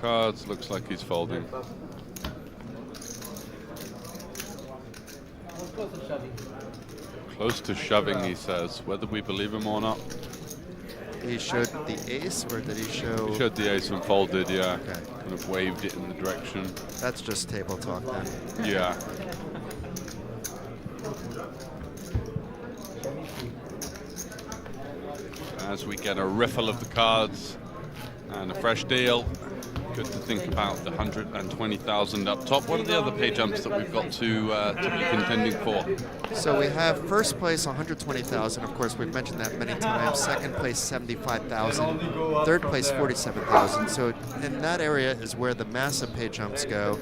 cards. Looks like he's folding. Close to shoving, he says. Whether we believe him or not. He showed the ace, or did he show? He showed the ace and folded, yeah. Okay. Kind of waved it in the direction. That's just table talk then. Yeah. As we get a riffle of the cards and a fresh deal. Good to think about the 120,000 up top. What are the other pay jumps that we've got to be contending for? So we have first place 120,000. Of course, we've mentioned that many times. Second place 75,000. Third place 47,000. So in that area is where the massive pay jumps go.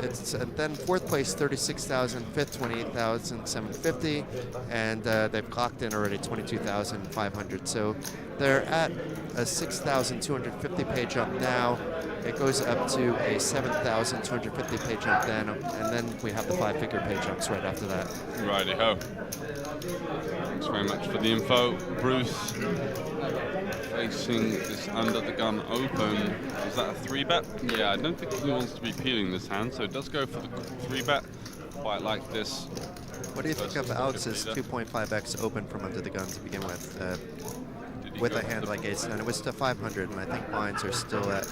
It's then fourth place 36,000, fifth 28,750, and they've clocked in already 22,500. So they're at a 6,250 pay jump now. It goes up to a 7,250 pay jump then, and then we have the five-figure pay jumps right after that. Righty-ho. Thanks very much for the info. Bruce facing this under the gun open. Is that a 3-bet? Yeah, I don't think he wants to be peeling this hand, so it does go for the 3-bet. Quite like this. What do you think of Alex's 2.5x open from under the gun to begin with a hand like ace 10? It was to 500, and I think blinds are still at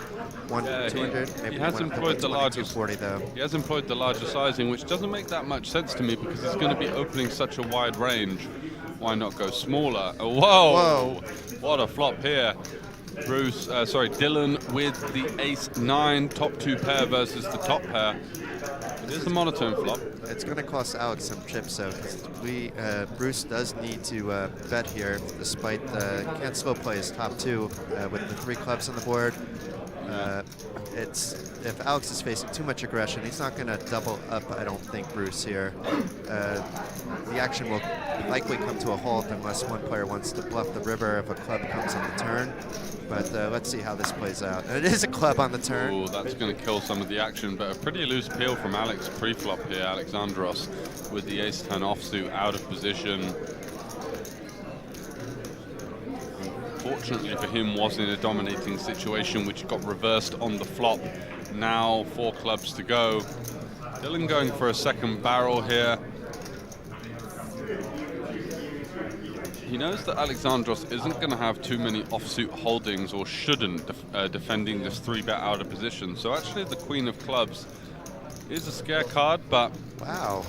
200. Maybe he has employed the larger 240 though. He has employed the larger sizing, which doesn't make that much sense to me because he's going to be opening such a wide range. Why not go smaller? Oh, whoa! What a flop here. Dylan with the ace-9, top two pair versus the top pair. It is a monotone flop. It's going to cost Alex some chips, though, because Bruce does need to bet here, despite can't slow play his top two with the 3 clubs on the board. If Alex is facing too much aggression, he's not going to double up, I don't think, Bruce here. The action will likely come to a halt unless one player wants to bluff the river if a club comes on the turn. But let's see how this plays out. And it is a club on the turn. Oh, that's going to kill some of the action, but a pretty loose peel from Alex pre-flop here, Alexandros, with the ace-10 offsuit out of position. Fortunately for him, was in a dominating situation, which got reversed on the flop. Now 4 clubs to go. Dylan going for a second barrel here. He knows that Alexandros isn't going to have too many offsuit holdings, or shouldn't, defending this 3-bet out of position. So actually the queen of clubs is a scare card, but wow,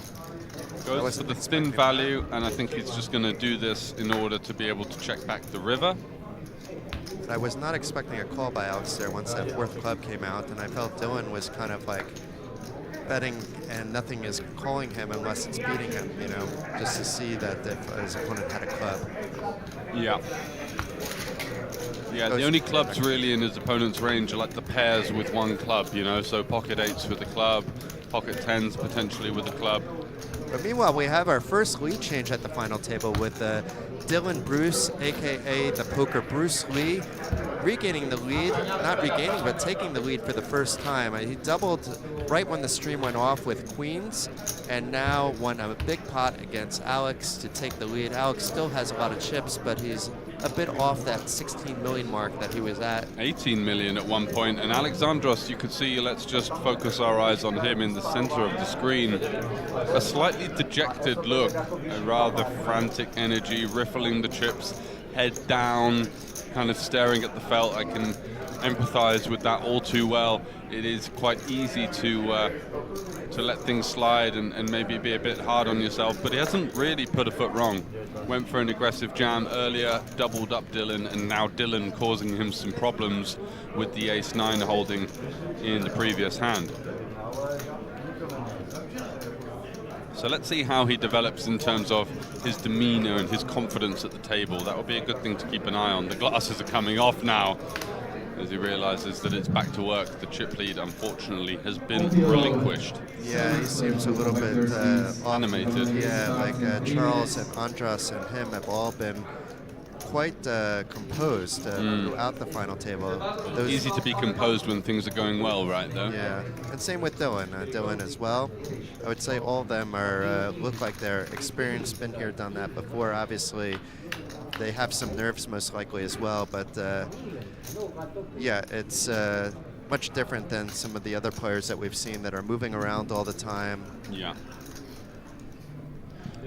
goes for the thin value, and I think he's just going to do this in order to be able to check back the river. I was not expecting a call by Alex there once that 4th club came out, and I felt Dylan was kind of like betting and nothing is calling him unless it's beating him, you know, just to see that if his opponent had a club. Yeah. Yeah, the only clubs really in his opponent's range are like the pairs with 1 club, you know, so pocket 8s with a club, pocket 10s potentially with a club. But meanwhile, we have our first lead change at the final table with Dylan Bruce, a.k.a. the Poker Bruce Lee, regaining the lead. Not regaining, but taking the lead for the first time. He doubled right when the stream went off with queens, and now won a big pot against Alex to take the lead. Alex still has a lot of chips, but he's a bit off that 16 million mark that he was at. 18 million at one point, and Alexandros, you could see, let's just focus our eyes on him in the center of the screen. A slightly dejected look, a rather frantic energy, riffling the chips, head down, kind of staring at the felt. I can empathize with that all too well. It is quite easy to let things slide and maybe be a bit hard on yourself, but he hasn't really put a foot wrong. Went for an aggressive jam earlier, doubled up Dylan, and now Dylan causing him some problems with the ace-9 holding in the previous hand. So let's see how he develops in terms of his demeanor and his confidence at the table. That would be a good thing to keep an eye on. The glasses are coming off now as he realizes that it's back to work. The chip lead, unfortunately, has been relinquished. Yeah, he seems a little bit animated. Yeah, like Charles and Andras and him have all been quite composed throughout the final table. Easy to be composed when things are going well, right, though? Yeah, and same with Dylan. Dylan as well. I would say all of them are look like they're experienced, been here, done that before. Obviously, they have some nerves most likely as well, but yeah, it's much different than some of the other players that we've seen that are moving around all the time. Yeah.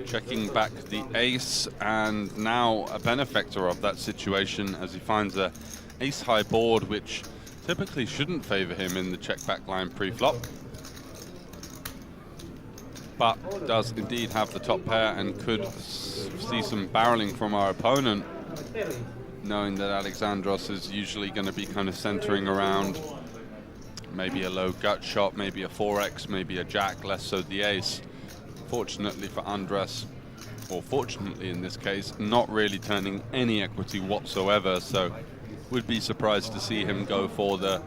Checking back the ace, and now a benefactor of that situation as he finds a ace-high board, which typically shouldn't favor him in the check-back line pre-flop, but does indeed have the top pair and could see some barreling from our opponent, knowing that Alexandros is usually going to be kind of centering around maybe a low gut shot, maybe a 4x, maybe a jack, less so the ace. Fortunately for Andres, or fortunately in this case, not really turning any equity whatsoever, so would be surprised to see him go for the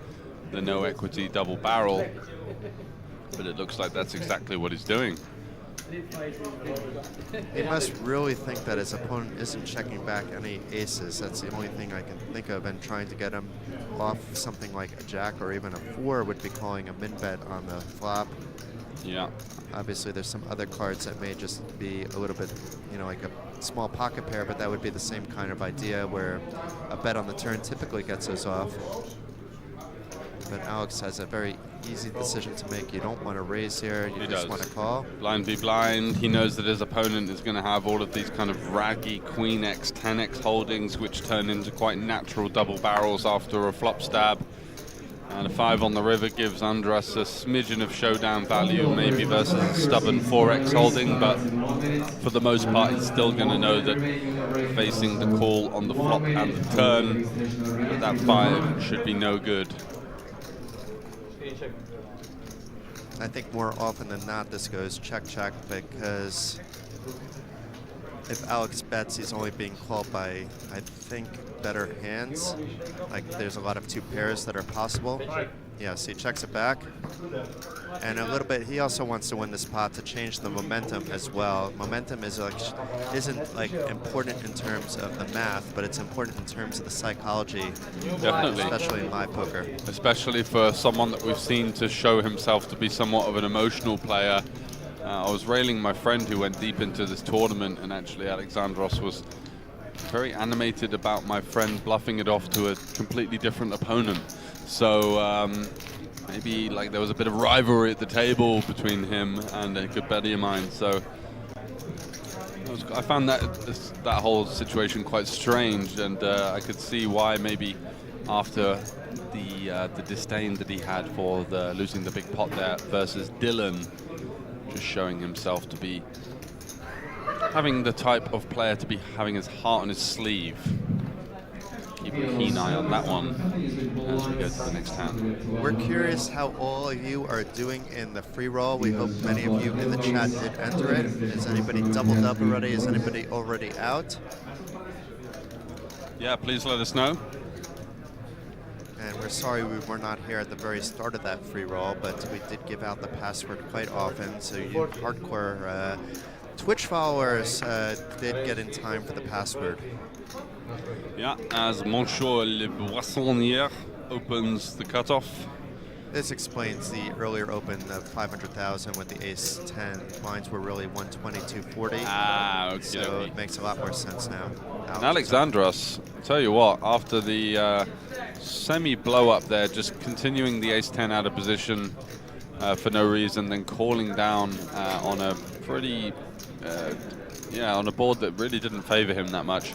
no equity double barrel, but it looks like that's exactly what he's doing. He must really think that his opponent isn't checking back any aces. That's the only thing I can think of, and trying to get him off something like a jack or even a 4 would be calling a min bet on the flop. Yeah. Obviously, there's some other cards that may just be a little bit, you know, like a small pocket pair, but that would be the same kind of idea where a bet on the turn typically gets us off. But Alex has a very easy decision to make. You don't want to raise here, you just want to call. Blind v blind. He knows that his opponent is going to have all of these kind of raggy Queen X, 10x holdings, which turn into quite natural double barrels after a flop stab. And a 5 on the river gives Andras a smidgen of showdown value, maybe versus a stubborn 4x holding, but for the most part, he's still going to know that facing the call on the flop and the turn, that 5 should be no good. I think more often than not, this goes check-check, because if Alex bets, he's only being called by, I think, better hands. Like, there's a lot of 2 pairs that are possible. Yeah, so he checks it back. And a little bit, he also wants to win this pot to change the momentum as well. Momentum is like, isn't like important in terms of the math, but it's important in terms of the psychology. Definitely. Especially in live poker. Especially for someone that we've seen to show himself to be somewhat of an emotional player. I was railing my friend who went deep into this tournament, and actually Alexandros was very animated about my friend bluffing it off to a completely different opponent. So maybe like there was a bit of rivalry at the table between him and a good buddy of mine. So I found that whole situation quite strange, and I could see why maybe after the disdain that he had for losing the big pot there versus Dylan, just showing himself to be having the type of player to be having his heart on his sleeve. Keep a keen eye on that one as we go to the next hand. We're curious how all of you are doing in the free roll. We hope many of you in the chat did enter it. Is anybody doubled up already? Is anybody already out? Yeah, please let us know. And we're sorry we were not here at the very start of that free roll, but we did give out the password quite often, so you hardcore Twitch followers did get in time for the password. Yeah, as Monsieur Le Boissonnière opens the cutoff. This explains the earlier open of 500,000 with the ace-10. Mines were really 120-240. Ah, okay. So it makes a lot more sense now. And Alexandros, I'll tell you what, after the semi-blow up there, just continuing the ace-10 out of position for no reason, then calling down on a pretty, on a board that really didn't favor him that much.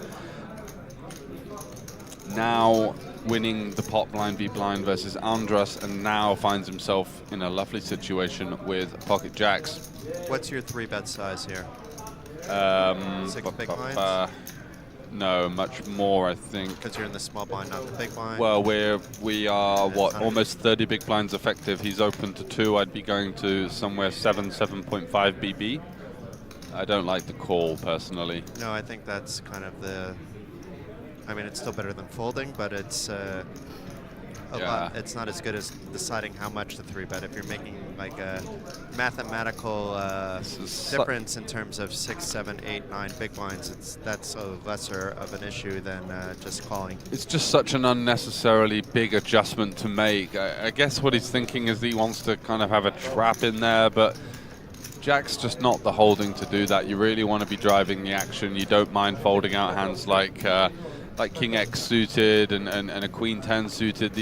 Now winning the pot blind v blind versus Andras, and now finds himself in a lovely situation with pocket jacks. What's your 3-bet size here? 6 big blinds? No, much more, I think. Because you're in the small blind, not the big blind? Well, we are, what, almost 30 big blinds effective. He's open to 2. I'd be going to somewhere 7.5 BB. I don't like the call, personally. No, I think that's kind of the... I mean, it's still better than folding, but it's a lot. It's not as good as deciding how much to 3-bet. If you're making like a mathematical difference in terms of 6, 7, 8, 9 big blinds, that's a lesser of an issue than just calling. It's just such an unnecessarily big adjustment to make. I guess what he's thinking is he wants to kind of have a trap in there, but Jack's just not the holding to do that. You really want to be driving the action. You don't mind folding out hands like like King X suited and a Queen 10 suited,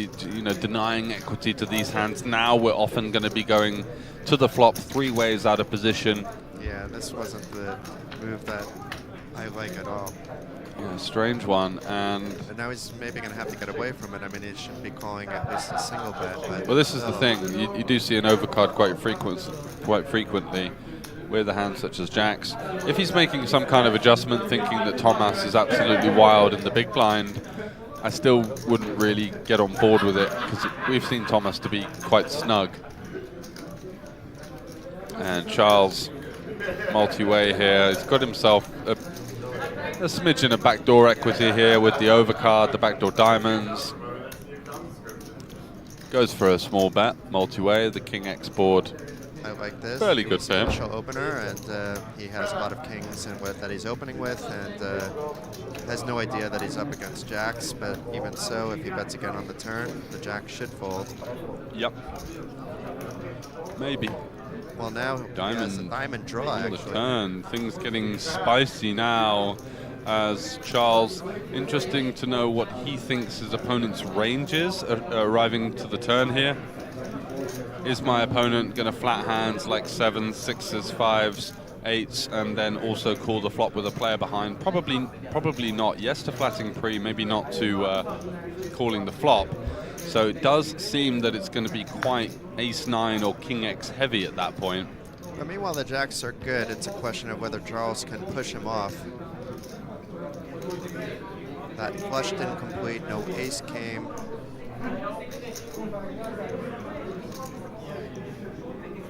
denying equity to these hands. Now we're often going to be going to the flop 3 ways out of position. Yeah, this wasn't the move that I like at all. Yeah, strange one. And now he's maybe going to have to get away from it. I mean, he shouldn't be calling at least a single bet. But well, this is the thing. You do see an overcard quite frequently with a hand such as Jacks. If he's making some kind of adjustment, thinking that Thomas is absolutely wild in the big blind, I still wouldn't really get on board with it, because we've seen Thomas to be quite snug. And Charles, multi-way here, he's got himself a smidgen of backdoor equity here with the overcard, the backdoor diamonds. Goes for a small bet, multi-way, the King X board. I like this. Fairly good for him. Special opener, and he has a lot of kings that he's opening with, and has no idea that he's up against jacks. But even so, if he bets again on the turn, the jack should fold. Yep. Maybe. Well, now he has a diamond draw, on the actually. turn. Things getting spicy now as Charles. Interesting to know what he thinks his opponent's range is arriving to the turn here. Is my opponent going to flat hands like 7s, 6s, 5s, 8s, and then also call the flop with a player behind? Probably not. Yes to flatting pre, maybe not to calling the flop. So it does seem that it's going to be quite ace-9 or King X heavy at that point. But meanwhile, the jacks are good. It's a question of whether Charles can push him off. That flush didn't complete, no ace came.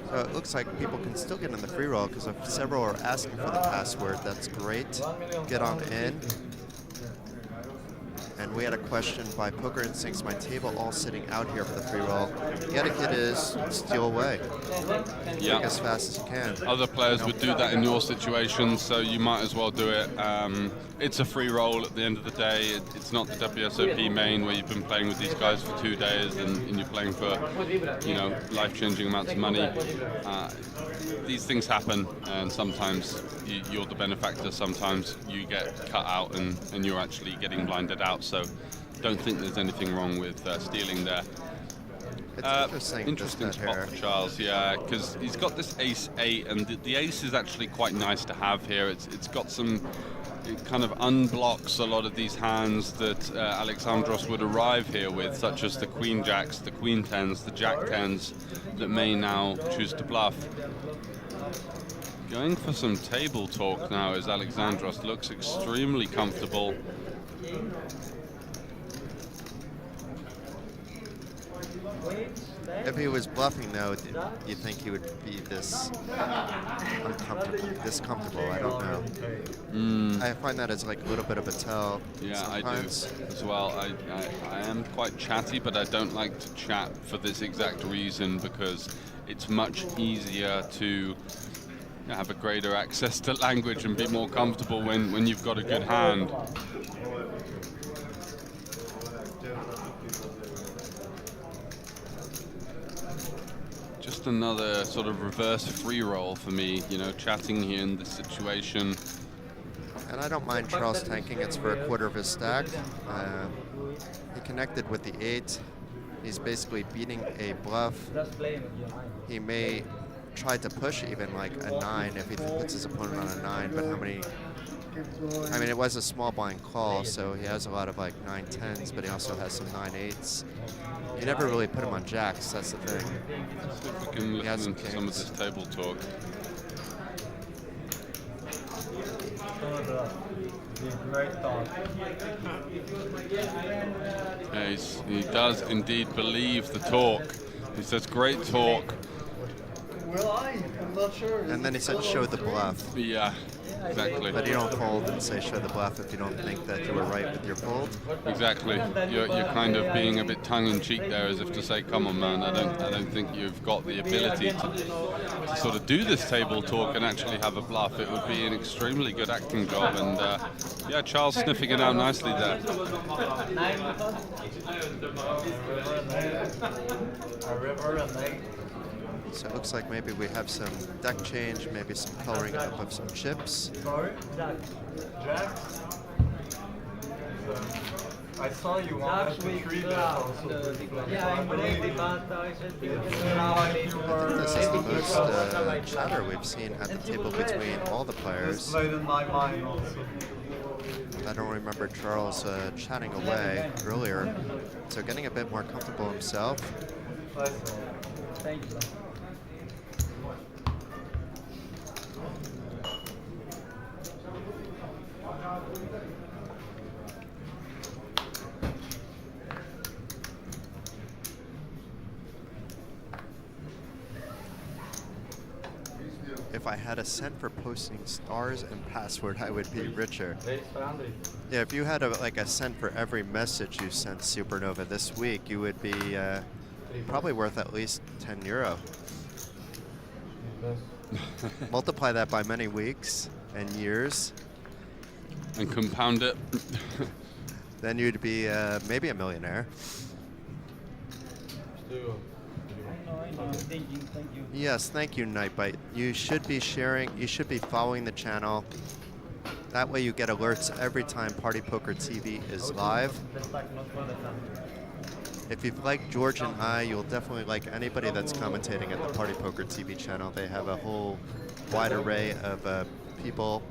So it looks like people can still get in the free roll, because if several are asking for the password, that's great. Get on in. And we had a question by Poker Instincts, my table all sitting out here for the free roll. The etiquette is steal away. Yeah. As fast as you can. Other players would do that in your situation, so you might as well do it. It's a free roll at the end of the day. It's not the WSOP main where you've been playing with these guys for 2 days and you're playing for, life-changing amounts of money. These things happen, and sometimes you're the benefactor, sometimes you get cut out and you're actually getting blinded out. So don't think there's anything wrong with stealing there. It's interesting spot for Charles, yeah, because he's got this ace-8, and the ace is actually quite nice to have here. It's got some, it kind of unblocks a lot of these hands that Alexandros would arrive here with, such as the Queen Jacks, the Queen 10s, the Jack 10s, that may now choose to bluff. Going for some table talk now as Alexandros looks extremely comfortable. If he was bluffing, though, you think he would be this comfortable? I don't know. I find that as like a little bit of a tell. Yeah, sometimes. I do as well. I am quite chatty, but I don't like to chat for this exact reason, because it's much easier to have a greater access to language and be more comfortable when you've got a good hand. Just another sort of reverse free roll for me, chatting here in this situation. And I don't mind Charles tanking. It's for a quarter of his stack. He connected with the 8. He's basically beating a bluff. He may try to push even like a 9 if he puts his opponent on a 9, but how many? I mean, it was a small blind call, so he has a lot of like 9-10s, but he also has some 9-8s. You never really put him on jacks, that's the thing. Let's see if we can listen to some of this table talk. Yeah, he does indeed believe the talk. He says, great talk. Will I? I'm not sure. And then he said, show the bluff. Yeah, exactly. But you don't fold and say show the bluff if you don't think that you were right with your fold. Exactly. You're kind of being a bit tongue-in-cheek there, as if to say, come on, man, I don't think you've got the ability to sort of do this table talk and actually have a bluff. It would be an extremely good acting job, and yeah, Charles sniffing it out nicely there. So it looks like maybe we have some deck change, maybe some coloring up of some chips. Sorry? Jack. I saw you on MP3 there also. This is the most chatter we've seen at the table between all the players. Played in my mind also. I don't remember Charles chatting away earlier, so getting a bit more comfortable himself. I saw. Thank you. If I had a cent for posting stars and password, I would be richer. Yeah, if you had like a cent for every message you sent Supernova this week, you would be probably worth at least 10 euro. Multiply that by many weeks and years, And compound it. then you'd be maybe a millionaire. Thank you. Yes, thank you, Nightbite. You should be sharing, you should be following the channel. That way you get alerts every time Party Poker TV is live. If you've liked George and I, you'll definitely like anybody that's commentating at the Party Poker TV channel. They have a whole wide array of people,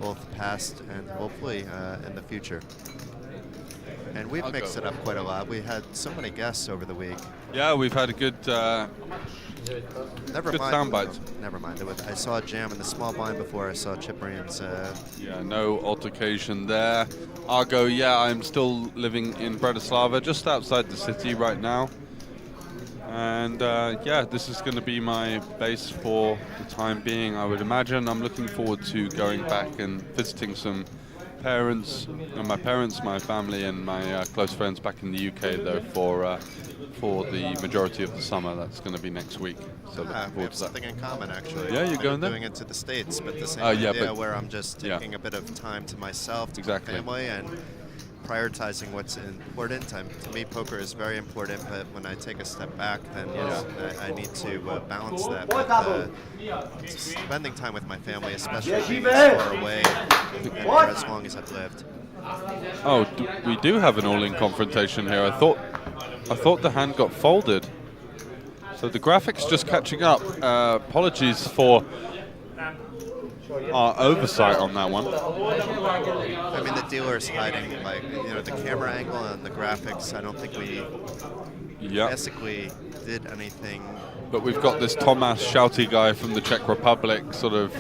both past and hopefully in the future. And we've mixed it up quite a lot. We had so many guests over the week. Yeah, we've had a good Never good mind. sound bites. Never mind. I saw a jam in the small blind before I saw Chip Rams. Yeah, no altercation there. Argo, yeah, I'm still living in Bratislava, just outside the city right now. And yeah, this is going to be my base for the time being, I would imagine. I'm looking forward to going back and visiting some parents, my family, and my close friends back in the UK, though, for the majority of the summer. That's going to be next week. So looking we forward have to that. something in common, actually. Yeah, you're I'm going there? doing it to the States, but the same Yeah, idea but- where I'm just taking a bit of time to myself, to Exactly. my family, and prioritizing what's important. To me, poker is very important, but when I take a step back, then I need to balance that with spending time with my family, especially being as far away and for as long as I've lived. Oh, we do have an all-in confrontation here. I thought the hand got folded. So the graphics just catching up. Apologies for our oversight on that one. I mean, the dealer's hiding, like, the camera angle and the graphics. I don't think we basically did anything. But we've got this Tomas shouty guy from the Czech Republic sort of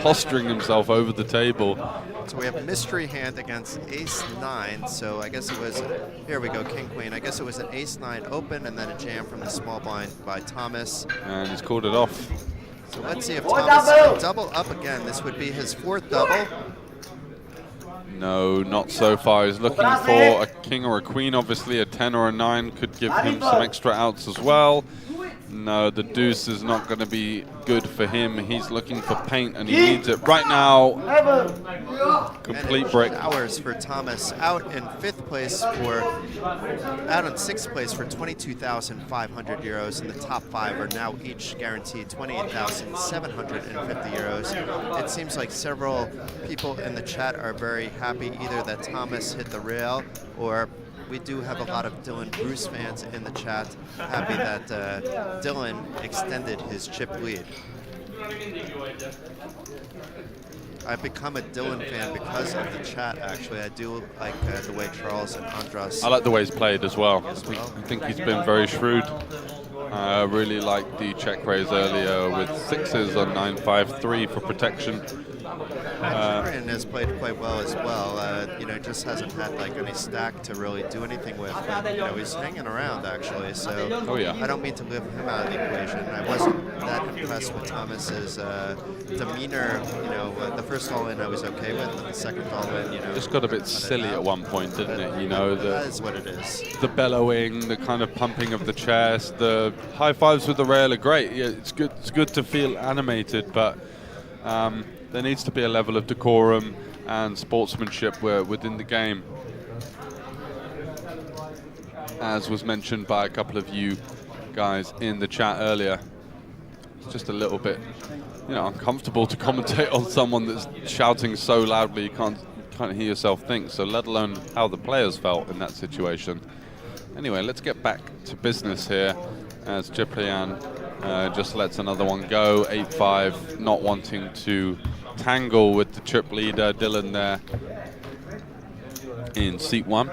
posturing himself over the table. So we have mystery hand against ace-9, so I guess it was, here we go, king-queen. I guess it was an ace-9 open and then a jam from the small blind by Thomas. And he's called it off. So let's see if Thomas can double up again. This would be his fourth double. No, not so far. He's looking for a king or a queen. Obviously, a 10 or a 9 could give him some extra outs as well. No, the deuce is not going to be good for him. He's looking for paint, and he needs it right now. Complete break. Hours for Thomas, out in fifth place out in sixth place for 22,500 euros, and the top 5 are now each guaranteed 28,750 euros. It seems like several people in the chat are very happy either that Thomas hit the rail, or we do have a lot of Dylan Bruce fans in the chat happy that Dylan extended his chip lead. I've become a Dylan fan because of the chat, actually. I do like the way Charles and Andras... I like the way he's played as well. I think he's been very shrewd. I really like the check raise earlier with 6s on 9-5-3 for protection. Adrian has played quite well as well. Just hasn't had like any stack to really do anything with. But, he's hanging around actually. So I don't mean to leave him out of the equation. I wasn't that impressed with Thomas's demeanor. The first all-in I was okay with, and the second all-in, Just got a bit silly at one point, didn't it? That is what it is. The bellowing, the kind of pumping of the chest, the high fives with the rail are great. Yeah, it's good. It's good to feel animated, but there needs to be a level of decorum and sportsmanship within the game, as was mentioned by a couple of you guys in the chat earlier. It's just a little bit, uncomfortable to commentate on someone that's shouting so loudly you can't can't hear yourself think, so let alone how the players felt in that situation. Anyway, let's get back to business here as Ciprian just lets another one go. 8-5, not wanting to tangle with the chip leader, Dylan there in seat 1.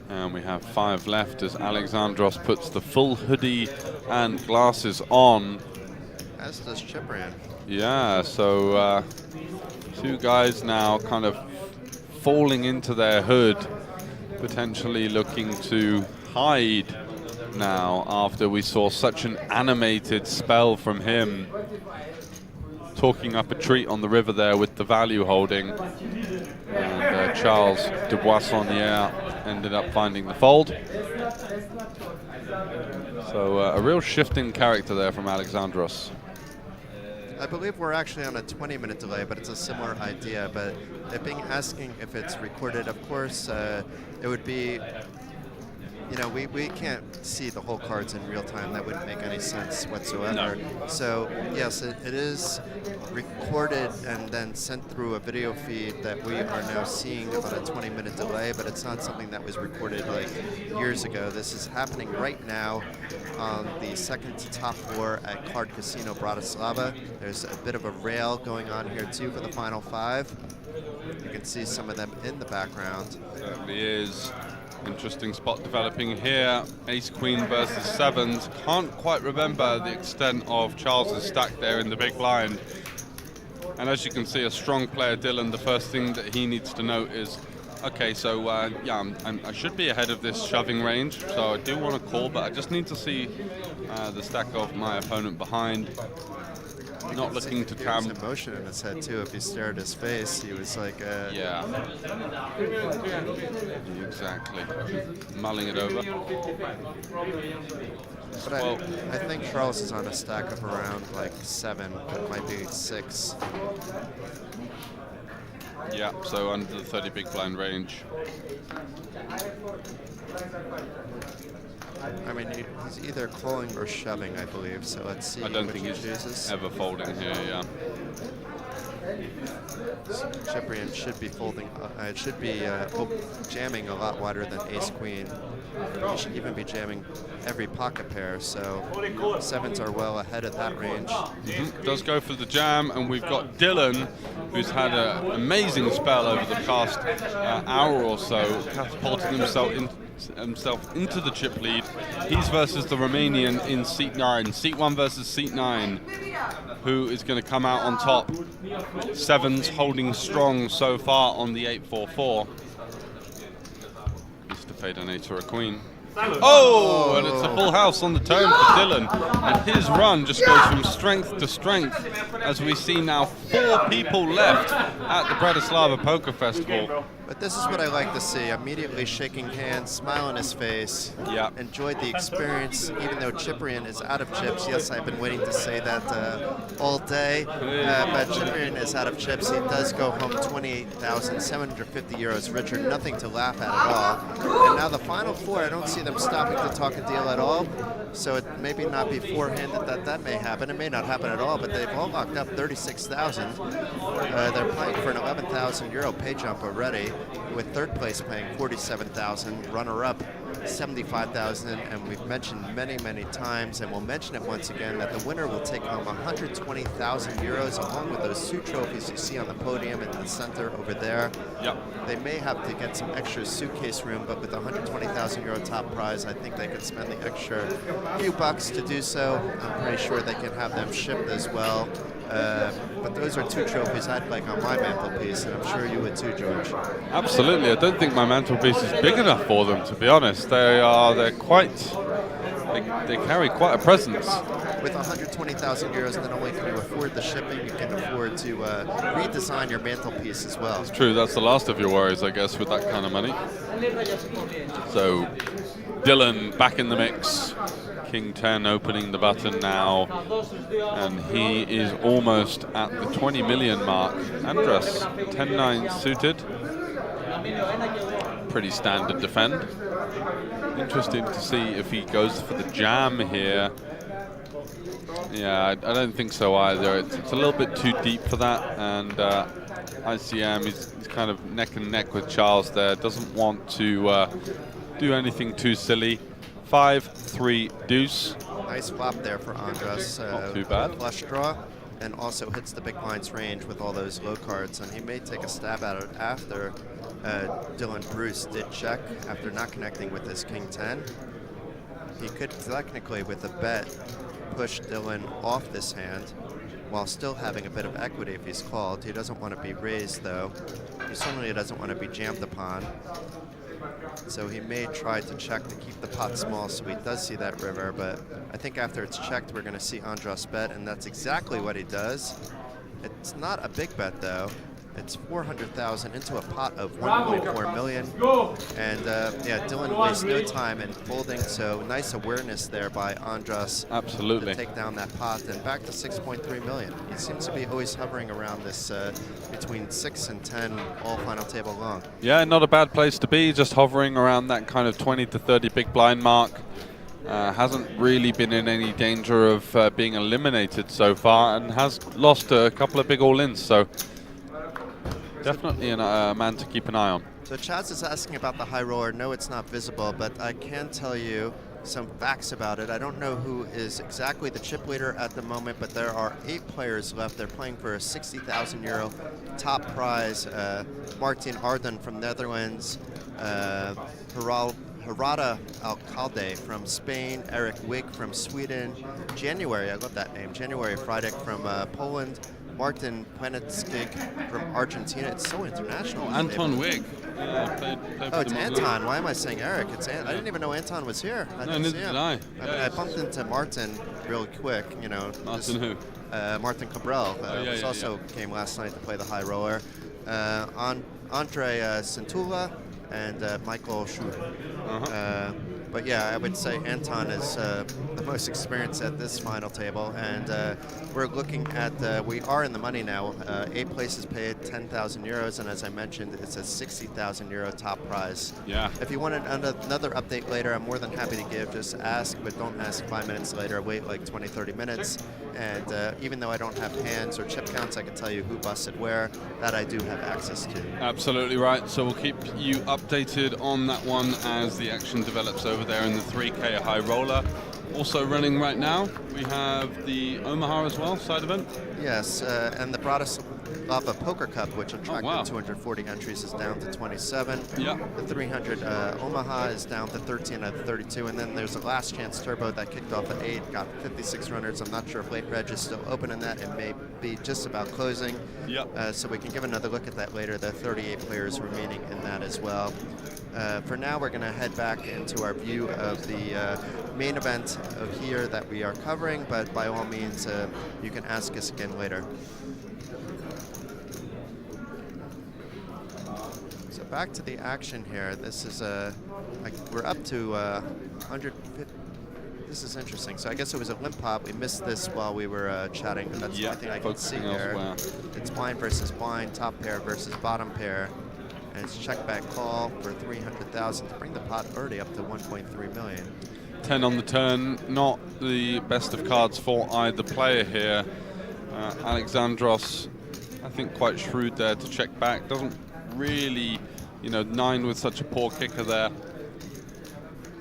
And we have 5 left as Alexandros puts the full hoodie and glasses on. As does Ciprian. Yeah, so 2 guys now kind of falling into their hood, potentially looking to hide now after we saw such an animated spell from him, talking up a treat on the river there with the value holding. And Charles de Boissonniere ended up finding the fold. So a real shift in character there from Alexandros. I believe we're actually on a 20-minute delay, but it's a similar idea. But it being asking if it's recorded, of course, it would be, you know, we can't see the whole cards in real time. That wouldn't make any sense whatsoever. No. So yes, it is recorded and then sent through a video feed that we are now seeing on a 20-minute delay, but it's not something that was recorded like years ago. This is happening right now on the second to top floor at Card Casino Bratislava. There's a bit of a rail going on here too for the final 5. You can see some of them in the background. Certainly is. Interesting spot developing here. Ace Queen versus 7s. Can't quite remember the extent of Charles's stack there in the big blind. And as you can see, a strong player, Dylan, the first thing that he needs to note is, okay, so yeah, I should be ahead of this shoving range, so I do want to call, but I just need to see the stack of my opponent behind. Not looking to There was tam. emotion in his head too. If you stare at his face, he was like, Yeah. Exactly. Mulling it over. But I think Charles is on a stack of around like 7, but it might be 6. Yeah, so under the 30 big blind range. I mean, he's either calling or shoving, I believe. So let's see. I don't which think he he's chooses. ever folding here, yeah. Ciprian should be folding. It should be jamming a lot wider than Ace Queen. He should even be jamming every pocket pair. So 7s are well ahead of that range. Does go for the jam, and we've got Dylan, who's had an amazing spell over the past hour or so, catapulting himself into the chip lead. He's versus the Romanian in seat 9. Seat 1 versus seat 9. Who is going to come out on top? 7s holding strong so far on the 8-4-4. Mr. Fadenator a queen. Oh, and it's a full house on the turn for Dylan. And his run just goes from strength to strength as we see now 4 people left at the Bratislava Poker Festival. But this is what I like to see. Immediately shaking hands, smile on his face. Yeah. Enjoyed the experience, even though Ciprian is out of chips. Yes, I've been waiting to say that all day. But Ciprian is out of chips. He does go home 28,750 euros richer. Nothing to laugh at all. And now the final 4, I don't see them stopping to talk a deal at all. So it maybe not be four-handed that may happen. It may not happen at all, but they've all locked up 36,000. They're playing for an 11,000 euro pay jump already, with third place paying 47,000, runner-up 75,000, and we've mentioned many, many times, and we'll mention it once again, that the winner will take home 120,000 euros, along with those 2 trophies you see on the podium in the center over there. Yep. They may have to get some extra suitcase room, but with the 120,000 euro top prize, I think they could spend the extra few bucks to do so. I'm pretty sure they can have them shipped as well. But those are 2 trophies I'd like on my mantelpiece, and I'm sure you would too, George. Absolutely. I don't think my mantelpiece is big enough for them, to be honest. They carry quite a presence. With 120,000 euros, not only can you afford the shipping, you can afford to redesign your mantelpiece as well. It's true. That's the last of your worries, I guess, with that kind of money. So Dylan back in the mix. King 10 opening the button now, and he is almost at the 20 million mark. Andres, 10-9 suited. Pretty standard defend. Interesting to see if he goes for the jam here. Yeah, I don't think so either. It's a little bit too deep for that, and ICM he's kind of neck and neck with Charles there. Doesn't want to do anything too silly. 5-3 deuce. Nice flop there for Andras. Not too bad. Flush draw, and also hits the big blind's range with all those low cards, and he may take a stab at it after Dylan Bruce did check after not connecting with his King 10. He could technically, with a bet, push Dylan off this hand while still having a bit of equity if he's called. He doesn't want to be raised, though. He certainly doesn't want to be jammed upon. So he may try to check to keep the pot small so he does see that river, but I think after it's checked, we're going to see Andras bet, and that's exactly what he does. It's not a big bet, though. It's 400,000 into a pot of 1.4 million. And yeah, Dylan wastes no time in folding, so nice awareness there by Andras. Absolutely. To take down that pot, and back to 6.3 million. He seems to be always hovering around this between 6 and 10 all final table long. Yeah, not a bad place to be, just hovering around that kind of 20 to 30 big blind mark. Hasn't really been in any danger of being eliminated so far, and has lost a couple of big all-ins, so definitely a man to keep an eye on. So Chaz is asking about the high roller. No, it's not visible, but I can tell you some facts about it. I don't know who is exactly the chip leader at the moment, but there are 8 players left. They're playing for a 60,000 euro top prize. Martin Arden from Netherlands, Harada Alcalde from Spain, Eric Wig from Sweden, January, I love that name, January Frydek from Poland, Martin Planetskig from Argentina. It's so international. Anton Wig. Played oh, it's Anton. Why am I saying Eric? It's I didn't even know Anton was here. No, neither did I. I bumped into Martin real quick. You know. Martin who? Martin Cabral. Also came last night to play the high roller. Andre Centula and Michael Schuh. But yeah, I would say Anton is the most experienced at this final table, and we're looking at, we are in the money now. 8 places paid 10,000 euros, and as I mentioned, it's a 60,000 euro top prize. Yeah. If you wanted another update later, I'm more than happy to give. Just ask, but don't ask 5 minutes later. Wait like 20, 30 minutes. And even though I don't have hands or chip counts, I can tell you who busted where. That I do have access to. Absolutely right. So we'll keep you updated on that one as the action develops over there in the 3K high roller. Also running right now, we have the Omaha as well, side event. Yes, and the Bratislava Poker Cup, which attracted 240 entries, is down to 27. Yeah. The 300 Omaha is down to 13 out of 32, and then there's a Last Chance Turbo that kicked off at 8, got 56 runners. I'm not sure if late reg is still open in that. It may be just about closing. Yep. So we can give another look at that later. The 38 players remaining in that as well. For now, we're going to head back into our view of the main event of here that we are covering, but by all means, you can ask us again later. So back to the action here. This is we're up to 150. This is interesting. So I guess it was a limp pop. We missed this while we were chatting, but that's the only thing I can see there. It's blind versus blind, top pair versus bottom pair. And it's check back call for 300,000 to bring the pot already up to 1.3 million. 10 on the turn, not the best of cards for either player here. Alexandros, I think quite shrewd there to check back. Doesn't really, 9 with such a poor kicker there.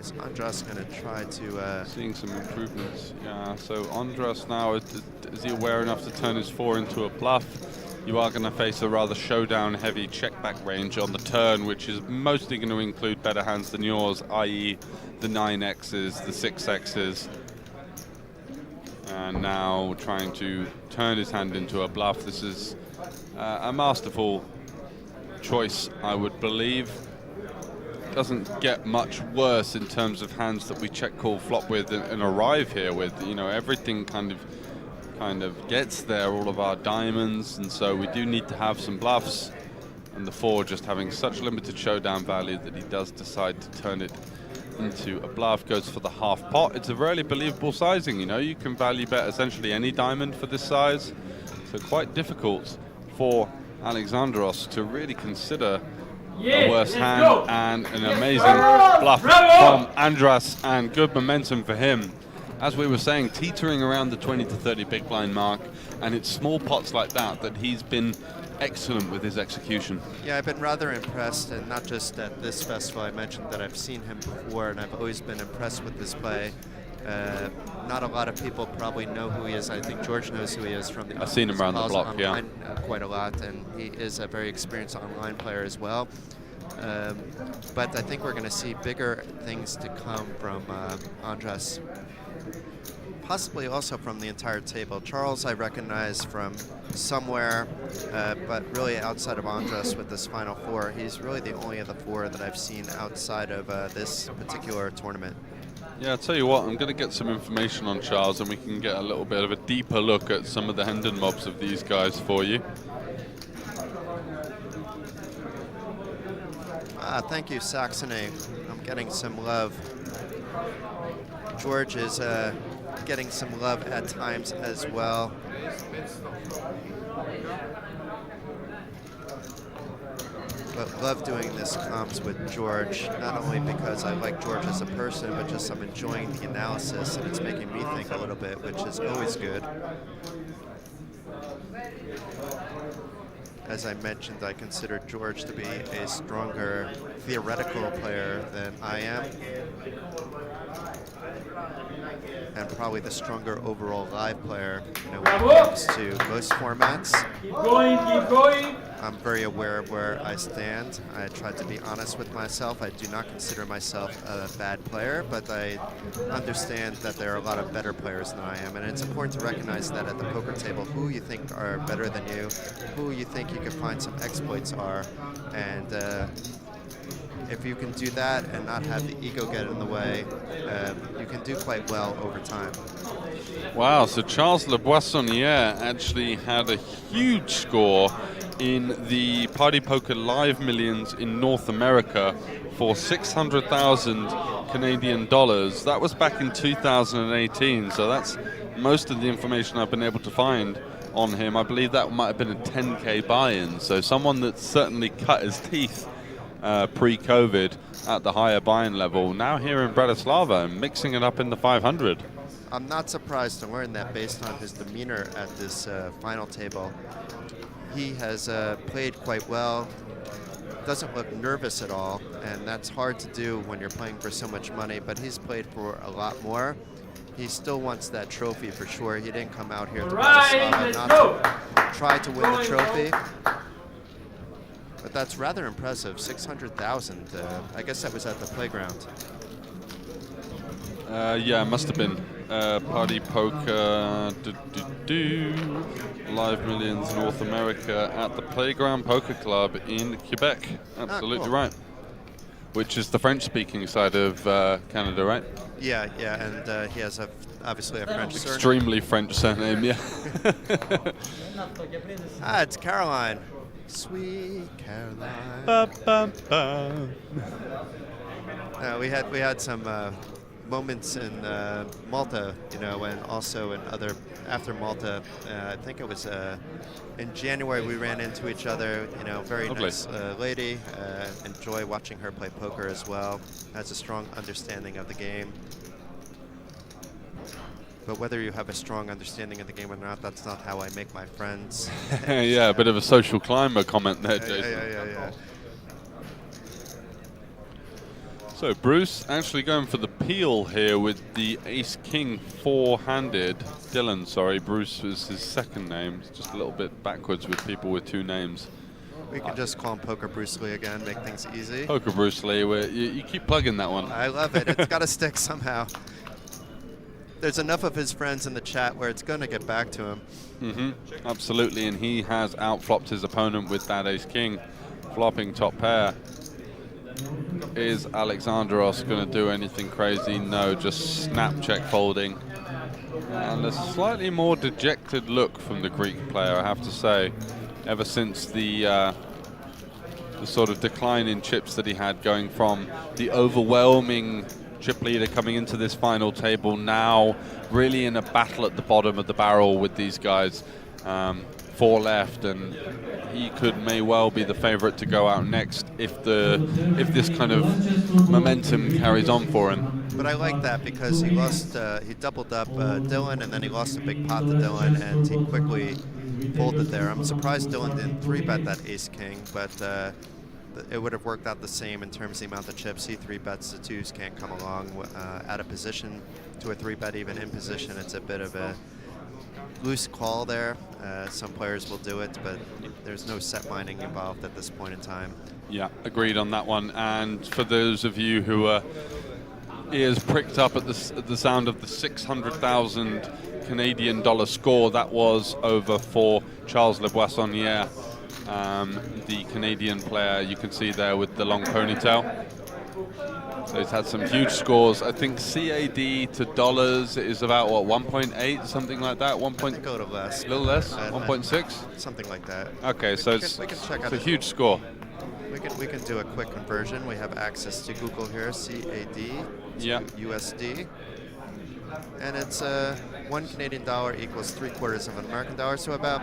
Is Andras going to try to... Seeing some improvements, yeah. So Andras now, is he aware enough to turn his 4 into a bluff? You are going to face a rather showdown-heavy check-back range on the turn, which is mostly going to include better hands than yours, i.e. the 9Xs, the 6Xs. And now trying to turn his hand into a bluff. This is a masterful choice, I would believe. Doesn't get much worse in terms of hands that we check call flop with and arrive here with. Everything kind of gets there, all of our diamonds, and so we do need to have some bluffs, and the 4 just having such limited showdown value that he does decide to turn it into a bluff, goes for the half pot. It's a really believable sizing, you can value bet essentially any diamond for this size, so quite difficult for Alexandros to really consider a worse hand, and an amazing bluff from Andras, and good momentum for him. as we were saying, teetering around the 20 to 30 big blind mark, and it's small pots like that that he's been excellent with his execution. Yeah, I've been rather impressed, and not just at this festival. I mentioned that I've seen him before, and I've always been impressed with his play. Not a lot of people probably know who he is. I think George knows who he is from the. I've seen him around the block, online, quite a lot, and he is a very experienced online player as well. But I think we're going to see bigger things to come from Andras. Possibly also from the entire table. Charles I recognize from somewhere, but really outside of Andras with this Final Four. He's really the only of the four that I've seen outside of this particular tournament. Yeah, I'll tell you what, I'm going to get some information on Charles and we can get a little bit of a deeper look at some of the Hendon mobs of these guys for you. Thank you, Saxony. I'm getting some love. George is getting some love at times as well. But love doing this comms with George, not only because I like George as a person, but just I'm enjoying the analysis and it's making me think a little bit, which is always good. As I mentioned, I consider George to be a stronger theoretical player than I am, and probably the stronger overall live player, when it comes to most formats. Keep going, keep going. I'm very aware of where I stand. I try to be honest with myself. I do not consider myself a bad player, but I understand that there are a lot of better players than I am, and it's important to recognize that at the poker table, who you think are better than you, who you think you can find some exploits are, and if you can do that and not have the ego get in the way, you can do quite well over time. Wow, so Charles Le Boissonniere actually had a huge score in the Party Poker Live Millions in North America for 600,000 Canadian dollars. That was back in 2018, so that's most of the information I've been able to find on him. I believe that might have been a 10K buy-in, so someone that's certainly cut his teeth pre-COVID at the higher buy-in level, now here in Bratislava and mixing it up in the 500. I'm not surprised to learn that based on his demeanor at this final table. He has played quite well, doesn't look nervous at all, and that's hard to do when you're playing for so much money, but he's played for a lot more. He still wants that trophy for sure. He didn't come out here to Bratislava not to try to win the trophy. But that's rather impressive, 600,000. I guess that was at the playground. Yeah, it must have been. Party Poker, Live Millions North America at the Playground Poker Club in Quebec. Absolutely cool. right. Which is the French-speaking side of Canada, right? Yeah, and he has obviously a French surname. Extremely French surname, yeah. It's Caroline. Sweet Caroline. Ba, ba, ba. We had some moments in Malta, and also in other after Malta. I think it was in January we ran into each other. Very Lovely. nice lady. Enjoy watching her play poker as well. Has a strong understanding of the game. But whether you have a strong understanding of the game or not, that's not how I make my friends. Yeah, a bit of a social climber comment there, Jason. Yeah. So Bruce actually going for the peel here with the ace-king four-handed. Dylan, sorry, Bruce is his second name. It's just a little bit backwards with people with two names. We can just call him Poker Bruce Lee again, make things easy. Poker Bruce Lee, you keep plugging that one. I love it. It's got to stick somehow. There's enough of his friends in the chat where it's going to get back to him. Mm-hmm. Absolutely, and he has outflopped his opponent with that ace-king. Flopping top pair. Is Alexandros going to do anything crazy? No, just snap check folding. And a slightly more dejected look from the Greek player, I have to say. Ever since the sort of decline in chips that he had, going from the overwhelming chip leader coming into this final table, now really in a battle at the bottom of the barrel with these guys. Four left, and he may well be the favorite to go out next if this kind of momentum carries on for him. But I like that because he lost, he doubled up Dylan, and then he lost a big pot to Dylan, and he quickly folded there. I'm surprised Dylan didn't 3-bet that ace-king, but it would have worked out the same in terms of the amount of chips. He 3-bets, the twos can't come along out of position to a 3-bet. Even in position, it's a bit of a loose call there. Some players will do it, but there's no set mining involved at this point in time. Yeah, agreed on that one. And for those of you who are ears pricked up at the sound of the 600,000 Canadian dollar score, that was over for Charles Le Boissonniere, the Canadian player you can see there with the long ponytail. So he's had some huge scores. I think CAD to dollars is about, what, 1.8, something like that? I think a little less. A little less? 1.6? Something like that. Okay, so it's a huge score. We can do a quick conversion. We have access to Google here, CAD to USD. And it's $1 Canadian equals 3/4 of an American dollar, so about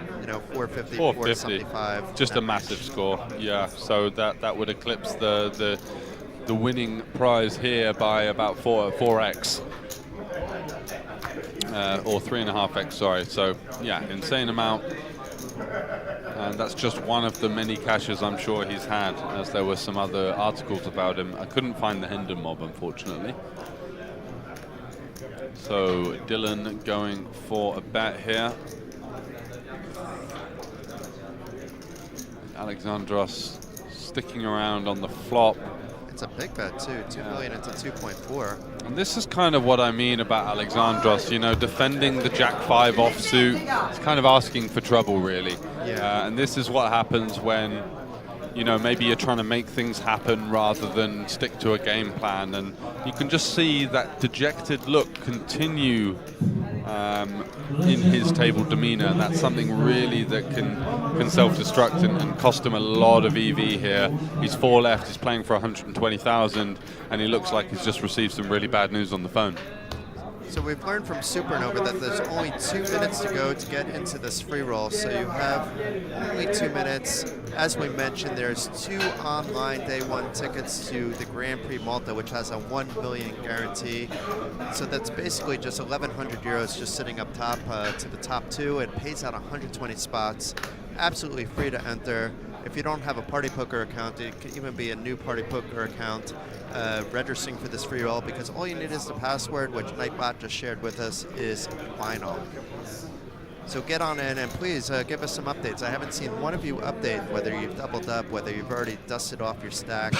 450, 475. Just a massive score. Yeah, so that would eclipse the winning prize here by about 4x. Or 3.5x, sorry. So yeah, insane amount. And that's just one of the many cashes I'm sure he's had, as there were some other articles about him. I couldn't find the Hendon mob, unfortunately. So Dylan going for a bet here. Alexandros sticking around on the flop. It's a big bet too, 2 million into 2.4. And this is kind of what I mean about Alexandros, defending the Jack-5 offsuit. It's kind of asking for trouble, really. Yeah. And this is what happens when, maybe you're trying to make things happen rather than stick to a game plan. And you can just see that dejected look continue in his table demeanor. And that's something really that can self-destruct and cost him a lot of EV here. He's 4 left, he's playing for 120,000, and he looks like he's just received some really bad news on the phone. So we've learned from Supernova that there's only 2 minutes to go to get into this free roll. So you have only 2 minutes. As we mentioned, there's 2 online day 1 tickets to the Grand Prix Malta, which has a 1 million guarantee. So that's basically just 1,100 euros just sitting up top to the top 2. It pays out 120 spots. Absolutely free to enter. If you don't have a Party Poker account, it can even be a new Party Poker account registering for this free roll, because all you need is the password, which Nightbot just shared with us, is final. So get on in and please give us some updates. I haven't seen one of you update, whether you've doubled up, whether you've already dusted off your stack.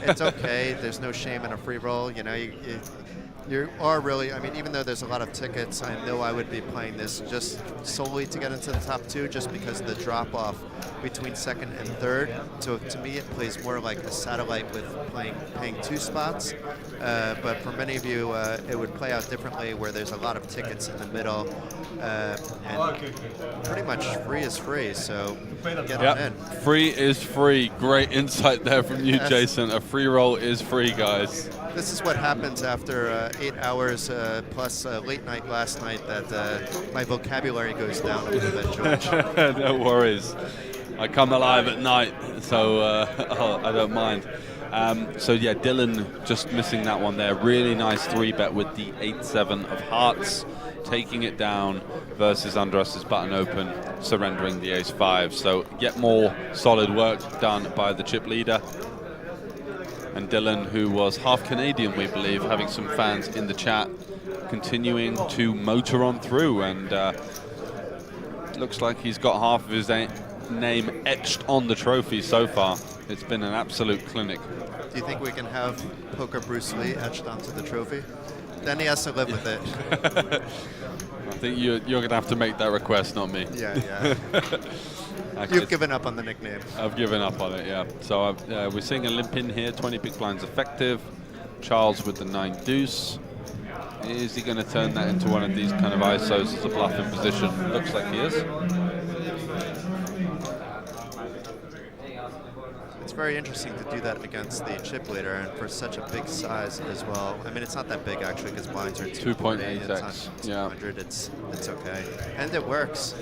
It's okay. There's no shame in a free roll. You are really, even though there's a lot of tickets, I know I would be playing this just solely to get into the top 2, just because of the drop-off between second and third. So to me, it plays more like a satellite with paying 2 spots. But for many of you, it would play out differently, where there's a lot of tickets in the middle. And pretty much free is free, so get on in. Free is free. Great insight there from you, Jason. A free roll is free, guys. This is what happens after 8 hours plus late night last night, that my vocabulary goes down a little bit, George. No worries. I come alive at night, so I don't mind. So yeah, Dylan just missing that one there. Really nice 3-bet with the 8-7 of hearts, taking it down versus Andros's button open, surrendering the ace-5. So yet more solid work done by the chip leader. And Dylan, who was half Canadian, we believe, having some fans in the chat, continuing to motor on through, and looks like he's got half of his name etched on the trophy so far. It's been an absolute clinic. Do you think we can have Poker Bruce Lee etched onto the trophy? Then he has to live with it. I think you're going to have to make that request, not me. Yeah. You've given up on the nickname. I've given up on it, yeah. So we're seeing a limp in here, 20 big blinds effective. Charles with the 9 deuce. Is he going to turn that into one of these kind of ISOs as a bluffing position? Looks like he is. It's very interesting to do that against the chip leader, and for such a big size as well. It's not that big actually, because blinds are 2.8x. Yeah. 200. It's okay, and it works.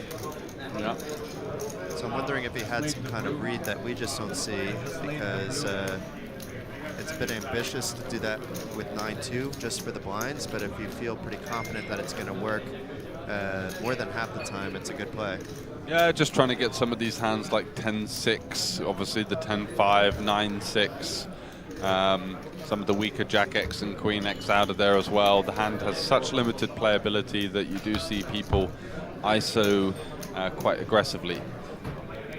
Yeah. So I'm wondering if he had some kind of read that we just don't see, because it's a bit ambitious to do that with 9-2 just for the blinds, but if you feel pretty confident that it's going to work more than half the time, it's a good play. Yeah, just trying to get some of these hands like 10-6, obviously the 10-5, 9-6. Some of the weaker Jack X and Queen X out of there as well. The hand has such limited playability that you do see people ISO quite aggressively.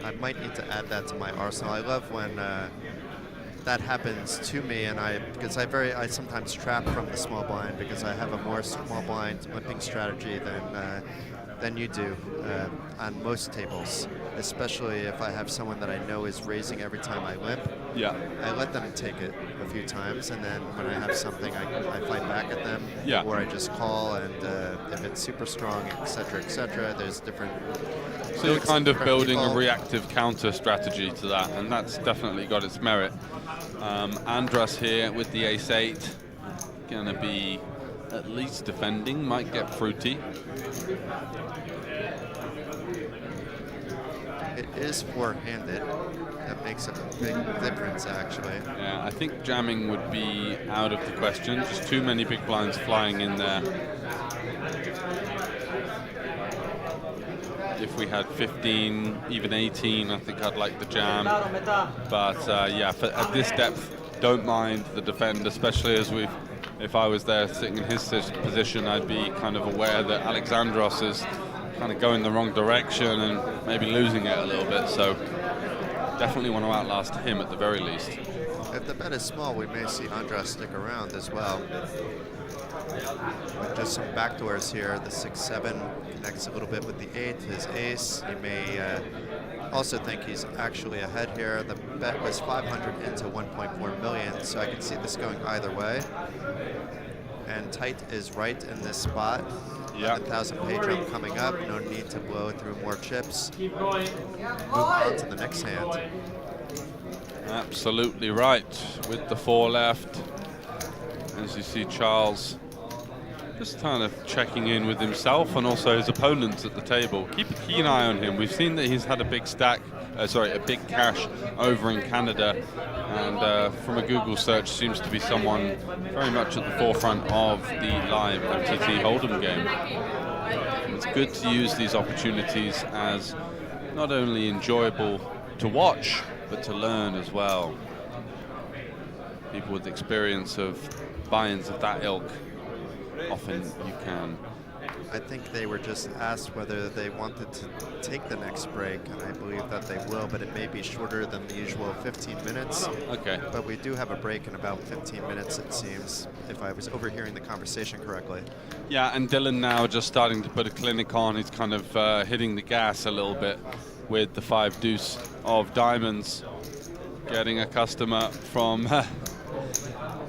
I might need to add that to my arsenal. I love when that happens to me, and because I sometimes trap from the small blind because I have a more small blind limping strategy than you do on most tables, especially if I have someone that I know is raising every time I limp. Yeah. I let them take it a few times, and then when I have something, I fight back at them, Yeah. or I just call, and if it's super strong, etc., there's different... So you're kind of building a people. reactive counter strategy to that, and that's definitely got its merit. Andras here with the ace-8, gonna be at least defending, might get fruity. It is four-handed. That makes a big difference, actually. Yeah, I think jamming would be out of the question. Just too many big blinds flying in there. If we had 15, even 18, I think I'd like the jam. But yeah, at this depth, don't mind the defend, especially as if I was there sitting in his position, I'd be kind of aware that Alexandros is kind of going the wrong direction and maybe losing it a little bit. So definitely want to outlast him at the very least. If the bet is small, we may see Andras stick around as well. With just some backdoors here, the 6-7 connects a little bit with the 8, his ace. You may also think he's actually ahead here. The bet was 500 into 1.4 million, so I can see this going either way. And tight is right in this spot. Yeah. 11,000 pay jump coming up. No need to blow through more chips. Keep going. Move on to the next hand. Absolutely right. With the 4 left, as you see Charles just kind of checking in with himself and also his opponents at the table. Keep a keen eye on him. We've seen that he's had a big a big cash over in Canada, and from a Google search seems to be someone very much at the forefront of the live MTT Hold'em game. It's good to use these opportunities as not only enjoyable to watch, but to learn as well. People with experience of buy-ins of that ilk, often you can. I think they were just asked whether they wanted to take the next break, and I believe that they will, but it may be shorter than the usual 15 minutes. Okay. But we do have a break in about 15 minutes, it seems, if I was overhearing the conversation correctly. Yeah, and Dylan now just starting to put a clinic on. He's kind of hitting the gas a little bit with the 5 deuce of diamonds. Getting a customer from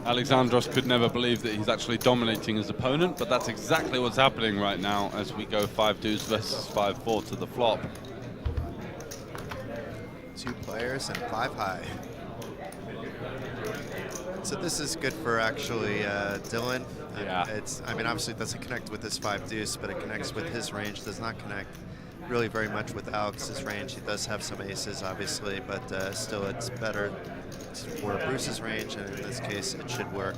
Alexandros could never believe that he's actually dominating his opponent, but that's exactly what's happening right now as we go 5 deuce versus 5-4 to the flop. 2 players and 5 high. So this is good for actually Dylan. Yeah. I mean, obviously it doesn't connect with his 5 deuce, but it connects with his range. Does not connect really very much with Alex's range. He does have some aces, obviously, but still it's better for Bruce's range, and in this case it should work.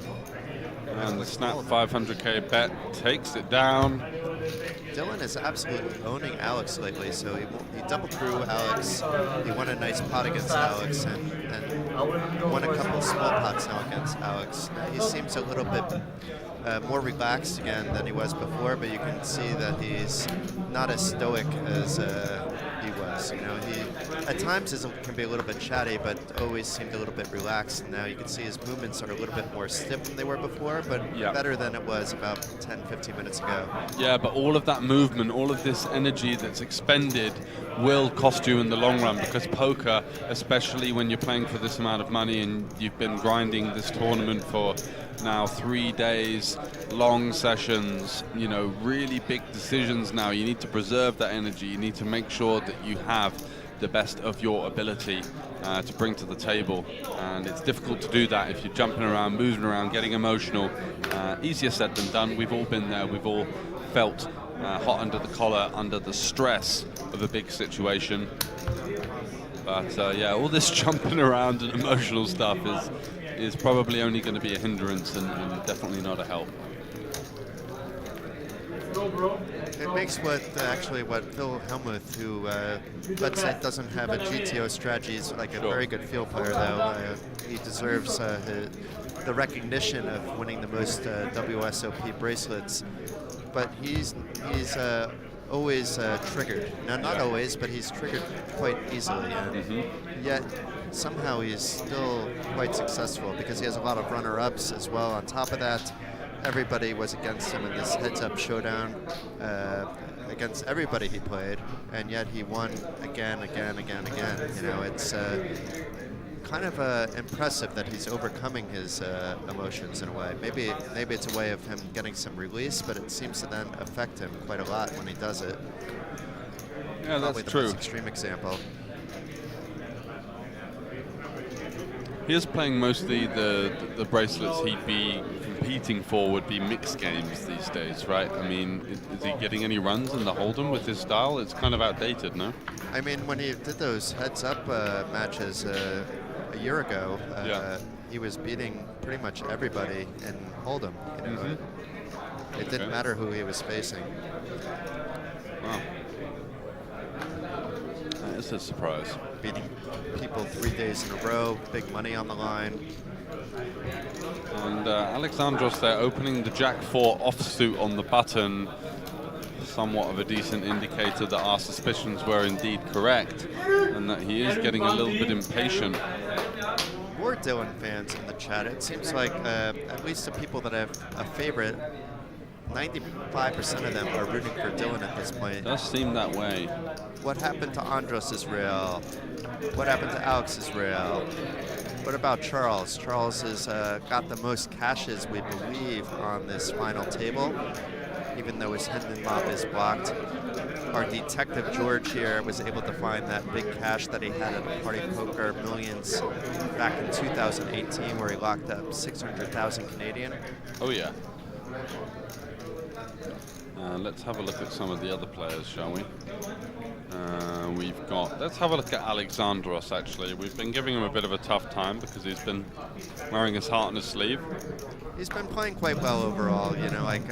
And the snap 500k bet takes it down. Dylan is absolutely owning Alex lately, so he doubled through Alex. He won a nice pot against Alex, and won a couple of small pots now against Alex. He seems a little bit more relaxed again than he was before, but you can see that he's not as stoic as he was. You know, he at times can be a little bit chatty, but always seemed a little bit relaxed. And now you can see his movements are a little bit more stiff than they were before, but better than it was about 10-15 minutes ago. Yeah, but all of that movement, all of this energy that's expended will cost you in the long run, because poker, especially when you're playing for this amount of money and you've been grinding this tournament for now 3 days, long sessions, you know, really big decisions now. You need to preserve that energy. You need to make sure that you have the best of your ability to bring to the table. And it's difficult to do that if you're jumping around, moving around, getting emotional. Easier said than done. We've all been there. We've all felt hot under the collar, under the stress of a big situation. But yeah, all this jumping around and emotional stuff is probably only going to be a hindrance and definitely not a help. It makes what Phil Hellmuth, who let's say doesn't have a GTO strategy, is like a very good field player though. He deserves the recognition of winning the most WSOP bracelets, but he's always triggered. Now, not always, but he's triggered quite easily. And yet, somehow he's still quite successful because he has a lot of runner-ups as well. On top of that, everybody was against him in this heads-up showdown against everybody he played, and yet he won again. You know, it's kind of impressive that he's overcoming his emotions in a way. Maybe it's a way of him getting some release, but it seems to then affect him quite a lot when he does it. Yeah, Probably that's the true. most extreme example. He is playing mostly the bracelets he'd be competing for would be mixed games these days, right? I mean, is he getting any runs in the Hold'em with his style? It's kind of outdated, no? I mean, when he did those heads-up matches a year ago, he was beating pretty much everybody in Hold'em. You know? It didn't matter who he was facing. Wow. That is a surprise. Beating people 3 days in a row, big money on the line. And Alexandros there opening the Jack-4 offsuit on the button. Somewhat of a decent indicator that our suspicions were indeed correct and that he is getting a little bit impatient. More Dylan fans in the chat. It seems like at least the people that have a favorite, 95% of them are rooting for Dylan at this point. It does seem that way. What happened to Andros is real. What happened to Alex is real. What about Charles? Charles has got the most cashes, we believe, on this final table, even though his Hendon mob is blocked. Our detective George here was able to find that big cash that he had at Party Poker Millions back in 2018, where he locked up 600,000 Canadian. Oh yeah. Let's have a look at some of the other players, shall we? Let's have a look at Alexandros, actually. We've been giving him a bit of a tough time because he's been wearing his heart on his sleeve. He's been playing quite well overall, you know, like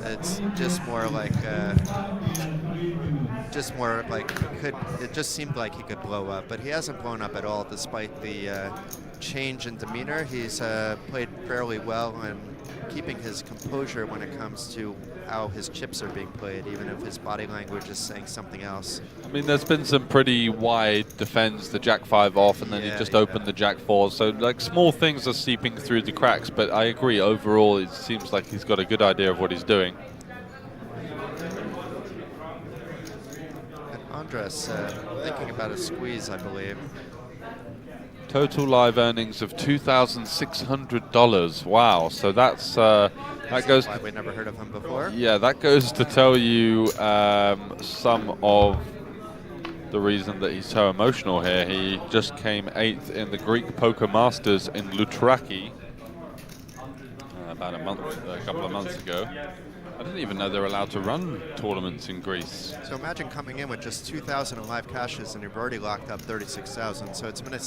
it's just more like it just seemed like he could blow up, but he hasn't blown up at all despite the change in demeanor. He's played fairly well and keeping his composure when it comes to how his chips are being played, even if his body language is saying something else. I mean, there's been some pretty wide defends, the Jack-5 off, and then he just opened the Jack-4. So, like, small things are seeping through the cracks, but I agree, overall, it seems like he's got a good idea of what he's doing. And Andres thinking about a squeeze, I believe. Total live earnings of $2,600. Wow, so that's that goes. Why we never heard of him before. Yeah, that goes to tell you some of the reason that he's so emotional here. He just came 8th in the Greek Poker Masters in Loutraki about a couple of months ago. I didn't even know they're allowed to run tournaments in Greece. So imagine coming in with just 2,000 in live cashes and you've already locked up 36,000. So it's been a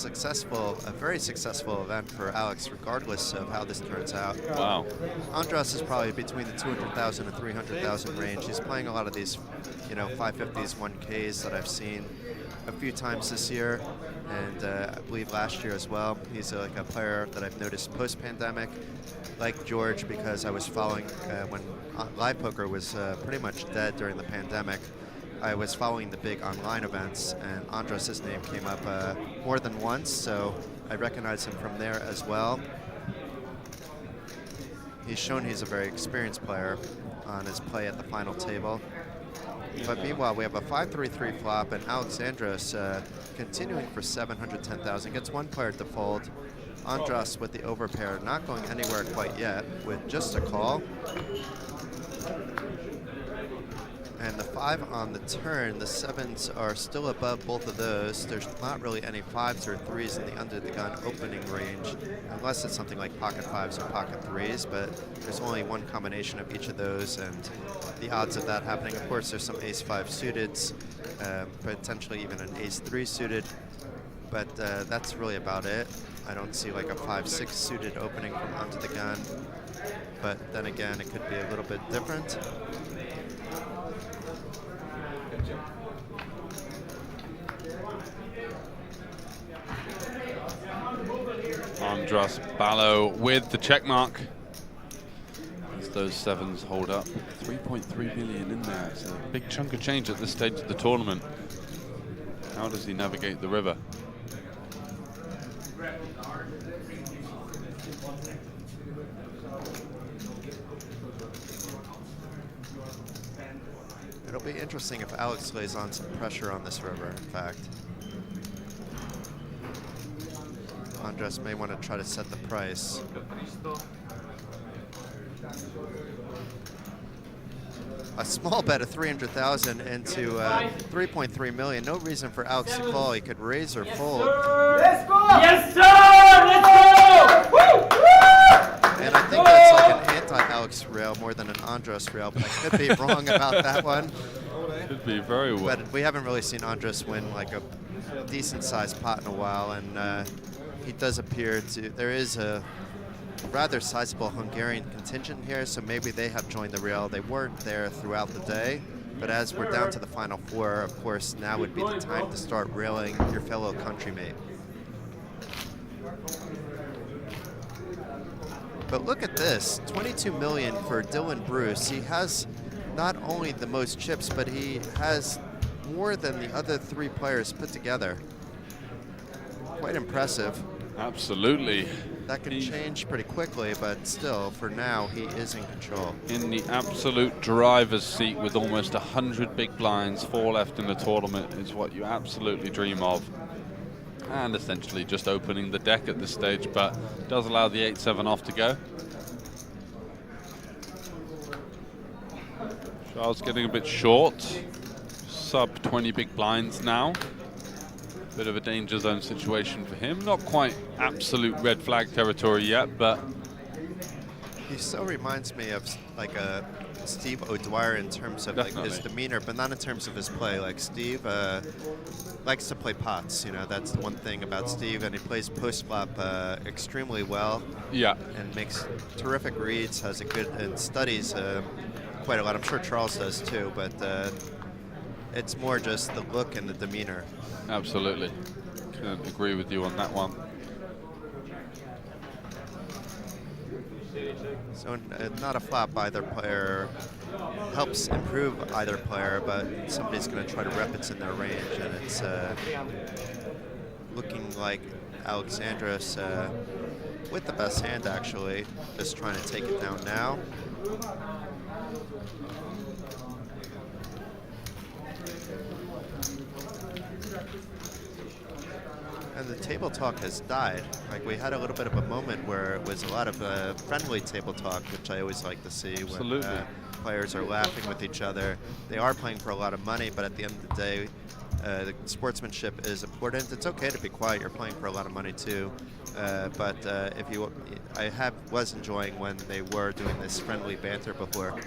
very successful event for Alex, regardless of how this turns out. Wow. Andros is probably between the 200,000 and 300,000 range. He's playing a lot of these, 550s, 1Ks that I've seen a few times this year, and I believe last year as well. He's like a player that I've noticed post-pandemic, like George, because I was following when live poker was pretty much dead during the pandemic. I was following the big online events, and Andros' name came up more than once, so I recognize him from there as well. He's shown he's a very experienced player on his play at the final table. But meanwhile, we have a 5-3-3 flop, and Alexandros continuing for 710,000. Gets one player to fold. Andros with the overpair, not going anywhere quite yet, with just a call. And the 5 on the turn, the 7s are still above both of those. There's not really any 5s or 3s in the under the gun opening range, unless it's something like pocket 5s or pocket 3s, but there's only one combination of each of those, and the odds of that happening, of course, there's some ace 5 suiteds, potentially even an ace 3 suited, but that's really about it. I don't see like a 5-6 suited opening from under the gun, but then again, it could be a little bit different. Andras Ballo with the check mark. As those 7s hold up. 3.3 million in there. It's a big chunk of change at this stage of the tournament. How does he navigate the river? It'll be interesting if Alex lays on some pressure on this river, in fact. Andras may want to try to set the price. A small bet of 300,000 into 3.3 million. No reason for Alex to call. He could raise or fold. Let's go! Yes, sir! Let's go! Woo! And I think that's like an anti-Alex rail more than an Andras rail, but I could be wrong about that one. Could be very well. But we haven't really seen Andras win like a decent-sized pot in a while, and he does appear to. There is a rather sizable Hungarian contingent here, so maybe they have joined the rail. They weren't there throughout the day, but as we're down to the final 4, of course, now would be the time to start railing your fellow countrymate. But look at this, 22 million for Dylan Bruce. He has not only the most chips, but he has more than the other 3 players put together. Quite impressive. Absolutely. That can change pretty quickly, but still, for now, he is in control. In the absolute driver's seat with almost 100 big blinds, 4 left in the tournament is what you absolutely dream of. And essentially just opening the deck at this stage, but does allow the 8-7 off to go. Charles getting a bit short. Sub 20 big blinds now. Bit of a danger zone situation for him. Not quite absolute red flag territory yet, but he so reminds me of like a Steve O'Dwyer in terms of like his demeanor, but not in terms of his play. Like Steve likes to play pots. You know, that's the one thing about Steve, and he plays post flop extremely well. Yeah, and makes terrific reads. Has a good and studies quite a lot. I'm sure Charles does too, but it's more just the look and the demeanor. Absolutely. Couldn't agree with you on that one. So not a flop either player helps improve either player, but somebody's going to try to rep it's in their range, and it's looking like Alexandros with the best hand actually, just trying to take it down now. And the table talk has died. Like, we had a little bit of a moment where it was a lot of friendly table talk, which I always like to see. Absolutely. When players are laughing with each other. They are playing for a lot of money, but at the end of the day, the sportsmanship is important. It's okay to be quiet. You're playing for a lot of money too. But if you, I was enjoying when they were doing this friendly banter before.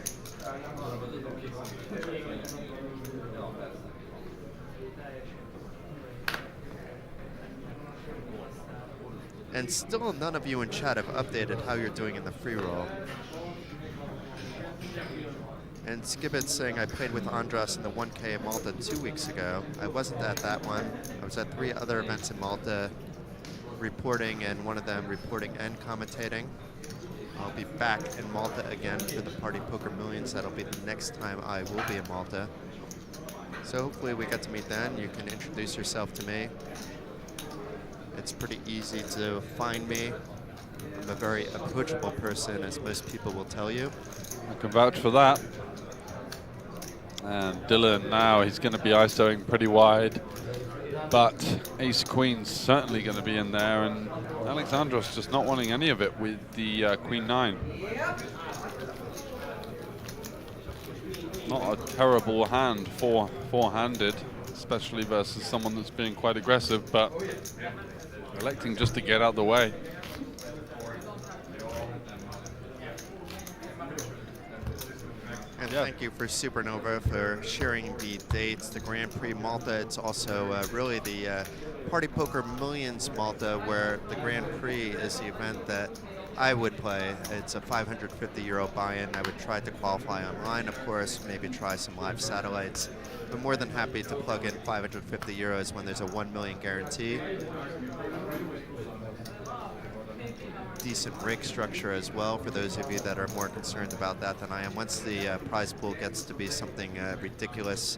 And still none of you in chat have updated how you're doing in the free roll. And Skibbit's saying I played with Andras in the 1K in Malta 2 weeks ago. I wasn't at that one. I was at 3 other events in Malta reporting, and one of them reporting and commentating. I'll be back in Malta again for the Party Poker Millions. That'll be the next time I will be in Malta. So hopefully we get to meet then. You can introduce yourself to me. It's pretty easy to find me. I'm a very approachable person, as most people will tell you. I can vouch for that. And Dylan now, he's going to be ISOing pretty wide, but Ace Queen's certainly going to be in there, and Alexandros just not wanting any of it with the Queen 9. Not a terrible hand, four-handed, especially versus someone that's being quite aggressive, but electing just to get out the way. And thank you for Supernova for sharing the dates, the Grand Prix Malta. It's also really the Party Poker Millions Malta, where the Grand Prix is the event that I would play. It's a €550 buy-in. I would try to qualify online, of course, maybe try some live satellites. I'm more than happy to plug in €550 when there's a 1 million guarantee. Decent rig structure as well, for those of you that are more concerned about that than I am. Once the prize pool gets to be something ridiculous,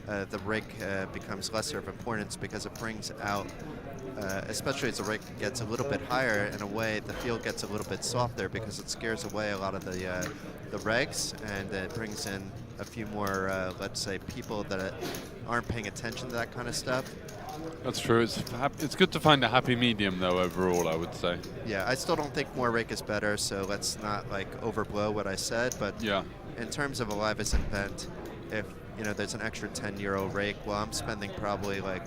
the rig becomes lesser of importance, because it brings out, especially as the rig gets a little bit higher, in a way the field gets a little bit softer, because it scares away a lot of the regs, and it brings in a few more, let's say, people that aren't paying attention to that kind of stuff. That's true. It's good to find a happy medium, though, overall, I would say. Yeah, I still don't think more rake is better, so let's not like overblow what I said. But yeah, in terms of a live event, if there's an extra €10 rake, well, I'm spending probably like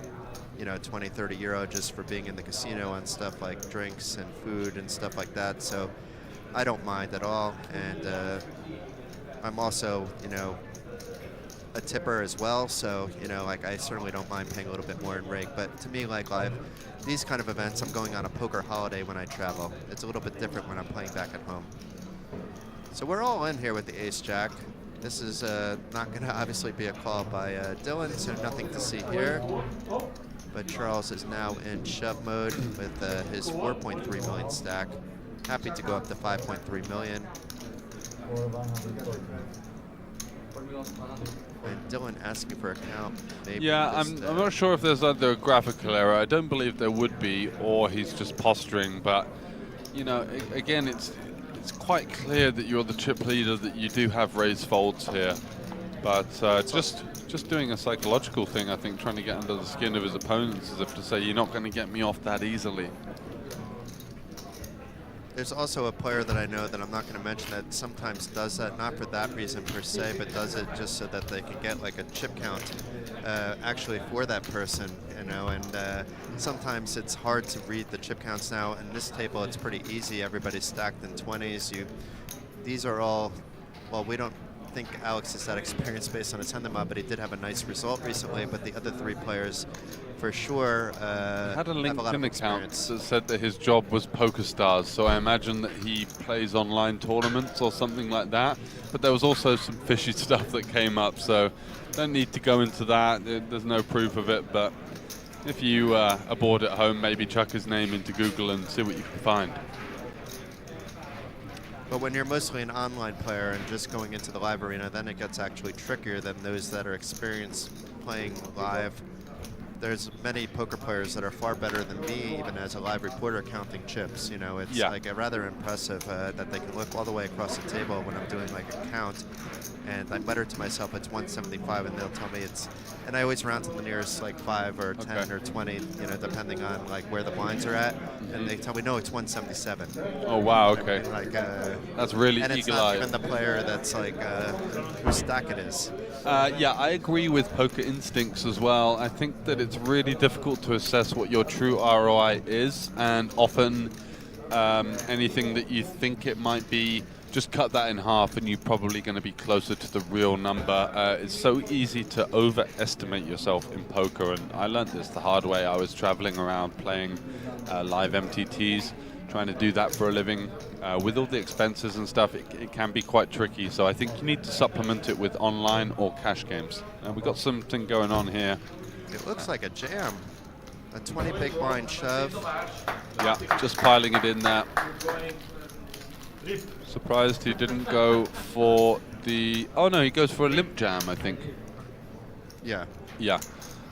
20, 30 euro just for being in the casino on stuff like drinks and food and stuff like that. So I don't mind at all, and I'm also a tipper as well, so like I certainly don't mind paying a little bit more in rake. But to me, like live, these kind of events, I'm going on a poker holiday when I travel. It's a little bit different when I'm playing back at home. So we're all in here with the ace jack. This is not going to obviously be a call by Dylan, so nothing to see here. But Charles is now in shove mode with his 4.3 million stack. Happy to go up to 5.3 million. And Dylan asking for a count. Maybe yeah, I'm not sure if there's either a graphical error. I don't believe there would be, or he's just posturing. But again, it's quite clear that you're the chip leader, that you do have raise folds here. But just doing a psychological thing, I think, trying to get under the skin of his opponents, as if to say, you're not going to get me off that easily. There's also a player that I know that I'm not going to mention that sometimes does that, not for that reason per se, but does it just so that they can get like a chip count actually for that person, and sometimes it's hard to read the chip counts. Now in this table it's pretty easy, everybody's stacked in 20s. These are all, well, we don't think Alex is that experienced based on his hand mob, but he did have a nice result recently. But the other three players, for sure, had a LinkedIn account that experience. said that his job was PokerStars, so I imagine that he plays online tournaments or something like that. But there was also some fishy stuff that came up, so don't need to go into that. There's no proof of it, but if you are bored at home, maybe chuck his name into Google and see what you can find. But when you're mostly an online player and just going into the live arena, then it gets actually trickier than those that are experienced playing live. There's many poker players that are far better than me, even as a live reporter, counting chips. It's like a rather impressive that they can look all the way across the table when I'm doing like a count, and I mutter to myself it's 175, and they'll tell me it's, and I always round to the nearest like 5 or 10 or 20, depending on like where the blinds are at, and they tell me no, it's 177. Oh wow, okay. Like that's really and it's not even the player that's like whose stack it is. Yeah, I agree with Poker Instincts as well. I think that it's really difficult to assess what your true ROI is, and often anything that you think it might be, just cut that in half and you're probably going to be closer to the real number. It's so easy to overestimate yourself in poker, and I learned this the hard way. I was traveling around playing live MTTs, trying to do that for a living. With all the expenses and stuff, it can be quite tricky. So I think you need to supplement it with online or cash games. We've got something going on here. It looks like a jam. A 20 big blind shove. Yeah, just piling it in there. Surprised he didn't go for the... Oh no, he goes for a limp jam, I think. Yeah. Yeah.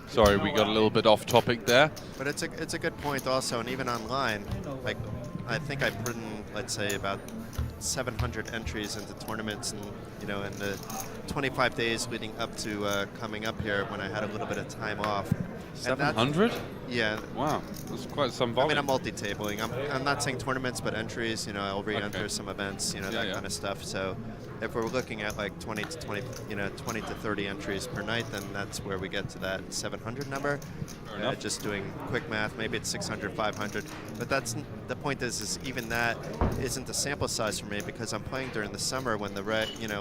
Sorry, we got a little bit off topic there. But it's a good point also, and even online, like I think I've written, let's say, about 700 entries into tournaments, and in the 25 days leading up to coming up here, when I had a little bit of time off, 700? Yeah. Wow, that's quite some I volume. mean, I'm multi-tabling. I'm not saying tournaments, but entries. You know, I'll re-enter Okay. some events. You know, Yeah, that yeah. kind of stuff. So, if we're looking at like 20 to 30 entries per night, then that's where we get to that 700 number. Fair enough. Just doing quick math, maybe it's 600, 500. But that's the point is even that isn't the sample size for me because I'm playing during the summer when the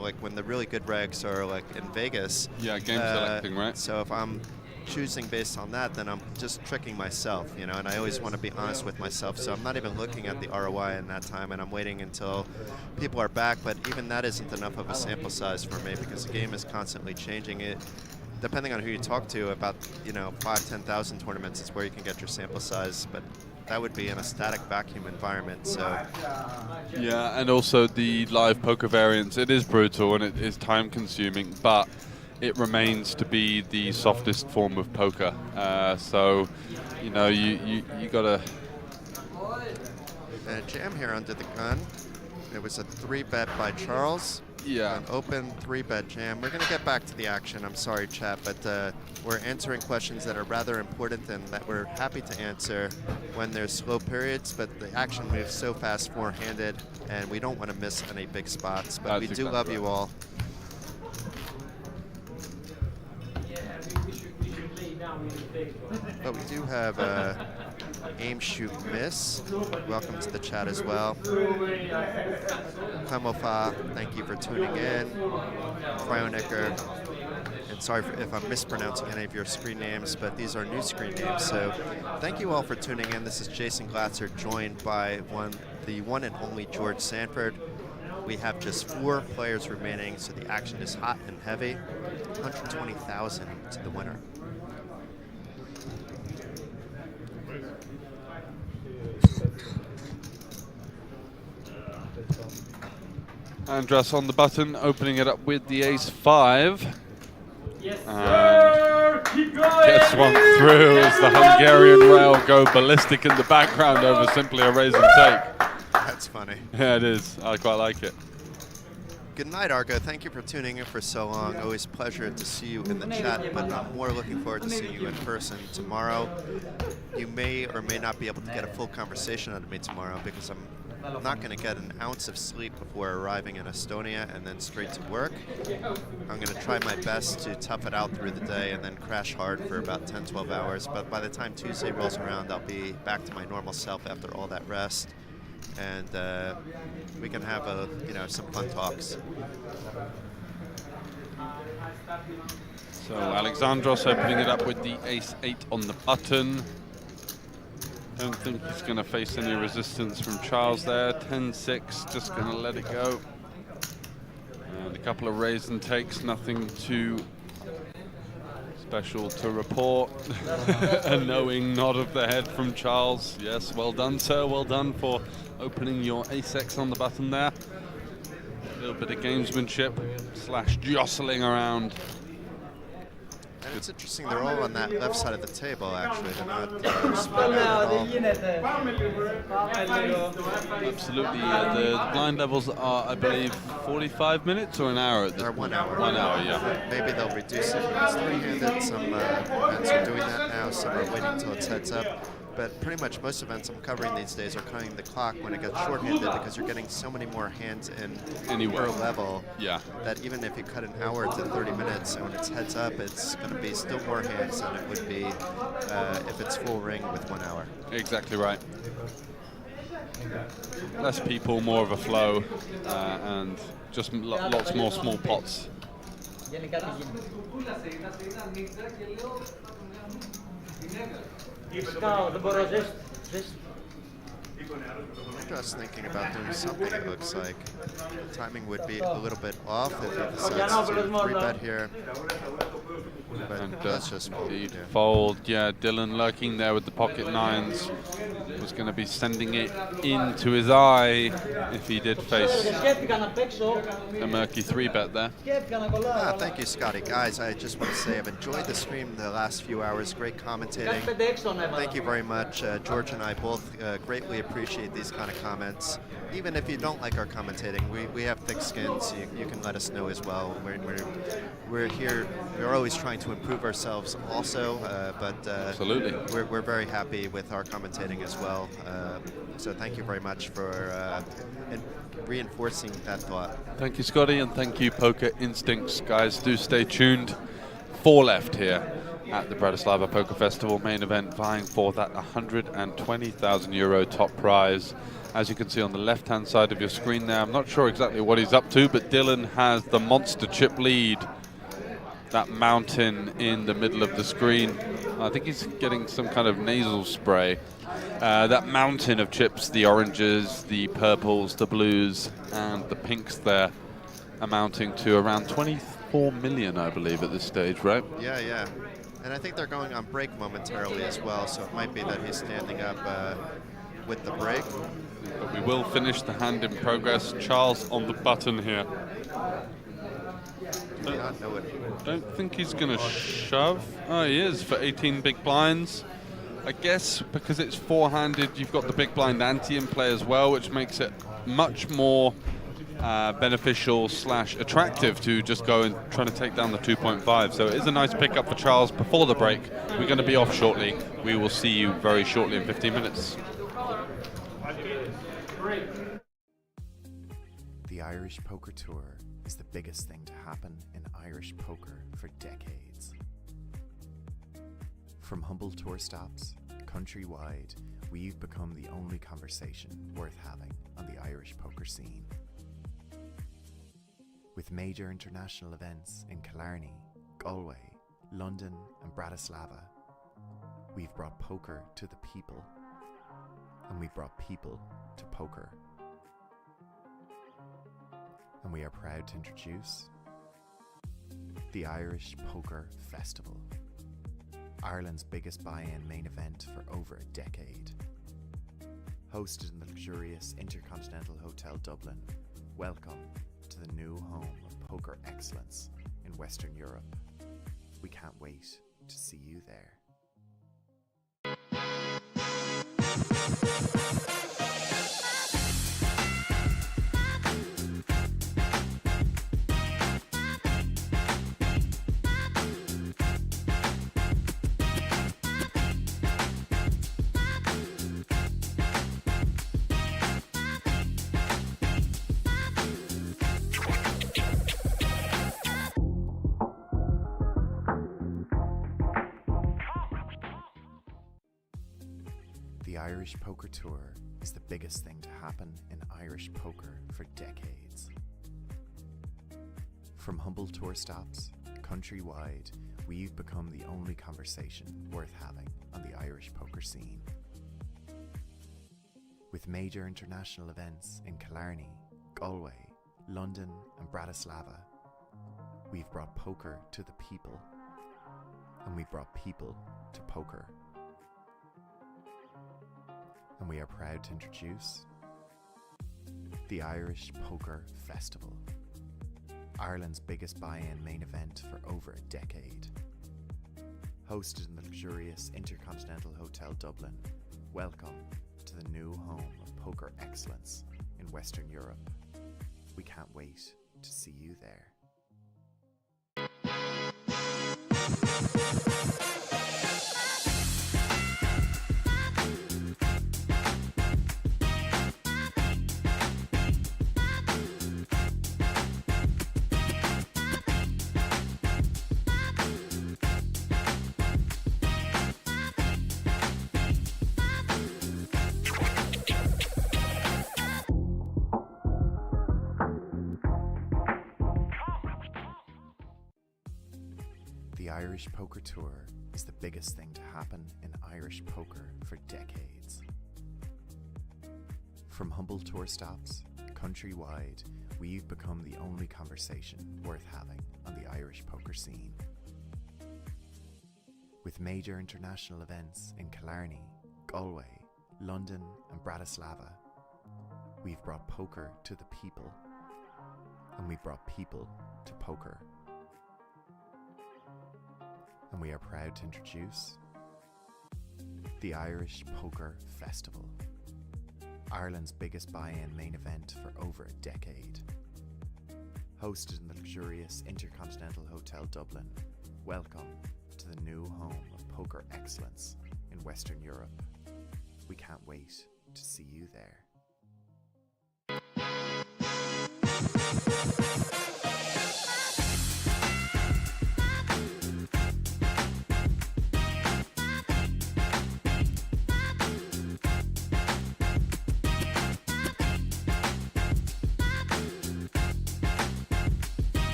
like when the really good regs are like in Vegas. Yeah, game selecting, right? So if I'm choosing based on that, then I'm just tricking myself, you know, and I always want to be honest with myself. So I'm not even looking at the ROI in that time, and I'm waiting until people are back. But even that isn't enough of a sample size for me because the game is constantly changing. It, depending on who you talk to, about 5,000, 10,000 tournaments is where you can get your sample size, but that would be in a static vacuum environment. So yeah, and also the live poker variants. It is brutal and it is time consuming, but it remains to be the softest form of poker. So, you gotta. and a jam here under the gun. It was a 3-bet by Charles. Yeah. An open 3-bet jam. We're going to get back to the action. I'm sorry, chat, but we're answering questions that are rather important and that we're happy to answer when there's slow periods, but the action moves so fast four-handed, and we don't want to miss any big spots. But That's we do exactly love right. you all. But we do have aim, shoot, miss. Welcome to the chat as well. Klemofa, thank you for tuning in. Cryonicker, and sorry if I'm mispronouncing any of your screen names, but these are new screen names. So thank you all for tuning in. This is Jason Glatzer, joined by the one and only George Sanford. We have just 4 players remaining, so the action is hot and heavy. 120,000 to the winner. Andras on the button, opening it up with the ace-5. Yes, And sir! Keep going! gets one through as the Hungarian rail go ballistic in the background over simply a raise and take. That's funny. Yeah, it is. I quite like it. Good night, Argo. Thank you for tuning in for so long. Always a pleasure to see you in the chat, but I'm more looking forward to seeing you in person tomorrow. You may or may not be able to get a full conversation out of me tomorrow because I'm not going to get an ounce of sleep before arriving in Estonia and then straight to work. I'm going to try my best to tough it out through the day and then crash hard for about 10, 12 hours. But by the time Tuesday rolls around, I'll be back to my normal self after all that rest. And we can have some fun talks. So Alexandros opening it up with the ace-8 on the button. Don't think he's going to face any resistance from Charles there. 10-6, just going to let it go. And a couple of raise and takes, nothing too special to report. A knowing nod of the head from Charles. Yes, well done, sir. Well done for opening your ace-X on the button there. A little bit of gamesmanship / jostling around. And it's interesting, they're all on that left side of the table, actually. They're not spread out at all. Absolutely. The blind levels are, I believe, 45 minutes or an hour at this Or point? 1 hour. 1 hour, yeah. Maybe they'll reduce it when it's three-handed. Some events are doing that now. Some are waiting until it's heads up. But pretty much most events I'm covering these days are cutting the clock when it gets short-handed because you're getting so many more hands in Anywhere. per level Yeah. that even if you cut an hour to 30 minutes, and when it's heads up, it's going to be still more hands than it would be if it's full ring with 1 hour. Exactly right. Less people, more of a flow, and just lots more small pots. I'm just thinking about doing something, it looks like. Timing would be a little bit off if he decides to 3-bet here. But And let's just fold. indeed Yeah. fold. Yeah, Dylan lurking there with the pocket 9s. Was going to be sending it into his eye if he did face a murky 3-bet there. Thank you, Scotty. Guys, I just want to say I've enjoyed the stream the last few hours. Great commentating. Thank you very much. George and I both greatly appreciate appreciate these kind of comments. Even if you don't like our commentating, we have thick skins. So you can let us know as well. We're here. We're always trying to improve ourselves also, but Absolutely. we're very happy with our commentating as well. So thank you very much for reinforcing that thought. Thank you, Scotty, and thank you, Poker Instincts. Guys, do stay tuned. 4 left here at the Bratislava Poker Festival main event, vying for that 120,000 euro top prize. As you can see on the left-hand side of your screen there, I'm not sure exactly what he's up to, but Dylan has the monster chip lead. That mountain in the middle of the screen. I think he's getting some kind of nasal spray. That mountain of chips, the oranges, the purples, the blues, and the pinks there, amounting to around 24 million, I believe, at this stage, right? Yeah. And I think they're going on break momentarily as well, so it might be that he's standing up with the break. But we will finish the hand in progress. Charles on the button here. Do not know it. Don't think he's going to shove. Oh, he is for 18 big blinds. I guess because it's four-handed, you've got the big blind ante in play as well, which makes it much more beneficial / attractive to just go and try to take down the 2.5. So it is a nice pickup for Charles before the break. We're going to be off shortly. We will see you very shortly in 15 minutes. The Irish Poker Tour is the biggest thing to happen in Irish poker for decades. From humble tour stops, countrywide, we've become the only conversation worth having on the Irish poker scene. With major international events in Killarney, Galway, London and Bratislava, we've brought poker to the people, and we've brought people to poker. And we are proud to introduce the Irish Poker Festival, Ireland's biggest buy-in main event for over a decade. Hosted in the luxurious Intercontinental Hotel Dublin, welcome to the new home of poker excellence in Western Europe. We can't wait to see you there. The Irish Poker Tour is the biggest thing to happen in Irish poker for decades. From humble tour stops, countrywide, we've become the only conversation worth having on the Irish poker scene. With major international events in Killarney, Galway, London and Bratislava, we've brought poker to the people, and we've brought people to poker. And we are proud to introduce the Irish Poker Festival, Ireland's biggest buy-in main event for over a decade. Hosted in the luxurious Intercontinental Hotel Dublin, welcome to the new home of poker excellence in Western Europe. We can't wait to see you there. The Irish Poker Tour is the biggest thing to happen in Irish poker for decades. From humble tour stops, countrywide, we've become the only conversation worth having on the Irish poker scene. With major international events in Killarney, Galway, London and Bratislava, we've brought poker to the people, and we've brought people to poker. And we are proud to introduce the Irish Poker Festival, Ireland's biggest buy-in main event for over a decade. Hosted in the luxurious Intercontinental Hotel Dublin, welcome to the new home of poker excellence in Western Europe. We can't wait to see you there.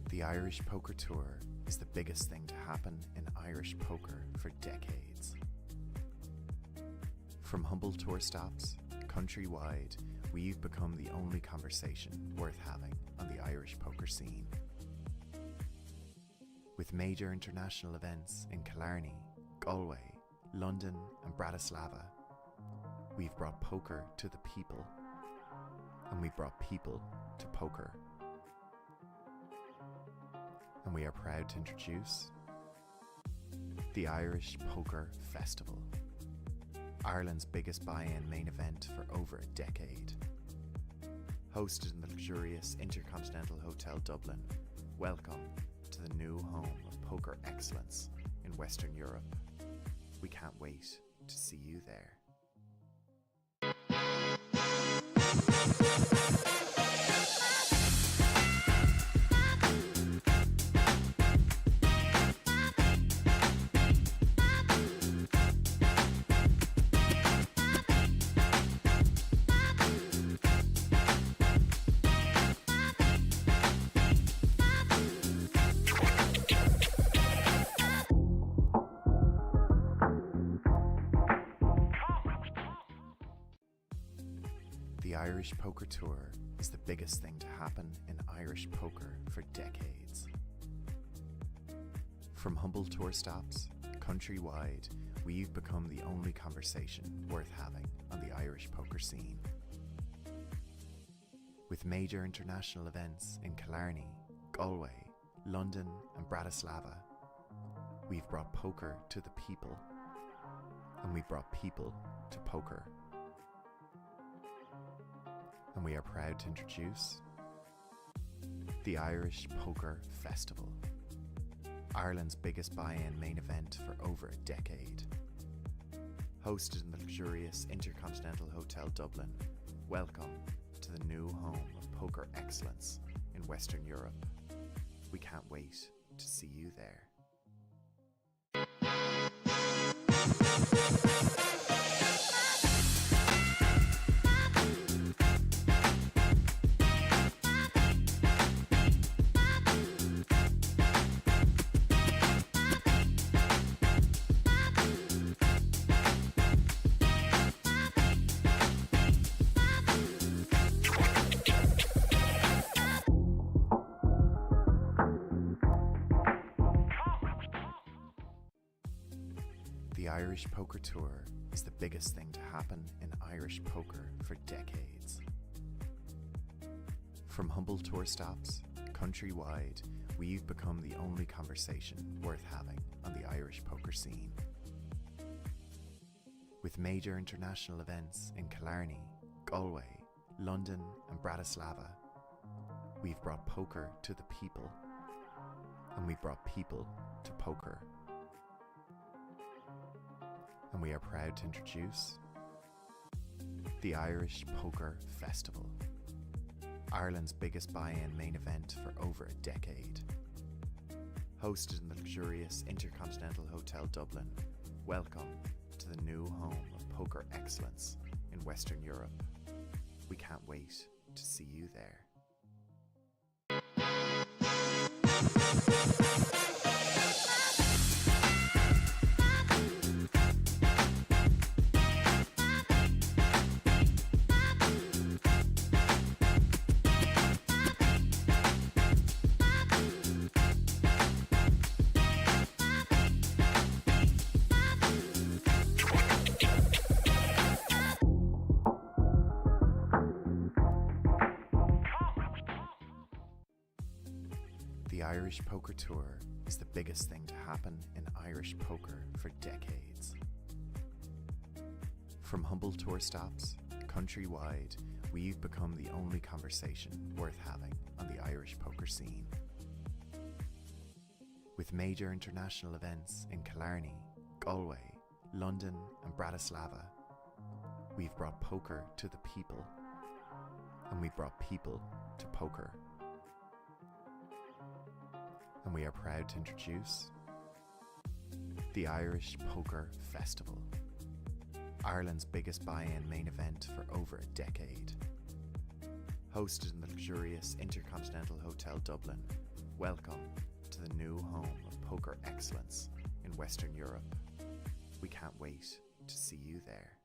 The Irish Poker Tour is the biggest thing to happen in Irish poker for decades. From humble tour stops, countrywide, we've become the only conversation worth having on the Irish poker scene. With major international events in Killarney, Galway, London and Bratislava, we've brought poker to the people, and we've brought people to poker. And we are proud to introduce the Irish Poker Festival, Ireland's biggest buy-in main event for over a decade. Hosted in the luxurious Intercontinental Hotel Dublin, welcome to the new home of poker excellence in Western Europe. We can't wait to see you there. The Irish Poker Tour is the biggest thing to happen in Irish poker for decades. From humble tour stops, countrywide, we've become the only conversation worth having on the Irish poker scene. With major international events in Killarney, Galway, London and Bratislava, we've brought poker to the people, and we've brought people to poker. And we are proud to introduce the Irish Poker Festival, Ireland's biggest buy-in main event for over a decade. Hosted in the luxurious Intercontinental Hotel Dublin, welcome to the new home of poker excellence in Western Europe. We can't wait to see you there. The Irish Poker Tour is the biggest thing to happen in Irish poker for decades. From humble tour stops, countrywide, we've become the only conversation worth having on the Irish poker scene. With major international events in Killarney, Galway, London and Bratislava, we've brought poker to the people, and we've brought people to poker. And we are proud to introduce the Irish Poker Festival, Ireland's biggest buy-in main event for over a decade. Hosted in the luxurious Intercontinental Hotel Dublin, welcome to the new home of poker excellence in Western Europe. We can't wait to see you there. The Irish Poker Tour is the biggest thing to happen in Irish poker for decades. From humble tour stops, countrywide, we've become the only conversation worth having on the Irish poker scene. With major international events in Killarney, Galway, London and Bratislava, we've brought poker to the people, and we've brought people to poker. And we are proud to introduce the Irish Poker Festival, Ireland's biggest buy-in main event for over a decade. Hosted in the luxurious Intercontinental Hotel Dublin, welcome to the new home of poker excellence in Western Europe. We can't wait to see you there.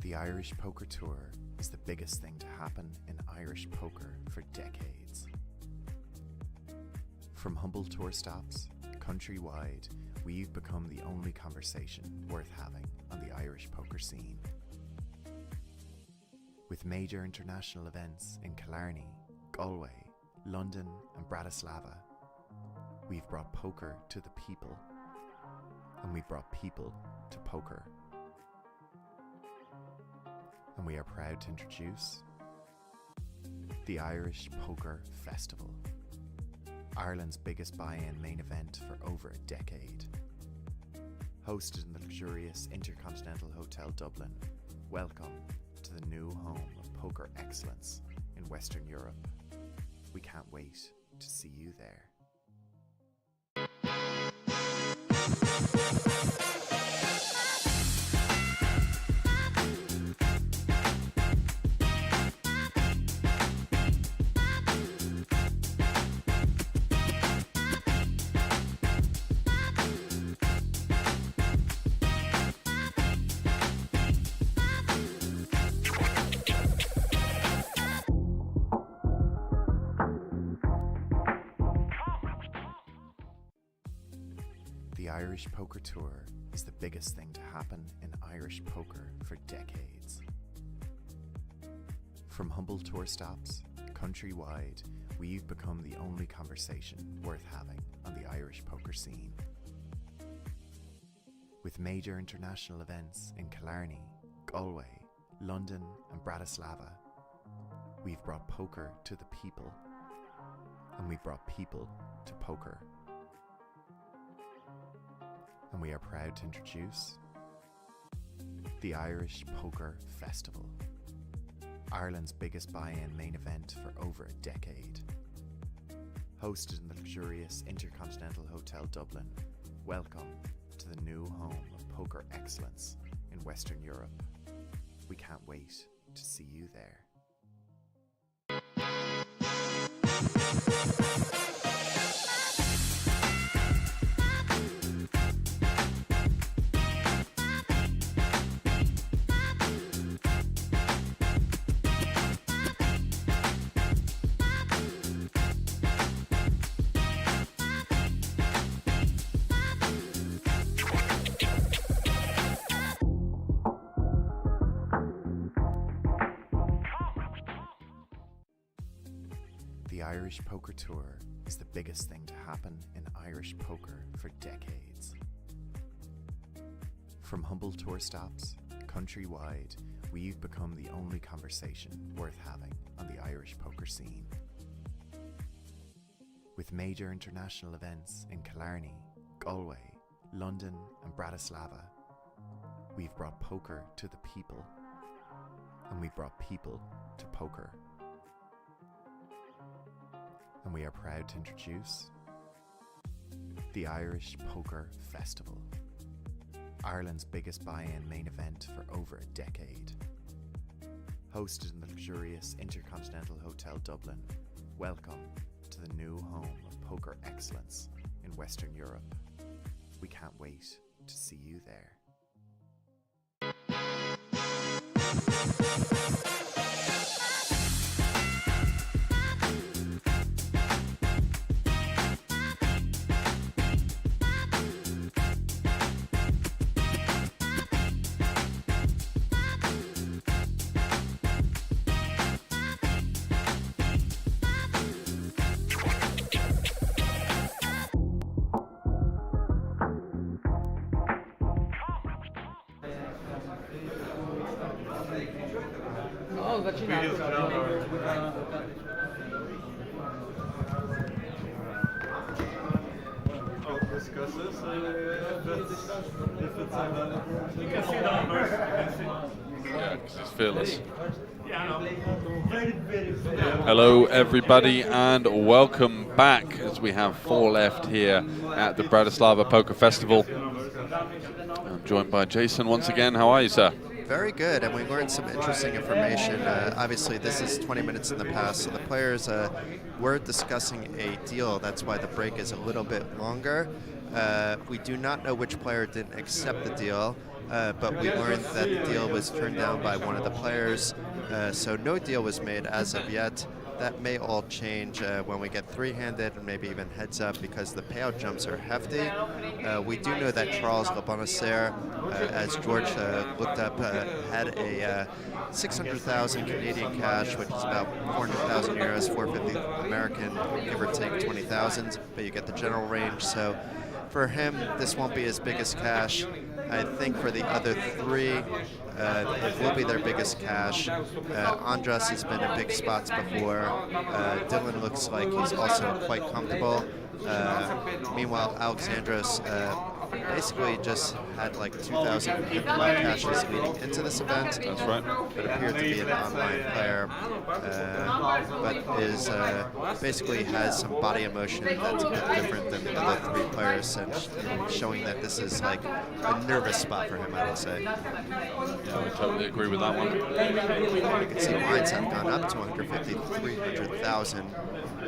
The Irish Poker Tour is the biggest thing to happen in Irish poker for decades. From humble tour stops, countrywide, we've become the only conversation worth having on the Irish poker scene. With major international events in Killarney, Galway, London and Bratislava, we've brought poker to the people, and we've brought people to poker. And we are proud to introduce the Irish Poker Festival, Ireland's biggest buy-in main event for over a decade. Hosted in the luxurious Intercontinental Hotel Dublin, welcome to the new home of poker excellence in Western Europe. We can't wait to see you there. The Irish Poker Tour is the biggest thing to happen in Irish poker for decades. From humble tour stops, countrywide, we've become the only conversation worth having on the Irish poker scene. With major international events in Killarney, Galway, London and Bratislava, we've brought poker to the people, and we've brought people to poker. And we are proud to introduce the Irish Poker Festival, Ireland's biggest buy-in main event for over a decade. Hosted in the luxurious Intercontinental Hotel Dublin, welcome to the new home of poker excellence in Western Europe. We can't wait to see you there. The Irish Poker Tour is the biggest thing to happen in Irish poker for decades. From humble tour stops, countrywide, we've become the only conversation worth having on the Irish poker scene. With major international events in Killarney, Galway, London and Bratislava, we've brought poker to the people, and we've brought people to poker. And we are proud to introduce the Irish Poker Festival, Ireland's biggest buy-in main event for over a decade. Hosted in the luxurious Intercontinental Hotel Dublin, Welcome to the new home of poker excellence in Western Europe. We can't wait to see you there. I'll discuss this if it's on the... You can see the numbers. Yeah, 'cause he's fearless. Yeah, I know. Hello everybody and welcome back as we have 4 left here at the Bratislava Poker Festival. I'm joined by Jason once again. How are you, sir? Very good, and we learned some interesting information. Obviously, this is 20 minutes in the past, so the players were discussing a deal. That's why the break is a little bit longer. We do not know which player didn't accept the deal, but we learned that the deal was turned down by one of the players, so no deal was made as of yet. That may all change when we get 3-handed and maybe even heads up because the payout jumps are hefty. We do know that Charles Le Bonasser, as George looked up, had a 600,000 Canadian cash, which is about 400,000 euros, 450 American, give or take 20,000, but you get the general range. So for him, this won't be his biggest cash. I think for the other 3, it will be their biggest cash. Andras has been in big spots before. Dylan looks like he's also quite comfortable. Meanwhile, Alexandros basically just had like 2,000 cashes leading into this event. That's right. But appeared to be an online player, but is basically has some body emotion that's a bit different than the other 3 players, and showing that this is like a nervous spot for him, I would say. Yeah, I would totally agree with that one. You can see lines have gone up to 150 to 300,000.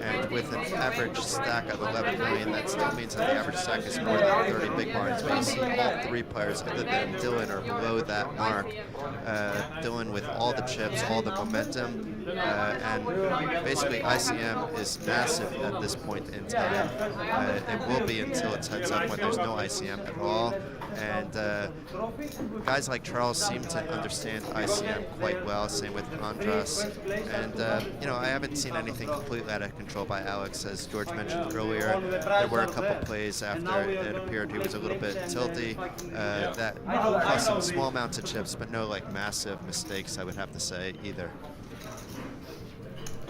And with an average stack of 11 million, that still means that the average stack is more than 30 big blinds. But you see all 3 players other than Dylan are below that mark. Dylan with all the chips, all the momentum, and basically ICM is massive at this point in time. It will be until it heads up when there's no ICM at all. And guys like Charles seem to understand ICM quite well, same with Andras. And, you know, I haven't seen anything completely out of control by Alex. As George mentioned earlier, there were a couple plays after it appeared he was a little bit tilty that caused some small amounts of chips, but no, like, massive mistakes, I would have to say, either.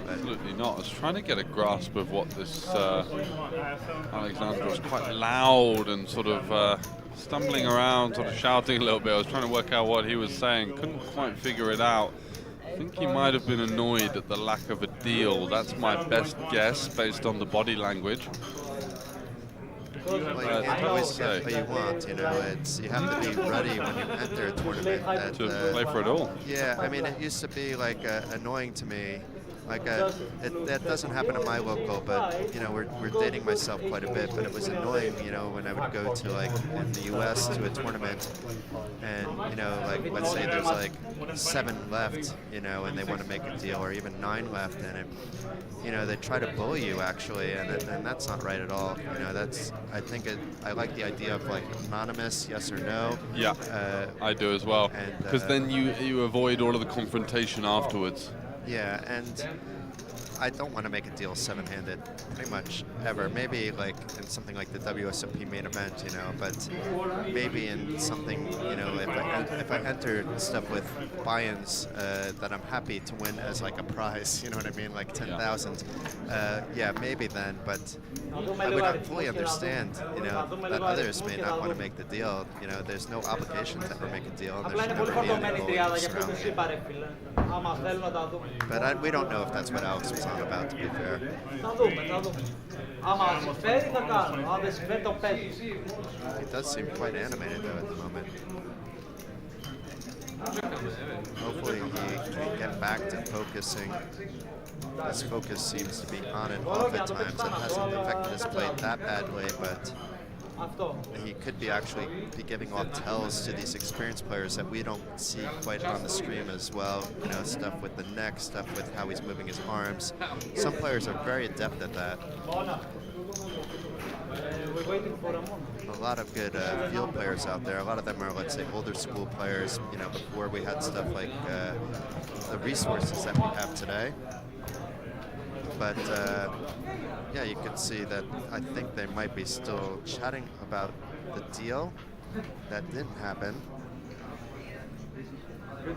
Absolutely not. I was trying to get a grasp of what this Alexander was quite loud and sort of stumbling around, sort of shouting a little bit. I was trying to work out what he was saying. Couldn't quite figure it out. I think he might have been annoyed at the lack of a deal. That's my best guess based on the body language. Well, you can't always get what you want, you know. You have to be ready when you enter a tournament. To play for it all. Yeah, I mean, it used to be like annoying to me. Like that doesn't happen at my local, but you know we're dating myself quite a bit. But it was annoying, you know, when I would go to like in the U.S. to a tournament, and you know, like let's say there's like 7 left, you know, and they want to make a deal, or even 9 left, and it, you know, they try to bully you actually, and that's not right at all. You know, I think I like the idea of like anonymous, yes or no. Yeah, I do as well, because then you avoid all of the confrontation afterwards. Yeah, and I don't want to make a deal 7-handed pretty much ever. Maybe like in something like the WSOP main event, you know, but maybe in something, you know, if I enter stuff with buy-ins that I'm happy to win as like a prize, you know what I mean, like 10,000. Yeah, maybe then, but I would not fully understand, you know, that others may not want to make the deal. You know, there's no obligation to ever make a deal, and there should never be any bullying surrounding it. But we don't know if that's what Alex was on about, to be fair. He does seem quite animated, though, at the moment. Hopefully he can get back to focusing. His focus seems to be on and off at times. It hasn't affected his play that badly, but he could be actually be giving off tells to these experienced players that we don't see quite on the stream as well. You know, stuff with the neck, stuff with how he's moving his arms. Some players are very adept at that. A lot of good field players out there. A lot of them are, let's say, older school players. You know, before we had stuff like the resources that we have today. But yeah, you can see that I think they might be still chatting about the deal. That didn't happen. You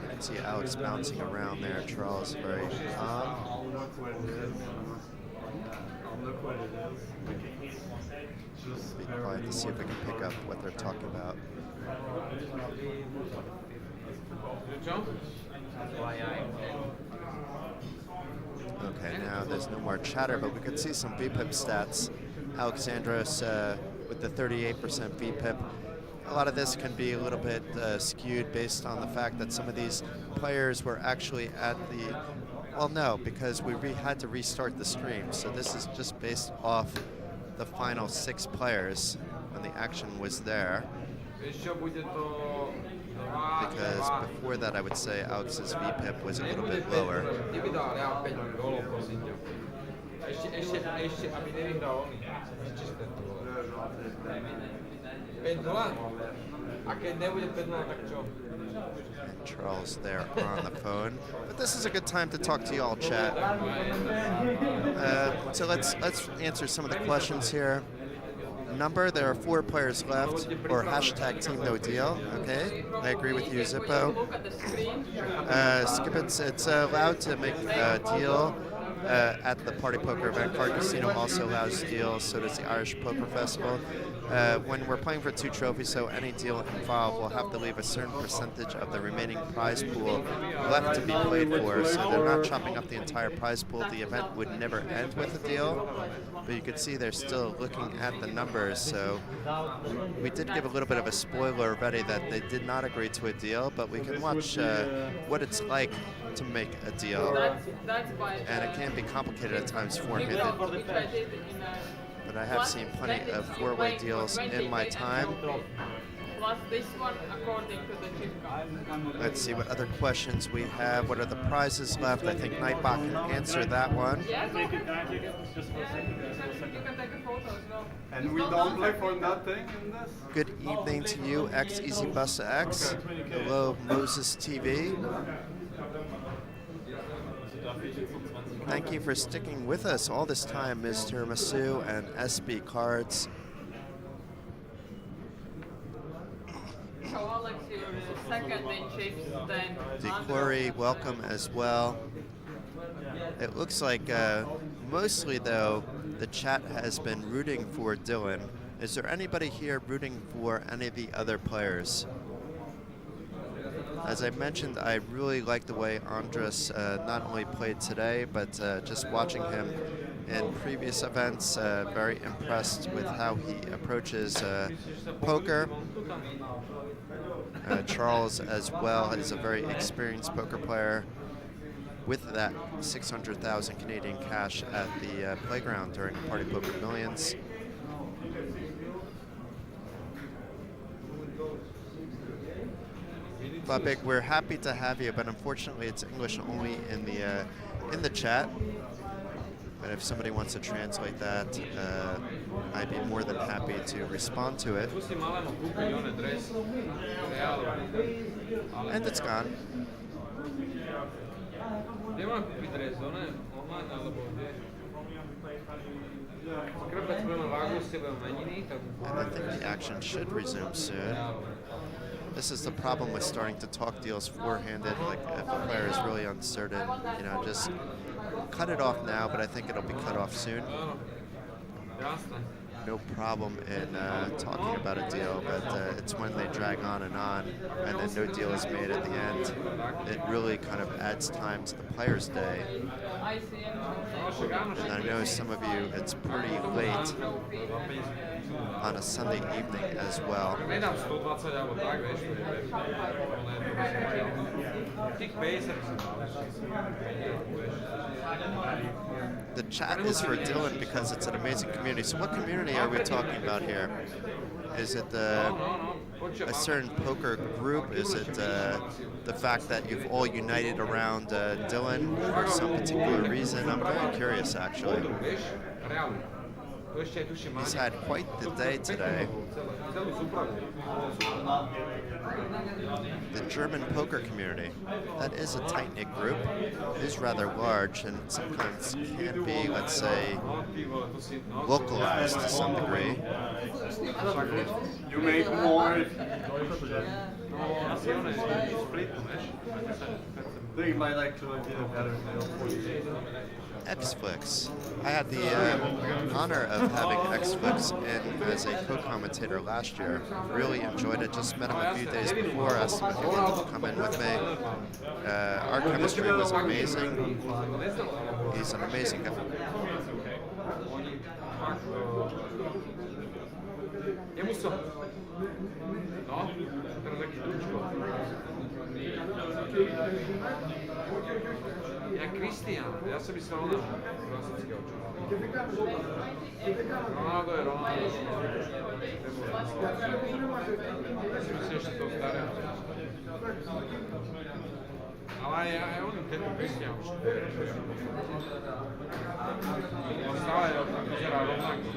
can see Alex bouncing around there. Charles very calm. Just be quiet to see if we can pick up what they're talking about. Okay, now there's no more chatter, but we can see some VPIP stats. Alexandros with the 38% VPIP. A lot of this can be a little bit skewed based on the fact that some of these players were actually at the, well, no, because we had to restart the stream. So this is just based off the final 6 players when the action was there. Because before that, I would say Alex's VPIP was a little bit lower. And Charles there on the phone. But this is a good time to talk to y'all, chat. So let's answer some of the questions here. Number, there are 4 players left, or hashtag team no deal. Okay, I agree with you, Zippo. Skip it's allowed to make a deal at the Party Poker event. Card Casino also allows deals, so does the Irish Poker Festival. When we're playing for 2 trophies, so any deal involved will have to leave a certain percentage of the remaining prize pool left to be played for, so they're not chopping up the entire prize pool. The event would never end with a deal, but you can see they're still looking at the numbers, so we did give a little bit of a spoiler already that they did not agree to a deal, but we can watch what it's like to make a deal, and it can be complicated at times four-handed. But I have seen plenty of 4-way deals in my time. Let's see what other questions we have. What are the prizes left? I think Nightbot can answer that one. And we don't play for nothing in this? Good evening to you, X Easy Busta X. Hello, Moses TV. Thank you for sticking with us all this time, Mr. Masu and SB Cards. Declory, welcome as well. It looks like mostly, though, the chat has been rooting for Dylan. Is there anybody here rooting for any of the other players? As I mentioned, I really like the way Andres not only played today, but just watching him in previous events, very impressed with how he approaches poker. Charles, as well, is a very experienced poker player with that 600,000 Canadian cash at the playground during Party Poker Millions. Big, we're happy to have you, but unfortunately it's English only in the chat. But if somebody wants to translate that, I'd be more than happy to respond to it. And it's gone. And I think the action should resume soon. This is the problem with starting to talk deals four-handed. Like, if a player is really uncertain, you know, just cut it off now, but I think it'll be cut off soon. No problem in talking about a deal, but it's when they drag on, and then no deal is made at the end. It really kind of adds time to the player's day. And I know some of you, it's pretty late. on a Sunday evening as well. Nedám 120 alebo tak, vieš, to je tých 50 si mal, vieš. The chat is for Dylan because it's an amazing community. So what community are we talking about here? Is it a certain poker group? Is it the fact that you've all united around Dylan for some particular reason? I'm very curious, actually. He's had quite the day today. The German poker community, that is a tight-knit group. It is rather large and sometimes can be, let's say, localized to some degree. You make more. They might actually be a better deal for you. Xflix. I had the honor of having Xflix in as a co-commentator last year. Really enjoyed it. Just met him a few days before. Asked him if he wanted to come in with me. Our chemistry was amazing. He's an amazing guy. Ja Kristijan, ja sam mislio ono klasički Ronaldo je Ronaldo. Ja sam mislio što je to stare. Ali ja onim tetom Kristijan. Ostala je od takvizera Ronaldo.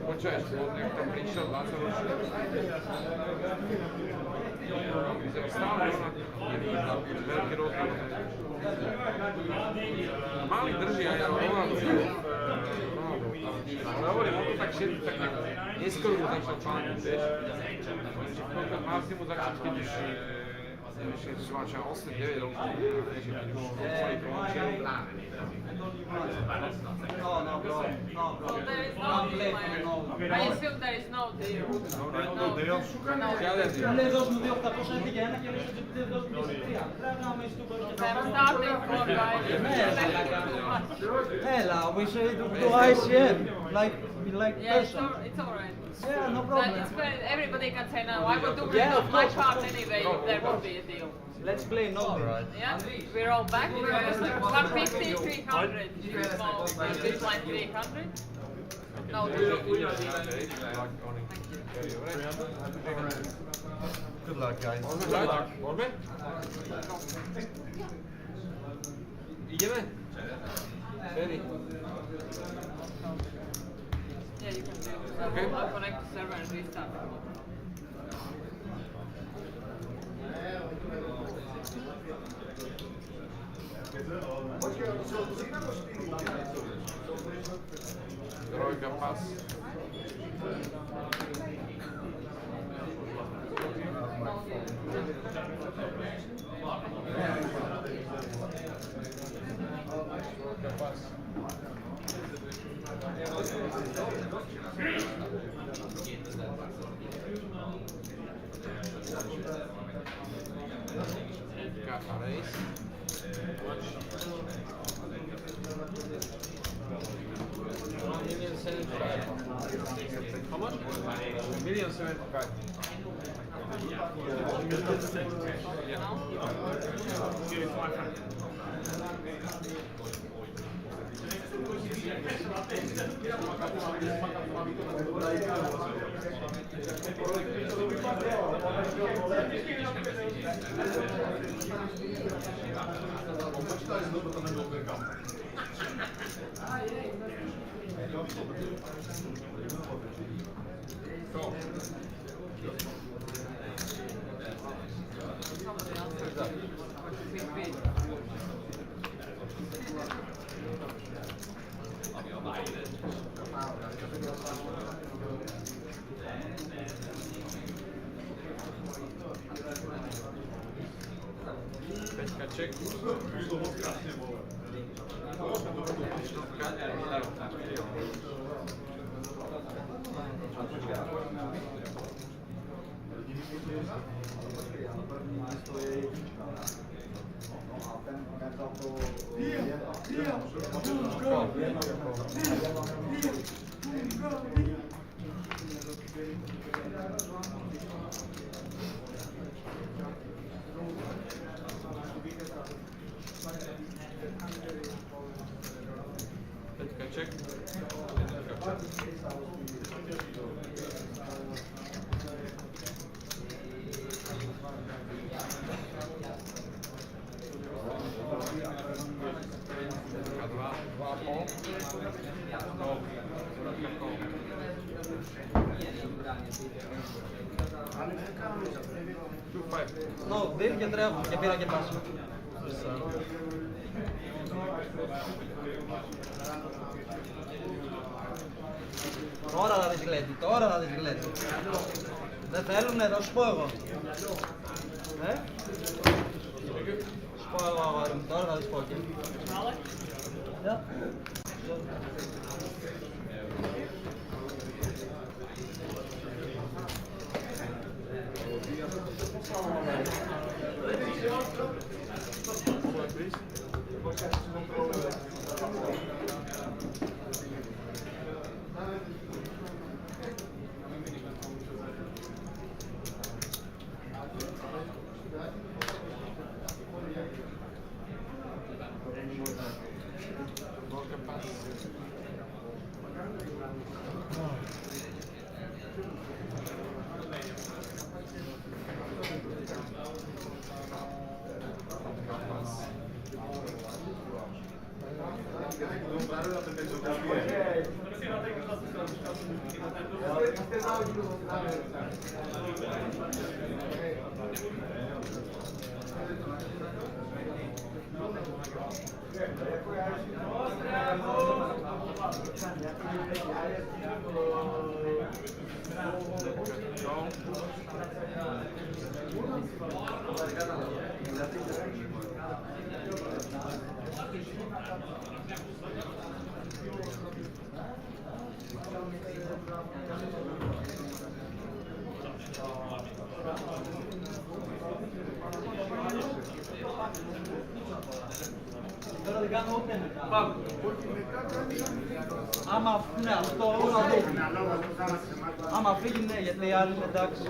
Počuješ, nek tam priča od Laca Lučina. Stalo je ona veliki rok. Mali drži, a ja Ronaldo. Ali ovo je mogu tak šetiti, tak nekako neskoro mu začal članiti, viš. Kad malo si mu začal skitiš i svača 8-9 rokov, viš, i kad už svoji promocije. No, there is no deal, man. I assume there is no deal. No deal. I'm starting for guys. Hela, we should do ICM, like Yeah, person. it's alright. Yeah, no problem. Everybody can say no. I would do it off my chart anyway if there would be a deal. Let's play no deal. Yeah, we're all back. 150, 300. This line 300. No deal. Good luck, guys. Orbe? Ideme? Seri. Yeah, you can do it. I'll connect the server and restart. Trojka pas. Trojka pas. Kappa race. How much? 1,075,000. Check. Etiquette check. No, 2 και 3 και πήρα και πάση. Τώρα θα δεις γλέτη, τώρα θα δεις γλέτη. Δεν θέλουνε, θα σου πω εγώ. Σου πω εγώ αγόρι μου, τώρα θα δεις πόκερ. Ja. Τώρα δεν κάνω ούτε μετά. Άμα ναι, αυτό να δω. Άμα φύγει ναι, γιατί οι άλλοι είναι εντάξει.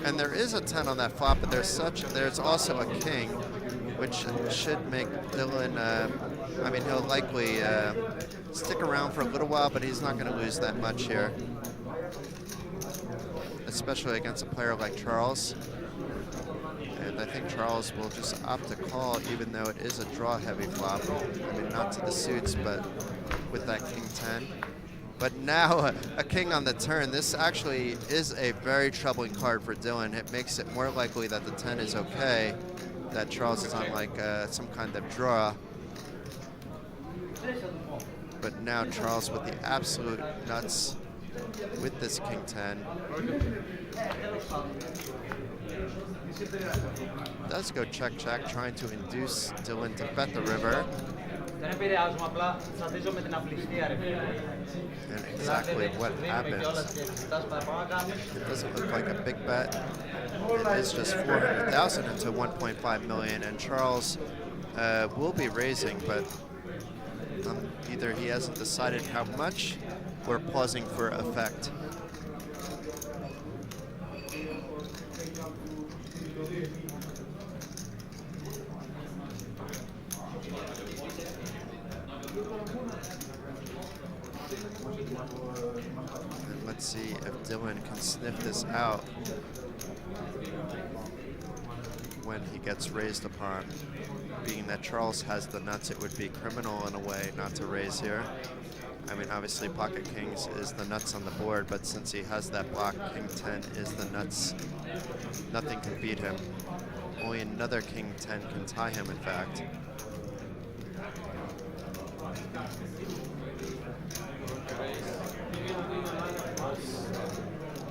And there is a 10 on that flop, but there's also a king, which should make Dylan, I mean, he'll likely stick around for a little while, but he's not going to lose that much here. Especially against a player like Charles. And I think Charles will just opt to call, even though it is a draw-heavy flop. I mean, not to the suits, but with that king 10. But now, a king on the turn. This actually is a very troubling card for Dylan. It makes it more likely that the 10 is okay, that Charles is on like some kind of draw. But now Charles with the absolute nuts with this king 10. Does go check check, trying to induce Dylan to bet the river. And exactly what happens. It doesn't look like a big bet. It is just 400,000 into 1.5 million, and Charles will be raising, but either he hasn't decided how much or pausing for effect. And let's see if Dylan can sniff this out when he gets raised upon. Being that Charles has the nuts, it would be criminal in a way not to raise here. I mean, obviously pocket kings is the nuts on the board, but since he has that block, king 10 is the nuts. Nothing can beat him. Only another king 10 can tie him, in fact.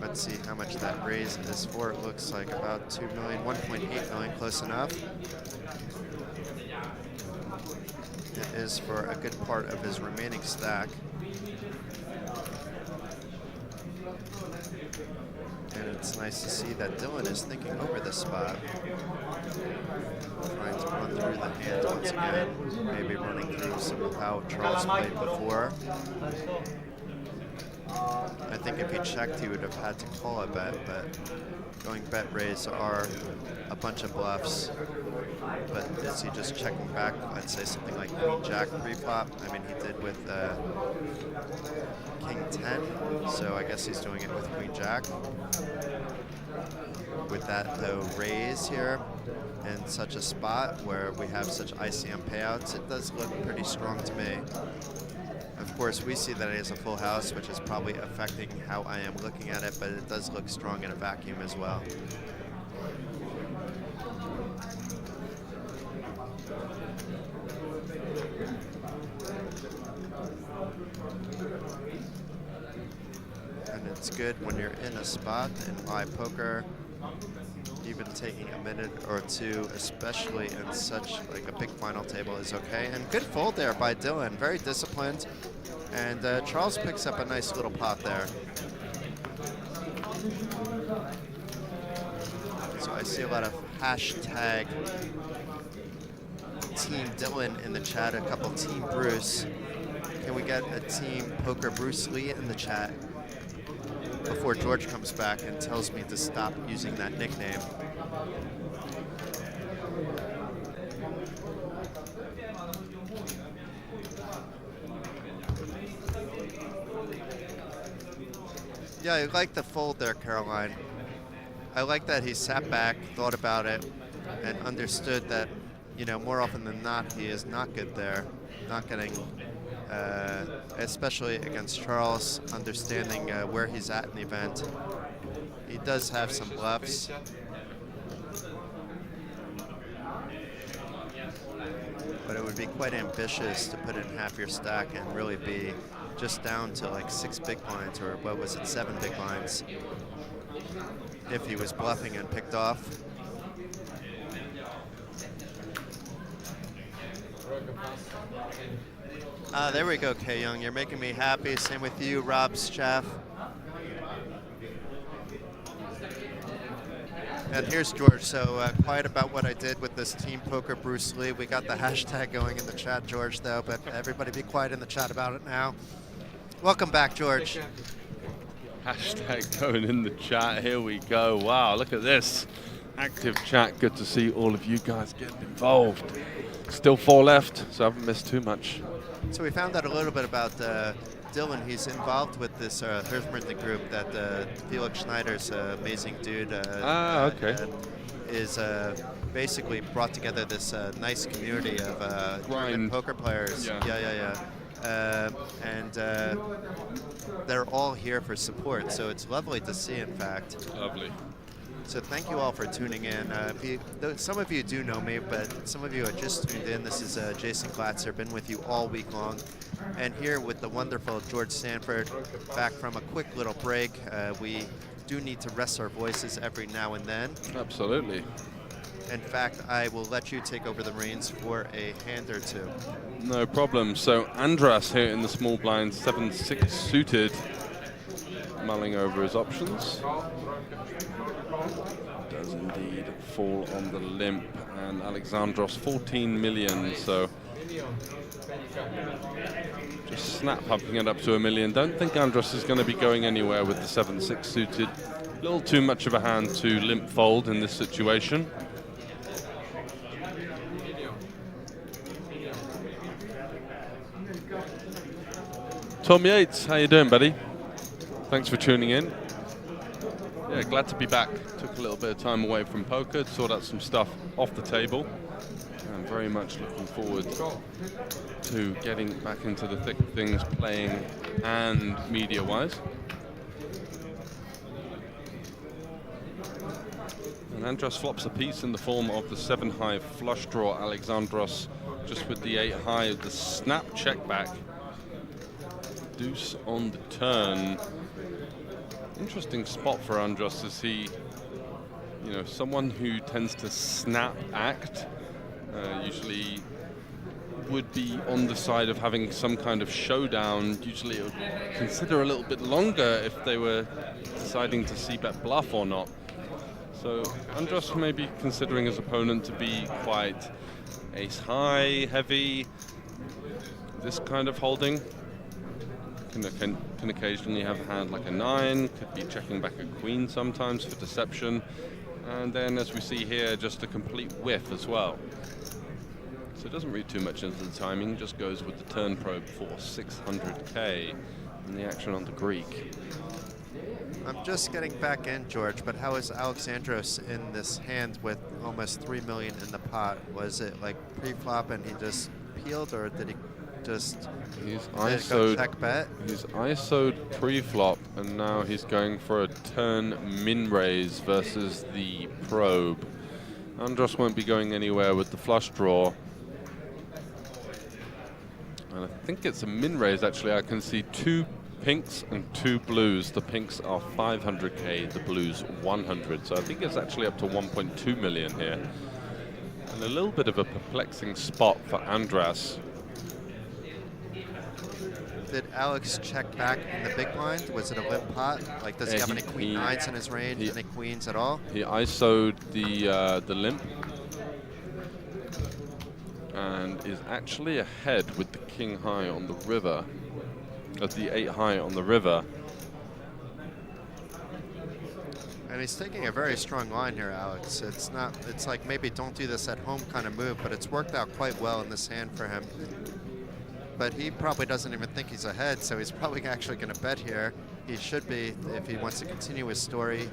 Let's see how much that raise is for. It looks like about 2 million, 1.8 million, close enough. It is for a good part of his remaining stack. And it's nice nice to see that Dylan is thinking over this spot. Trying to run through the hand once again. Maybe running through some of how Charles played before. I think if he checked, he would have had to call a bet, but going bet raise are a bunch of bluffs. But is he just checking back? I'd say something like Queen Jack pre-flop. I mean, he did with King 10, so I guess he's doing it with Queen Jack. With that, though, raise here in such a spot where we have such ICM payouts, it does look pretty strong to me. Of course, we see that he has a full house, which is probably affecting how I am looking at it, but it does look strong in a vacuum as well. And it's good when you're in a spot in live poker, even taking a minute or two, especially in such like a big final table, is okay. And good fold there by Dylan, very disciplined. And Charles picks up a nice little pot there. So I see a lot of hashtag Team Dylan in the chat, a couple Team Bruce. Can we get a Team Poker Bruce Lee in the chat before George comes back and tells me to stop using that nickname? Yeah, I like the fold there, Caroline. I like that he sat back, thought about it, and understood that, you know, more often than not, he is not good there. Not getting, especially against Charles, understanding where he's at in the event. He does have some bluffs. But it would be quite ambitious to put in half your stack and really be just down to like 6 big blinds, or what was it, 7 big blinds, if he was bluffing and picked off. There we go, K Young. You're making me happy. Same with you, Rob Schaff. And here's George. So quiet about what I did with this Team Poker Bruce Lee. We got the hashtag going in the chat, George, though, but everybody be quiet in the chat about it now. Welcome back, George. Hashtag going in the chat. Here we go. Wow, look at this. Active chat. Good to see all of you guys getting involved. Still 4 left, so I haven't missed too much. So we found out a little bit about Dylan. He's involved with this Hirschman group that Felix Schneider's amazing dude okay. is basically brought together this nice community of German poker players. Yeah. And they're all here for support, so it's lovely to see, in fact. Lovely. So thank you all for tuning in. Some of you do know me, but some of you are just tuned in. This is Jason Glatzer, been with you all week long. And here with the wonderful George Sanford, back from a quick little break. We do need to rest our voices every now and then. Absolutely. In fact, I will let you take over the reins for a hand or two. No problem. So Andras here in the small blind, 7-6 suited, mulling over his options. Does indeed fall on the limp, and Alexandros 14 million, so just snap pumping it up to $1 million. Don't think Andros is going to be going anywhere with the 7-6 suited. A little too much of a hand to limp fold in this situation. Tom Yates, how you doing, buddy? Thanks for tuning in. Yeah, glad to be back. Took a little bit of time away from poker to sort out some stuff off the table. I'm very much looking forward to getting back into the thick of things, playing and media-wise. And Andros flops a piece in the form of the 7-high flush draw. Alexandros just with the 8-high of the snap check back. Deuce on the turn. Interesting spot for Andros, as he, you know, someone who tends to snap act, usually would be on the side of having some kind of showdown. Usually it would consider a little bit longer if they were deciding to c-bet bluff or not. So Andros may be considering his opponent to be quite ace-high, heavy, this kind of holding. Can occasionally have a hand like a 9, could be checking back a queen sometimes for deception. And then, as we see here, just a complete whiff as well. So it doesn't read too much into the timing, just goes with the turn probe for 600k and the action on the Greek. I'm just getting back in, George, but how is Alexandros in this hand with almost 3 million in the pot? Was it like pre-flop and he just peeled, or did he just go check bet? He's ISO'd pre-flop, and now he's going for a turn min-raise versus the probe. Andros won't be going anywhere with the flush draw. And I think it's a min-raise, actually. I can see 2 pinks and 2 blues. The pinks are 500k, the blues 100. So I think it's actually up to 1.2 million here. And a little bit of a perplexing spot for Andras. Did Alex check back in the big blind? Was it a limp pot? Like, does he have any queen 9s in his range? Any queens at all? He ISO'd the limp and is actually ahead with the king high on the river, the 8 high on the river. And he's taking a very strong line here, Alex. It's like maybe don't do this at home kind of move, but it's worked out quite well in this hand for him. But he probably doesn't even think he's ahead, so he's probably actually going to bet here. He should be if he wants to continue his story.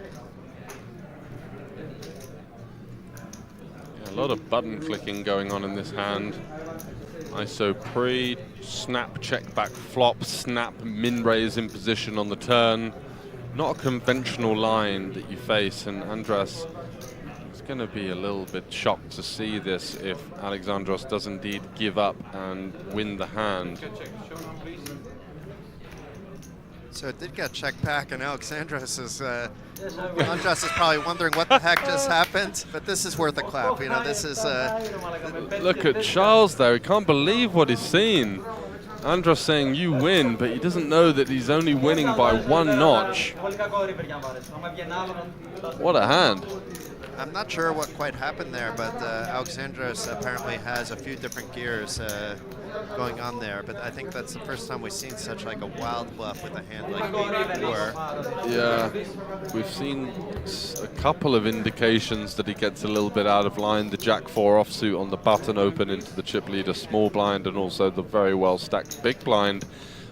Yeah, a lot of button clicking going on in this hand. ISO pre, snap check back flop, snap min raise in position on the turn. Not a conventional line that you face, and Andras is going to be a little bit shocked to see this if Alexandros does indeed give up and win the hand. So it did get checked back, and Alexandros is Andras is probably wondering what the heck just happened, but this is worth a clap. You know, this is Look at Charles there. He can't believe what he's seen. Andros saying you win, but he doesn't know that he's only winning by 1 notch. What a hand. I'm not sure what quite happened there, but Alexandros apparently has a few different gears going on there. But I think that's the first time we've seen such like a wild bluff with a hand like that before. Yeah, we've seen a couple of indications that he gets a little bit out of line. The Jack 4 offsuit on the button open into the chip leader small blind, and also the very well stacked big blind.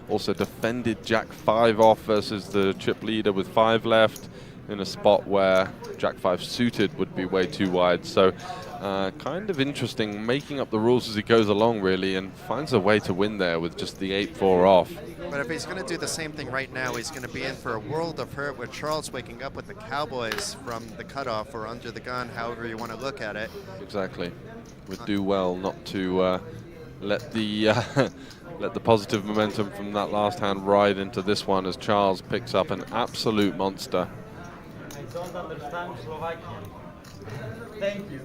Also defended Jack 5 off versus the chip leader with 5 left, in a spot where Jack 5 suited would be way too wide. So kind of interesting, making up the rules as he goes along really, and finds a way to win there with just the 8-4 off. But if he's going to do the same thing right now, he's going to be in for a world of hurt with Charles waking up with the Cowboys from the cutoff or under the gun, however you want to look at it. Exactly. Would do well not to let the let the positive momentum from that last hand ride into this one, as Charles picks up an absolute monster. I don't understand Slovakian. Thank you.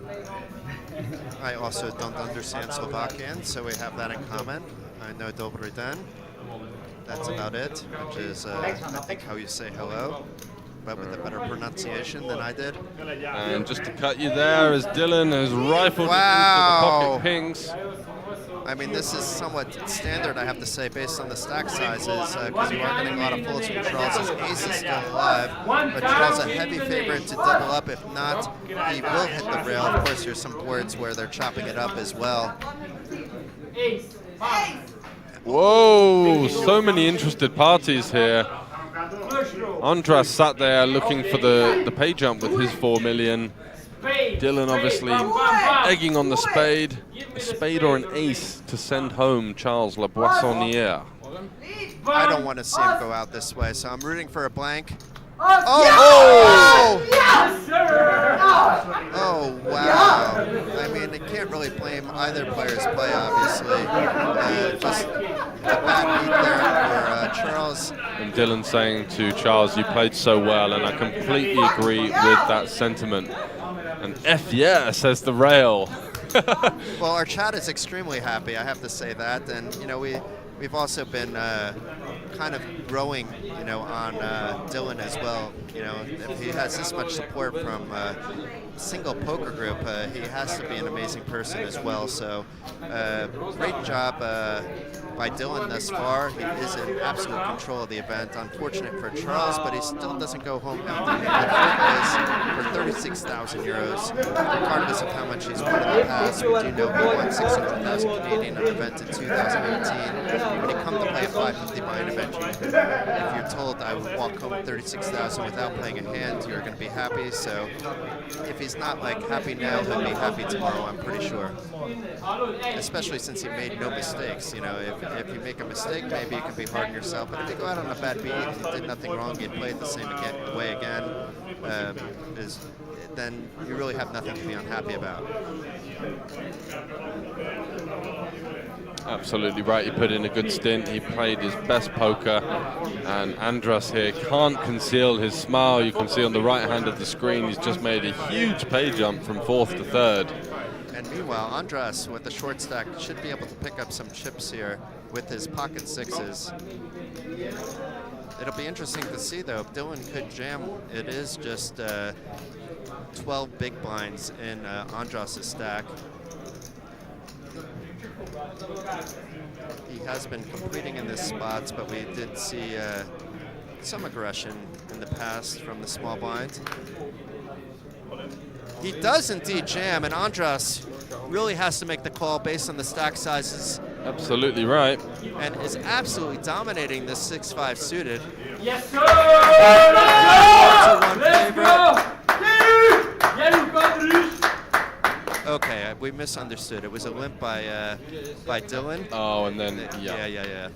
I also don't understand Slovakian, so we have that in common. I know Dobry den. That's about it, which is, I think, how you say hello, but with a better pronunciation than I did. And just to cut you there, as Dylan has rifled into the pocket pinks. I mean, this is somewhat standard, I have to say, based on the stack sizes, because you are getting a lot of folds from Charles. His ace is still alive, but Charles a heavy favorite to double up. If not, he will hit the rail. Of course, there's some boards where they're chopping it up as well. Whoa, so many interested parties here. Andras sat there looking for the pay jump with his 4 million. Dylan obviously egging on the spade. A spade or an ace to send home Charles La Boissonnière. I don't want to see him go out this way, so I'm rooting for a blank. Oh! Oh, wow. I mean, you can't really blame either player's play, obviously. Just a bad beat there for Charles. And Dylan saying to Charles, you played so well, and I completely agree with that sentiment. And F yeah, says the rail. Well, our chat is extremely happy, I have to say that. And, you know, we've also been kind of growing, you know, on Dylan as well. You know, if he has this much support from a single poker group, he has to be an amazing person as well. So great job by Dylan thus far. He is in absolute control of the event. Unfortunate for Charles, but he still doesn't go home empty. For 36,000 euros, regardless of how much he's won in the past. We do know he won 600,000 Canadian in an event in 2018. When you come to play a 550 buy-in event, if you're told I would walk home with 36,000 without playing a hand, you're going to be happy. So if he's not like happy now, he'll be happy tomorrow, I'm pretty sure. Especially since he made no mistakes. You know, if you make a mistake, maybe you can be hard on yourself. But if you go out on a bad beat and you did nothing wrong, you'd play it the same way again, then you really have nothing to be unhappy about. Absolutely right. He put in a good stint. He played his best poker, and Andras here can't conceal his smile. You can see on the right hand of the screen he's just made a huge pay jump from 4th to 3rd. And meanwhile, Andras with the short stack should be able to pick up some chips here with his pocket sixes. It'll be interesting to see though if Dylan could jam. It is just 12 big blinds in Andras' stack. He has been completing in this spots, but we did see some aggression in the past from the small blind. He does indeed jam, and Andras really has to make the call based on the stack sizes. Absolutely right. And is absolutely dominating this 6-5 suited. Yes, sir! Let's go! Okay, we misunderstood. It was a limp by Dylan. Oh, and then, Yeah.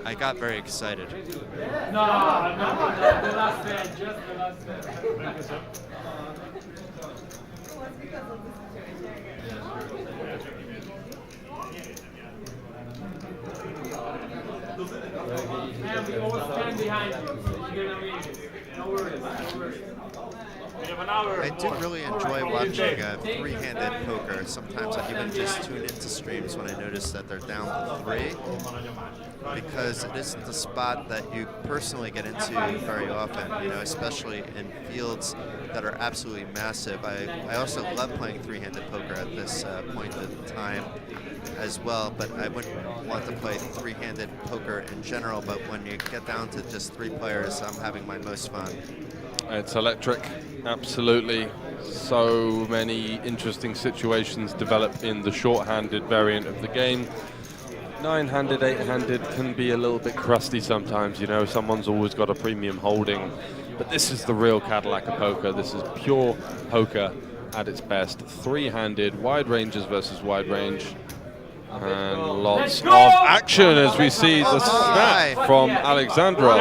I got very excited. No, the last man, just the last man. Man, we all stand behind you. You're gonna make it. No worries, no worries. We have an hour. I do really enjoy watching three-handed poker. Sometimes I even just tune into streams when I notice that they're down to 3, because it isn't the spot that you personally get into very often, you know, especially in fields that are absolutely massive. I also love playing three-handed poker at this point in time as well, but I wouldn't want to play three-handed poker in general, but when you get down to just 3 players, I'm having my most fun. It's electric, absolutely. So many interesting situations develop in the short-handed variant of the game. 9-handed, 8-handed can be a little bit crusty sometimes, you know, someone's always got a premium holding. But this is the real Cadillac of poker. This is pure poker at its best. 3-handed, wide ranges versus wide range. And lots of action as we see the snap from Alexandros.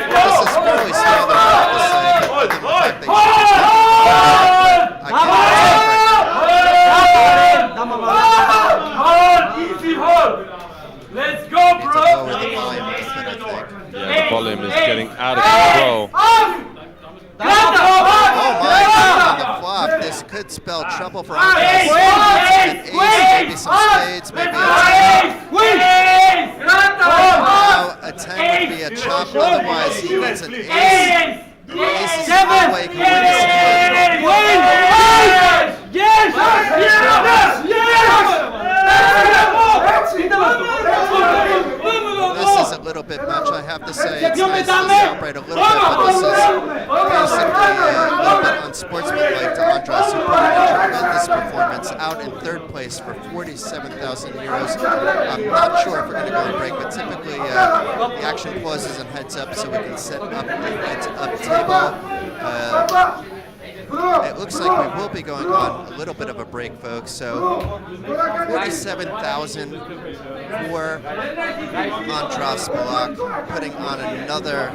This is fairly standard, I have to say, but given the fact that Easy hold. Let's go, bro. Yeah, the volume is getting out of control. Oh my, on the flop, this could spell trouble for Andras. An ace, maybe some spades, maybe a 10. Now a 10 would be a chop, otherwise he gets an ace. The ace is the only way he can win this hand. This is a little bit much, I have to say. It's nice to celebrate a little bit, but this is basically a little bit unsportsmanlike to Andras, who put in a tremendous performance out in 3rd place for 47,000 euros. I'm not sure if we're going to go and break, but typically the action pauses and heads up so we can set up the heads up table. It looks like we will be going on a little bit of a break, folks. So 47,000 for Andras Balak, putting on another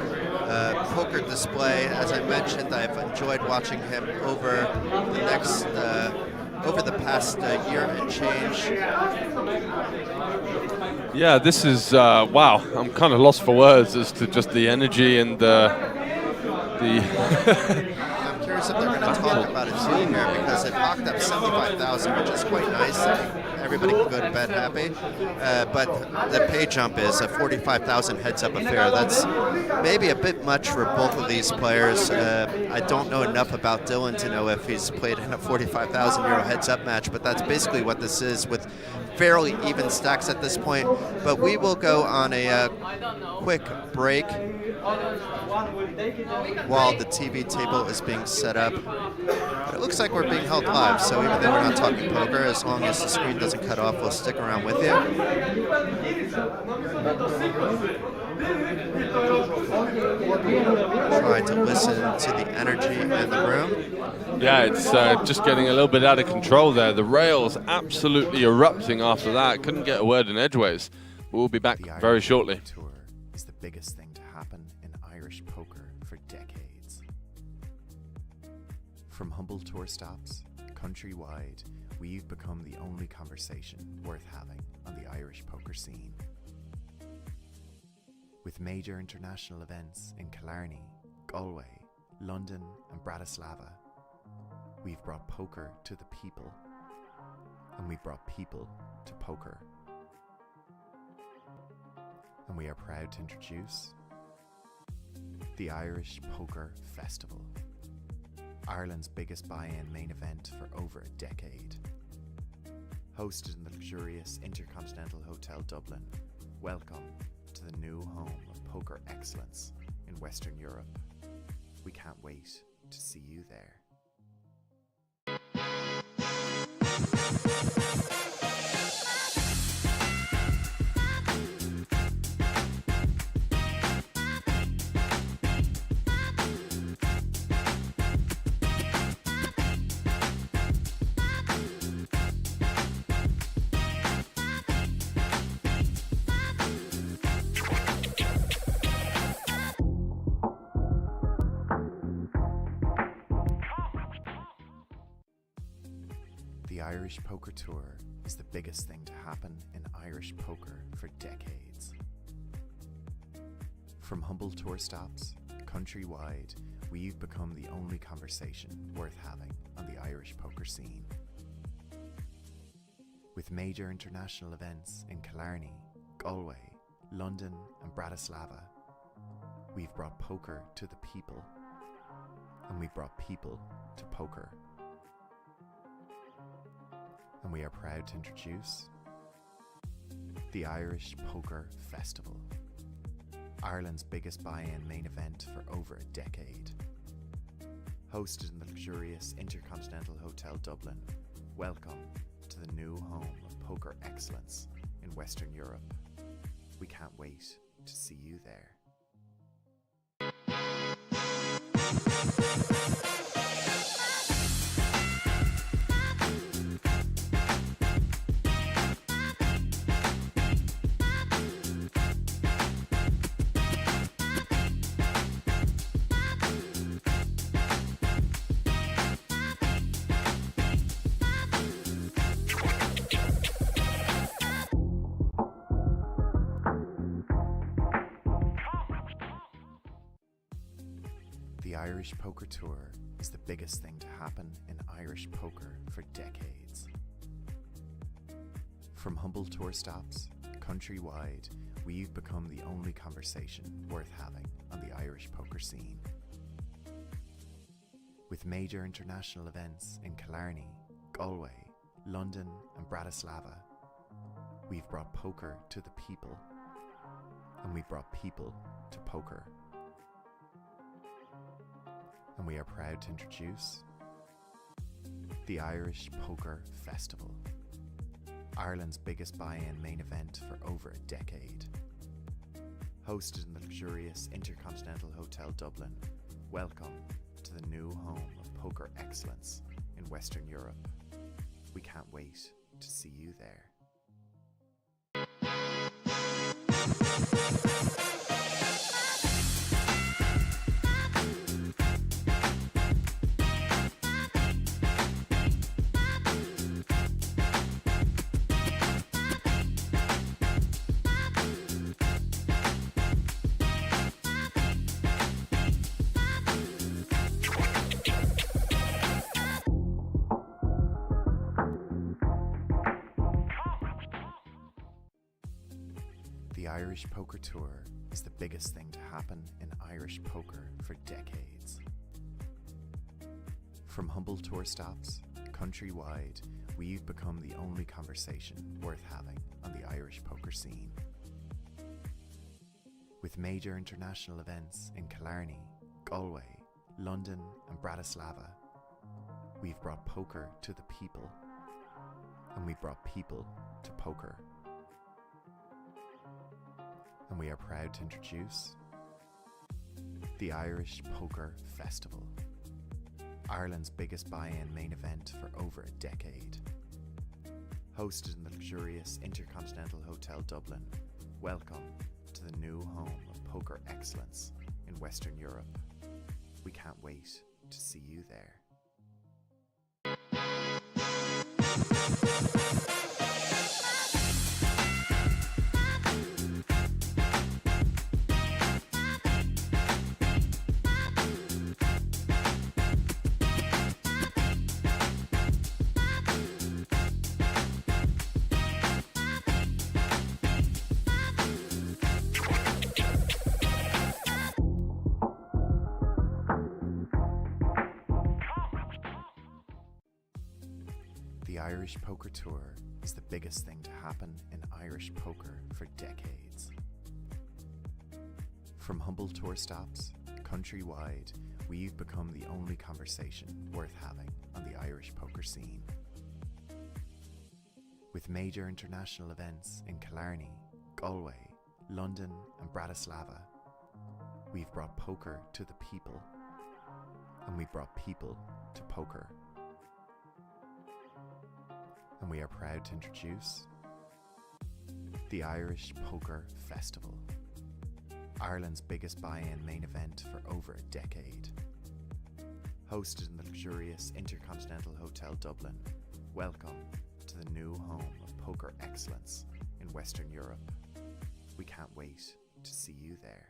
poker display. As I mentioned, I've enjoyed watching him over the past year and change. Yeah, this is wow. I'm kind of lost for words as to just the energy and the wonders if they're going to talk about it too here, because it locked up 75,000, which is quite nice. Everybody can go to bed happy. But the pay jump is a 45,000 heads-up affair. That's maybe a bit much for both of these players. I don't know enough about Dylan to know if he's played in a 45,000 euro heads-up match, but that's basically what this is, with fairly even stacks at this point. But we will go on a quick break while the TV table is being set up. But it looks like we're being held live, so even though we're not talking poker, as long as the screen doesn't cut off, we'll stick around with you. Try to listen to the energy in the room. Yeah, it's just getting a little bit out of control there. The rails absolutely erupting after that. Couldn't get a word in edgeways. We'll be back very shortly. The Tour is the biggest thing to happen in Irish poker for decades. From humble tour stops, countrywide, we've become the only conversation worth having on the Irish poker scene. With major international events in Killarney, Galway, London and Bratislava, we've brought poker to the people, and we brought people to poker. And we are proud to introduce the Irish Poker Festival, Ireland's biggest buy-in main event for over a decade. Hosted in the luxurious Intercontinental Hotel Dublin, welcome to the new home of poker excellence in Western Europe. We can't wait to see you there. The Irish Poker Tour is the biggest thing to happen in Irish poker for decades. From humble tour stops, countrywide, we've become the only conversation worth having on the Irish poker scene. With major international events in Killarney, Galway, London and Bratislava, we've brought poker to the people, and we brought people to poker. And we are proud to introduce the Irish Poker Festival, Ireland's biggest buy-in main event for over a decade. Hosted in the luxurious Intercontinental Hotel Dublin, welcome to the new home of poker excellence in Western Europe. We can't wait to see you there. The Irish Poker Tour is the biggest thing to happen in Irish poker for decades. From humble tour stops, countrywide, we've become the only conversation worth having on the Irish poker scene. With major international events in Killarney, Galway, London and Bratislava, we've brought poker to the people, and we brought people to poker. And we are proud to introduce the Irish Poker Festival, Ireland's biggest buy-in main event for over a decade. Hosted in the luxurious Intercontinental Hotel Dublin, welcome to the new home of poker excellence in Western Europe. We can't wait to see you there. Irish Poker Tour is the biggest thing to happen in Irish poker for decades. From humble tour stops, countrywide, we've become the only conversation worth having on the Irish poker scene. With major international events in Killarney, Galway, London and Bratislava, we've brought poker to the people, and we've brought people to poker. And we are proud to introduce the Irish Poker Festival, Ireland's biggest buy-in main event for over a decade. Hosted in the luxurious Intercontinental Hotel Dublin, welcome to the new home of poker excellence in Western Europe. We can't wait to see you there. The Irish Poker Tour is the biggest thing to happen in Irish poker for decades. From humble tour stops, countrywide, we've become the only conversation worth having on the Irish poker scene. With major international events in Killarney, Galway, London and Bratislava, we've brought poker to the people, and we've brought people to poker. And we are proud to introduce the Irish Poker Festival, Ireland's biggest buy-in main event for over a decade. Hosted in the luxurious Intercontinental Hotel Dublin, welcome to the new home of poker excellence in Western Europe. We can't wait to see you there.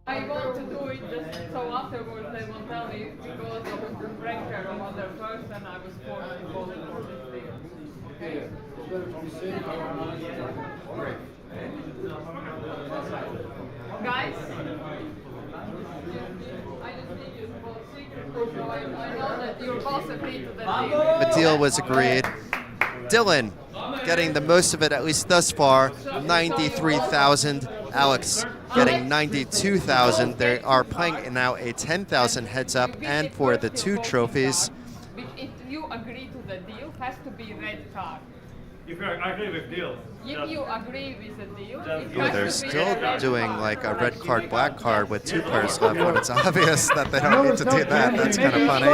I want to do it just so afterwards they won't tell me because of the pressure of other person I was forced to vote for this deal. Okay? Guys, I just need you to vote secretly so I know that you're both agreed to the deal. The deal was agreed. Dylan getting the most of it, at least thus far, 93,000. Alex getting 92,000. They are playing now a 10,000 heads up, and for the two trophies. If you agree to the deal, has to be red card. If you agree with deal. If you agree with the deal, it Oh, has they're to be still a red doing card. like a red card, black card with two pairs left when it's obvious that they don't need to do that. That's kind of funny.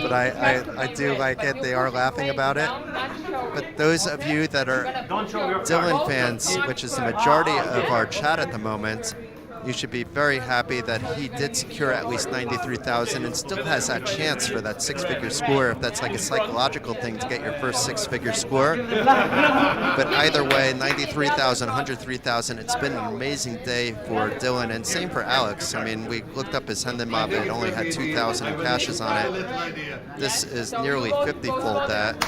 But I do like it. They are laughing about it. But those of you that are Dylan fans, which is the majority of our chat at the moment, you should be very happy that he did secure at least 93,000 and still has that chance for that six-figure score, if that's like a psychological thing to get your first six-figure score. But either way, 93,000, 103,000, it's been an amazing day for Dylan, and same for Alex. I mean, we looked up his Hendon-Mob, it only had 2,000 in cashes on it. This is nearly 50-fold that.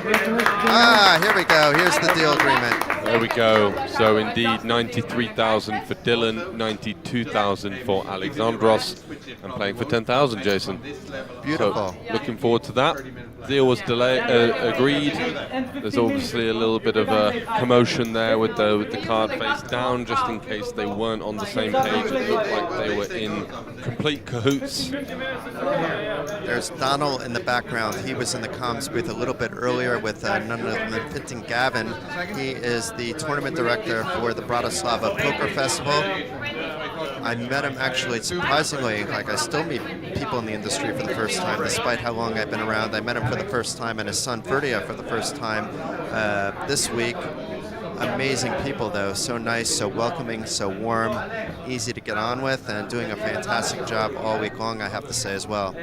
Ah, here we go. Here's the deal agreement. There we go. So indeed, 93,000 for Dylan, 92,000 for Alexandros, and playing for 10,000, Jason. Beautiful. So looking forward to that. Deal was agreed. There's obviously a little bit of a commotion there with the card face down, just in case they weren't on the same page. It looked like they were in complete cahoots. There's Donald in the background. He was in the comms booth a little bit earlier with none other than Fintan Gavin. He is the tournament director for the Bratislava Poker Festival. I met him actually, surprisingly, like I still meet people in the industry for the first time, despite how long I've been around. I met him for the first time and his son Ferdia for the first time this week. amazing people, though. So nice, so welcoming, so warm, easy to get on with, and doing a fantastic job all week long, I have to say as well.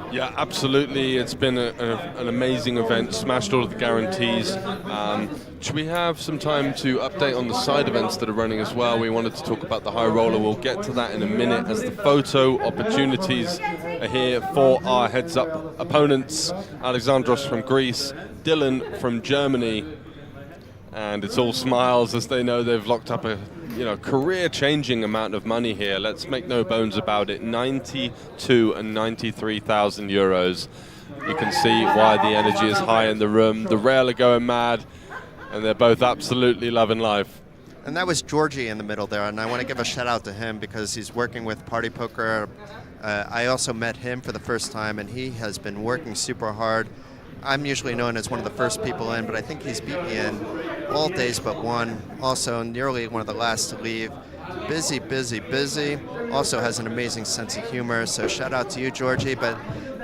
Yeah, absolutely. It's been an amazing event, smashed all of the guarantees. Should we have some time to update on the side events that are running as well? We wanted to talk about the high roller. We'll get to that in a minute as the photo opportunities are here for our heads-up opponents. Alexandros from Greece, Dylan from Germany, and it's all smiles as they know they've locked up a career-changing amount of money here. Let's make no bones about it. 92 and 93,000 euros. You can see why the energy is high in the room. The rail are going mad, and they're both absolutely loving life. And that was Georgie in the middle there, and I want to give a shout out to him because he's working with Party Poker. I also met him for the first time, and he has been working super hard. I'm usually known as one of the first people in, but I think he's beat me in all days but one. Also, nearly one of the last to leave. Busy, busy, busy. Also has an amazing sense of humor, so shout out to you, Georgie. But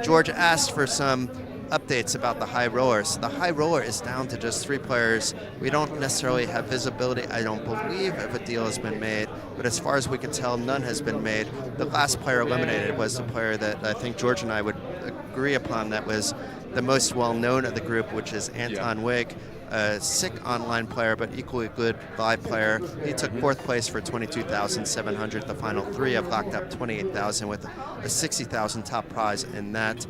George asked for some updates about the high roller. So the high roller is down to just 3 players. We don't necessarily have visibility. I don't believe if a deal has been made, but as far as we can tell, none has been made. The last player eliminated was the player that I think George and I would agree upon that was the most well-known of the group, which is Anton Wig, a sick online player, but equally good live player. He took 4th place for 22,700. The final 3 have locked up 28,000 with a 60,000 top prize in that.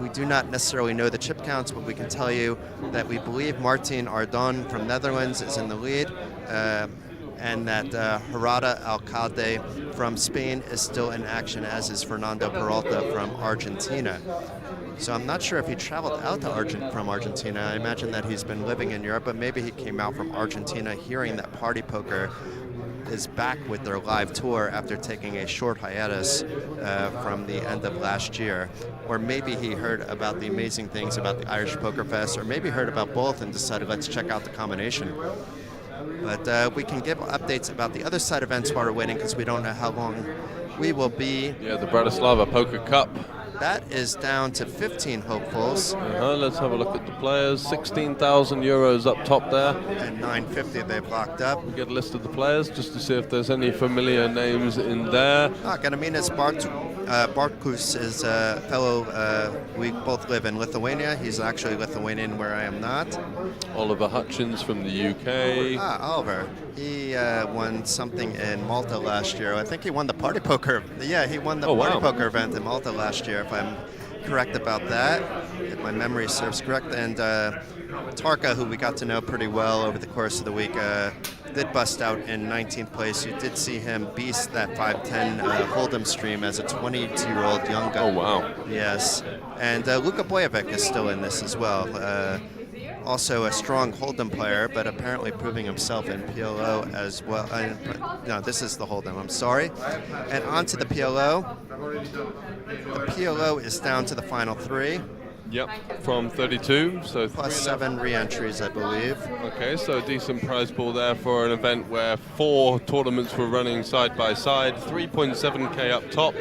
We do not necessarily know the chip counts, but we can tell you that we believe Martin Ardon from Netherlands is in the lead, and that Gerardo Alcalde from Spain is still in action, as is Fernando Peralta from Argentina. So I'm not sure if he traveled out to from Argentina. I imagine that he's been living in Europe, but maybe he came out from Argentina hearing that Party Poker is back with their live tour after taking a short hiatus from the end of last year. Or maybe he heard about the amazing things about the Irish Poker Fest, or maybe heard about both and decided, let's check out the combination. But we can give updates about the other side events while we're waiting, because we don't know how long we will be. Yeah, the Bratislava Poker Cup. That is down to 15 hopefuls. Let's have a look at the players. 16,000 euros up top there. And 950 they've locked up. We get a list of the players just to see if there's any familiar names in there. Ganaminus Bartkus is a fellow, we both live in Lithuania. He's actually Lithuanian where I am not. Oliver Hutchins from the UK. Oliver. He won something in Malta last year. I think he won the Party Poker. Yeah, he won the Party Poker event in Malta last year, if I'm correct about that, if my memory serves correct. And Tarka, who we got to know pretty well over the course of the week, did bust out in 19th place. You did see him beast that 510 Hold'em stream as a 22-year-old young guy. Oh, wow. Yes. And Luka Bojevic is still in this as well. Also a strong Hold'em player, but apparently proving himself in PLO as well. No, this is the Hold'em, I'm sorry. And on to the PLO. The PLO is down to the final 3. Yep, from 32, so plus 7 re-entries, I believe. Okay, so a decent prize pool there for an event where 4 tournaments were running side by side. 3.7k up top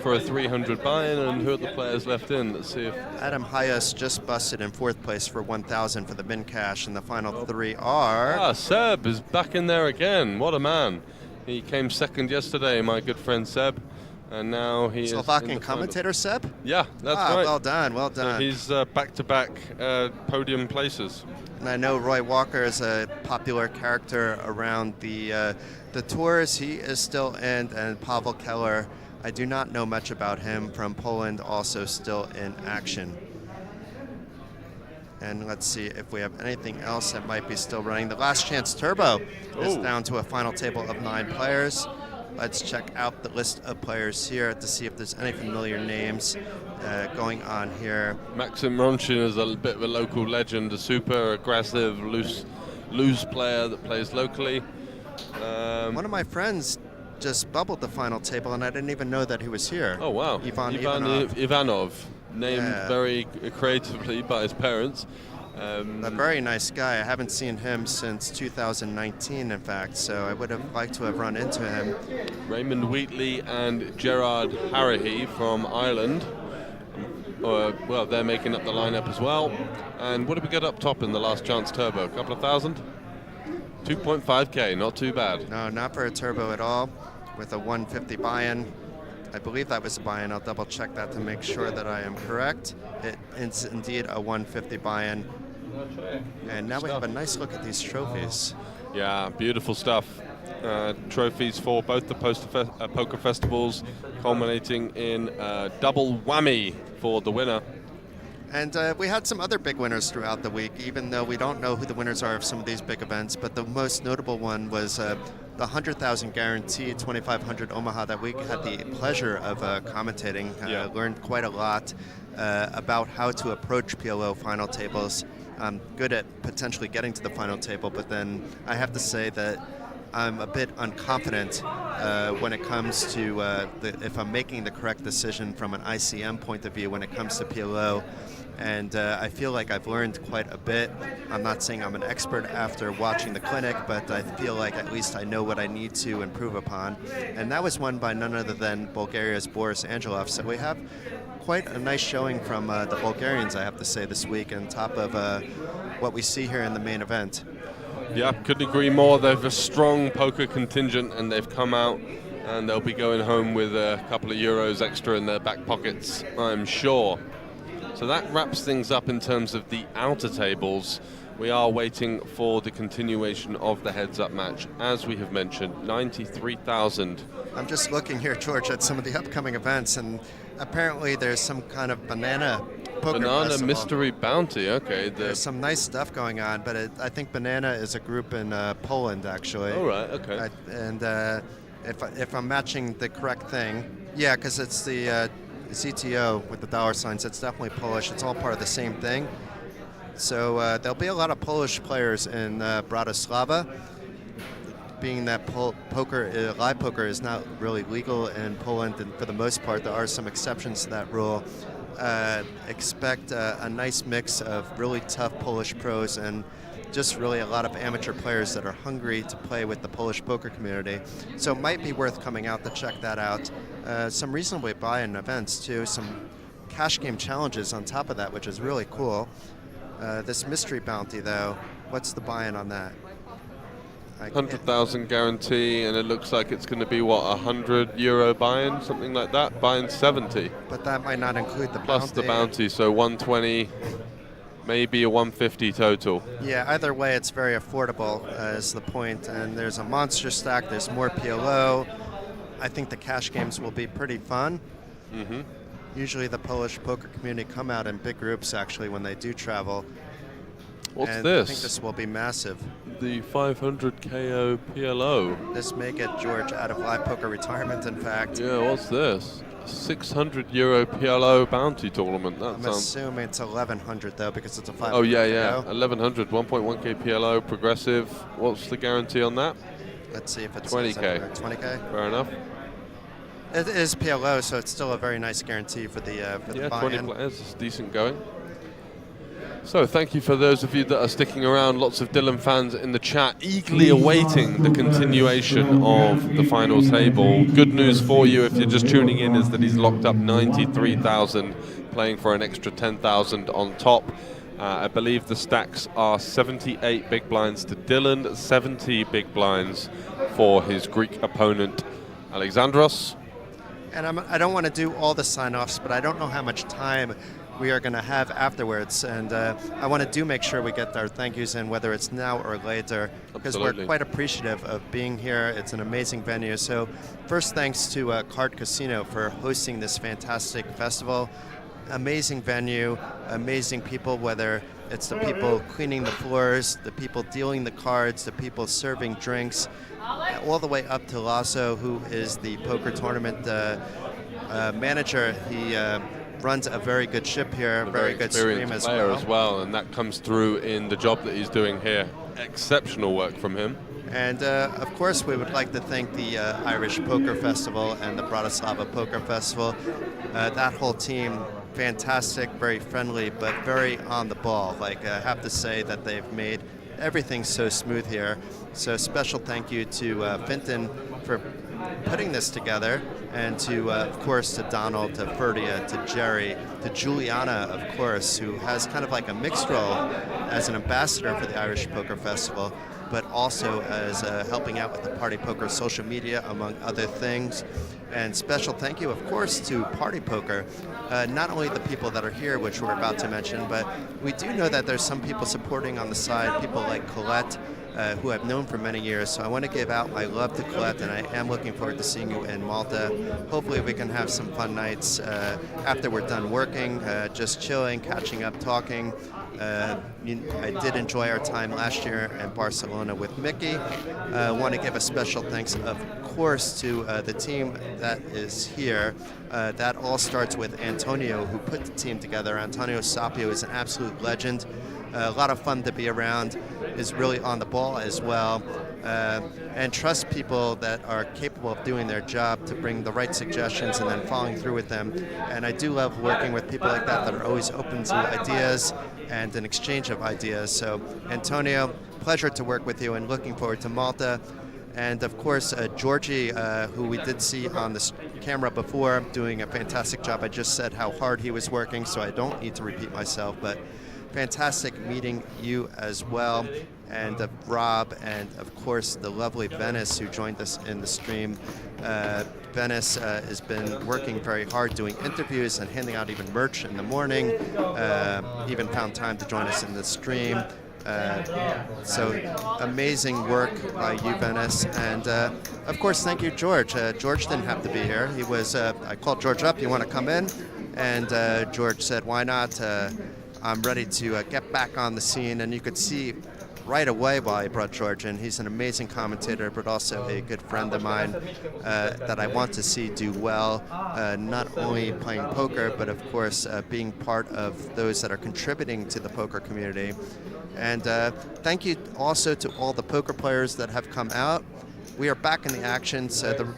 for a 300 buy-in, and who are the players left in? Let's see if Adam Hayas just busted in 4th place for 1,000 for the min cash, and the final 3 are. Seb is back in there again. What a man! He came 2nd yesterday, my good friend Seb. And now he Slovakian is commentator Seb? Yeah, that's right. Well done, well done. So he's back-to-back podium places. And I know Roy Walker is a popular character around the tours. He is still in, and Pavel Keller, I do not know much about him, from Poland, also still in action. And let's see if we have anything else that might be still running. The Last Chance Turbo is down to a final table of 9 players. Let's check out the list of players here to see if there's any familiar names going on here. Maxim Ronchin is a bit of a local legend, a super aggressive, loose player that plays locally. One of my friends just bubbled the final table, and I didn't even know that he was here. Oh, wow. Ivan Ivanov, named very creatively by his parents. A very nice guy. I haven't seen him since 2019, in fact, so I would have liked to have run into him. Raymond Wheatley and Gerard Harahy from Ireland. Well, they're making up the lineup as well. And what did we get up top in the Last Chance Turbo? A couple of thousand? 2.5K, not too bad. No, not for a turbo at all, with a 150 buy-in. I believe that was a buy-in. I'll double check that to make sure that I am correct. It is indeed a 150 buy-in. And now we have a nice look at these trophies. Yeah, beautiful stuff. Trophies for both the poker festivals, culminating in a double whammy for the winner. And we had some other big winners throughout the week, even though we don't know who the winners are of some of these big events. But the most notable one was the 100,000 guarantee 2500 Omaha that we had the pleasure of commentating. Learned quite a lot about how to approach PLO final tables. I'm good at potentially getting to the final table, but then I have to say that I'm a bit unconfident when it comes to if I'm making the correct decision from an ICM point of view when it comes to PLO. And I feel like I've learned quite a bit. I'm not saying I'm an expert after watching the clinic, but I feel like at least I know what I need to improve upon. And that was won by none other than Bulgaria's Boris Angelov. So we have quite a nice showing from the Bulgarians, I have to say, this week, on top of what we see here in the main event. Yeah, couldn't agree more. They have a strong poker contingent, and they've come out, and they'll be going home with a couple of euros extra in their back pockets, I'm sure. So that wraps things up in terms of the outer tables. We are waiting for the continuation of the heads-up match. As we have mentioned, 93,000. I'm just looking here, George, at some of the upcoming events, and apparently there's some kind of banana poker festival. Mystery bounty, okay. There's some nice stuff going on, but I think Banana is a group in Poland, actually. Oh, right, okay. If I'm matching the correct thing, yeah, because it's the CTO with the dollar signs. It's definitely Polish. It's all part of the same thing. So there'll be a lot of Polish players in Bratislava, being that live poker is not really legal in Poland, and for the most part there are some exceptions to that rule. Expect a nice mix of really tough Polish pros and just really a lot of amateur players that are hungry to play with the Polish poker community. So it might be worth coming out to check that out. Some reasonably buy-in events too, some cash game challenges on top of that, which is really cool. This mystery bounty though, what's the buy-in on that? 100,000 guarantee, and it looks like it's going to be, what, €100 buy-in, something like that? Buy-in 70. But that might not include the plus bounty. The bounty, so 120, maybe a 150 total. Yeah, either way, it's very affordable, is the point. And there's a monster stack, there's more PLO. I think the cash games will be pretty fun. Mm-hmm. Usually the Polish poker community come out in big groups, actually, when they do travel. What's this? I think this will be massive. The 500 KO PLO. This may get George out of live poker retirement, in fact. Yeah, what's this? €600 PLO bounty tournament. I'm assuming it's 1,100 though, because it's a 500. Oh yeah, 1,100, 1.1K PLO progressive. What's the guarantee on that? Let's see if it's 20K. 20K. Fair enough. It is PLO, so it's still a very nice guarantee for the buy-in. 20 players, it's decent going. So thank you for those of you that are sticking around. Lots of Dylan fans in the chat, eagerly awaiting the continuation of the final table. Good news for you if you're just tuning in is that he's locked up 93,000, playing for an extra 10,000 on top. I believe the stacks are 78 big blinds to Dylan, 70 big blinds for his Greek opponent, Alexandros. And I don't want to do all the sign-offs, but I don't know how much time we are going to have afterwards, and I want to make sure we get our thank yous in, whether it's now or later, because we're quite appreciative of being here. It's an amazing venue. So first, thanks to Card Casino for hosting this fantastic festival. Amazing venue, amazing people, whether it's the people cleaning the floors, the people dealing the cards, the people serving drinks, all the way up to Lasso, who is the poker tournament manager. He runs a very good ship here, very good stream as well. And that comes through in the job that he's doing here. Exceptional work from him. And of course, we would like to thank the Irish Poker Festival and the Bratislava Poker Festival. That whole team, fantastic, very friendly, but very on the ball. Like, I have to say that they've made everything so smooth here. So special thank you to Finton for putting this together, and to, of course, to Donald, to Ferdia, to Jerry, to Juliana, of course, who has kind of like a mixed role as an ambassador for the Irish Poker Festival. but also as helping out with the Party Poker social media, among other things. And special thank you, of course, to Party Poker. Not only the people that are here, which we're about to mention, but we do know that there's some people supporting on the side, people like Colette, who I've known for many years. So I want to give out my love to Colette, and I am looking forward to seeing you in Malta. Hopefully we can have some fun nights after we're done working, just chilling, catching up, talking. I did enjoy our time last year in Barcelona with Mickey. I want to give a special thanks, of course, to the team that is here. That all starts with Antonio, who put the team together. Antonio Sapio is an absolute legend. A lot of fun to be around, is really on the ball as well, and trust people that are capable of doing their job to bring the right suggestions and then following through with them. And I do love working with people like that are always open to ideas and an exchange of ideas. So Antonio, pleasure to work with you and looking forward to Malta. And of course, Georgie, who we did see on the camera before, doing a fantastic job. I just said how hard he was working, so I don't need to repeat myself, but fantastic meeting you as well, and Rob, and of course the lovely Venice, who joined us in the stream. Venice has been working very hard doing interviews and handing out even merch in the morning, even found time to join us in the stream. So amazing work by you, Venice. And of course, thank you, George. George didn't have to be here. He was, I called George up, you want to come in? And George said, why not? I'm ready to get back on the scene. And you could see right away why I brought George in. He's an amazing commentator, but also a good friend of mine that I want to see do well, not only playing poker, but of course being part of those that are contributing to the poker community. And thank you also to all the poker players that have come out. We are back in the action, so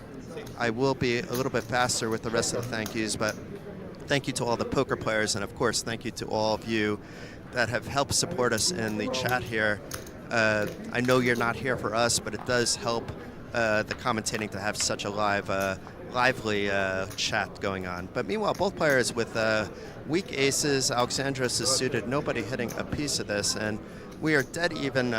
I will be a little bit faster with the rest of the thank yous, but thank you to all the poker players, and of course thank you to all of you that have helped support us in the chat here. I know you're not here for us, but it does help the commentating to have such a lively chat going on. But meanwhile, both players with weak aces. Alexandros is suited, nobody hitting a piece of this, and we are dead even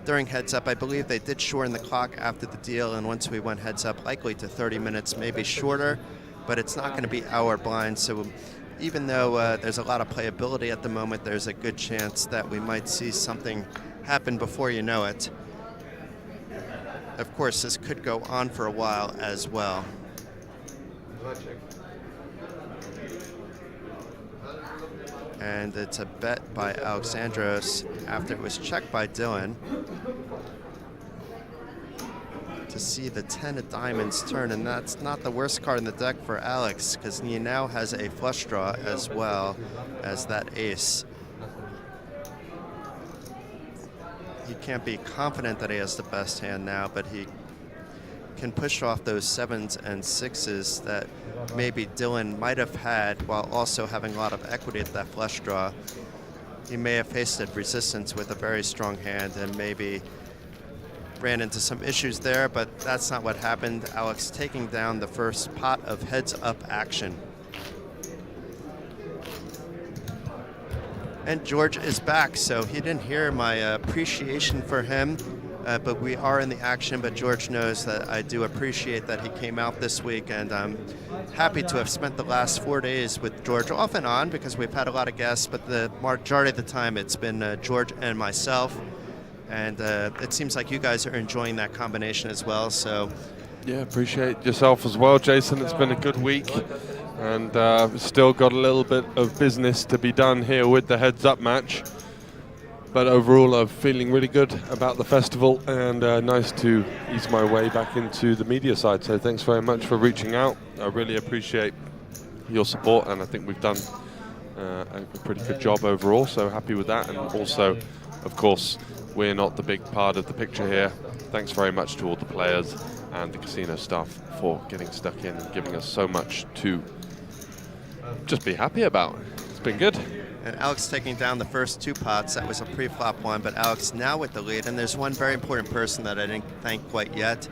during heads up. I believe they did shorten the clock after the deal, and once we went heads up, likely to 30 minutes, maybe shorter, but it's not going to be our blind. So even though there's a lot of playability at the moment, there's a good chance that we might see something happen before you know it. Of course, this could go on for a while as well. And it's a bet by Alexandros after it was checked by Dylan to see the 10 of diamonds turn, and that's not the worst card in the deck for Alex, because he now has a flush draw as well as that ace. He can't be confident that he has the best hand now, but he can push off those 7s and 6s that maybe Dylan might have had, while also having a lot of equity at that flush draw. He may have faced resistance with a very strong hand and maybe ran into some issues there, but that's not what happened. Alex taking down the first pot of heads-up action. And George is back, so he didn't hear my appreciation for him, but we are in the action. But George knows that I do appreciate that he came out this week, and I'm happy to have spent the last 4 days with George off and on, because we've had a lot of guests, but the majority of the time it's been George and myself. And it seems like you guys are enjoying that combination as well. So, yeah, appreciate yourself as well, Jason. It's been a good week, and still got a little bit of business to be done here with the heads-up match. But overall, I'm feeling really good about the festival, and nice to ease my way back into the media side. So thanks very much for reaching out. I really appreciate your support, and I think we've done a pretty good job overall. So happy with that, and also, of course, we're not the big part of the picture here. Thanks very much to all the players and the casino staff for getting stuck in and giving us so much to just be happy about. It's been good. And Alex taking down the first 2 pots. That was a pre-flop one, but Alex now with the lead. And there's one very important person that I didn't thank quite yet,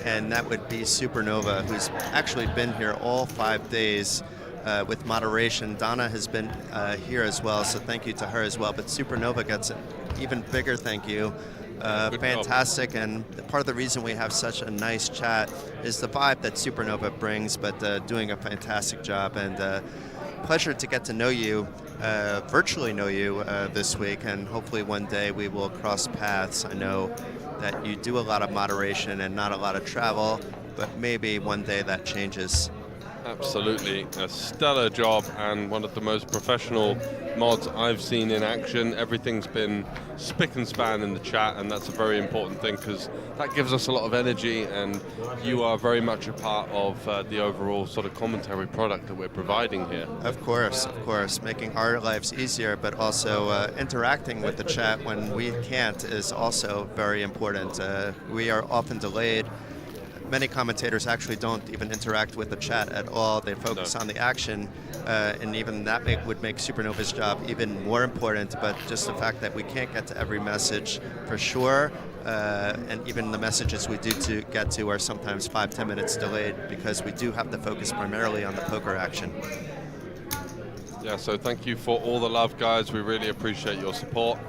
and that would be Supernova, who's actually been here all 5 days with moderation. Donna has been here as well, so thank you to her as well. But Supernova gets an even bigger thank you Good fantastic, and part of the reason we have such a nice chat is the vibe that Supernova brings, but doing a fantastic job, and pleasure to get to know you, virtually know you this week, and hopefully one day we will cross paths. I know that you do a lot of moderation and not a lot of travel, but maybe one day that changes. Absolutely, a stellar job and one of the most professional mods I've seen in action. Everything's been spick and span in the chat, and that's a very important thing because that gives us a lot of energy, and you are very much a part of the overall sort of commentary product that we're providing here. Of course, making our lives easier, but also interacting with the chat when we can't is also very important. We are often delayed. Many commentators actually don't even interact with the chat at all. They focus on the action, and even that would make Supernova's job even more important. But just the fact that we can't get to every message for sure, and even the messages we do to get to are sometimes 5-10 minutes delayed because we do have to focus primarily on the poker action. Yeah, so thank you for all the love, guys. We really appreciate your support,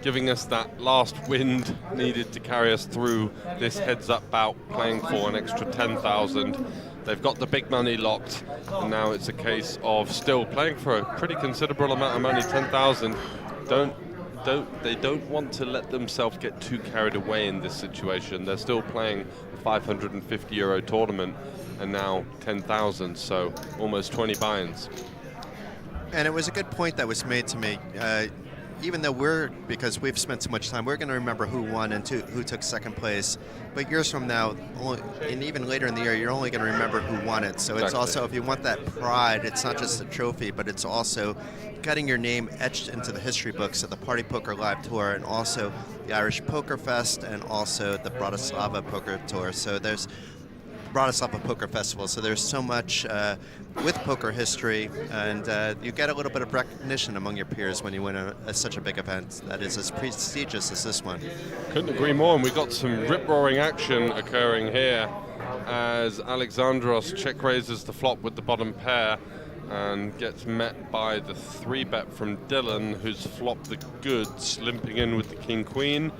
giving us that last wind needed to carry us through this heads-up bout, playing for an extra 10,000. They've got the big money locked, and now it's a case of still playing for a pretty considerable amount of money, 10,000. They don't want to let themselves get too carried away in this situation. They're still playing a 550 euro tournament, and now 10,000, so almost 20 buy-ins. And it was a good point that was made to me. Even though because we've spent so much time, we're going to remember who won and who took second place. But years from now, and even later in the year, you're only going to remember who won it. So It's also, if you want that pride, it's not just a trophy, but it's also getting your name etched into the history books of the Party Poker Live Tour, and also the Irish Poker Fest, and also the Bratislava Poker Tour. So there's Bratislava Poker Festival. So there's so much with poker history, and you get a little bit of recognition among your peers when you win such a big event that is as prestigious as this one. Couldn't agree more, and we got some rip-roaring action occurring here as Alexandros check raises the flop with the bottom pair and gets met by the 3-bet from Dylan, who's flopped the goods, limping in with the king-queen.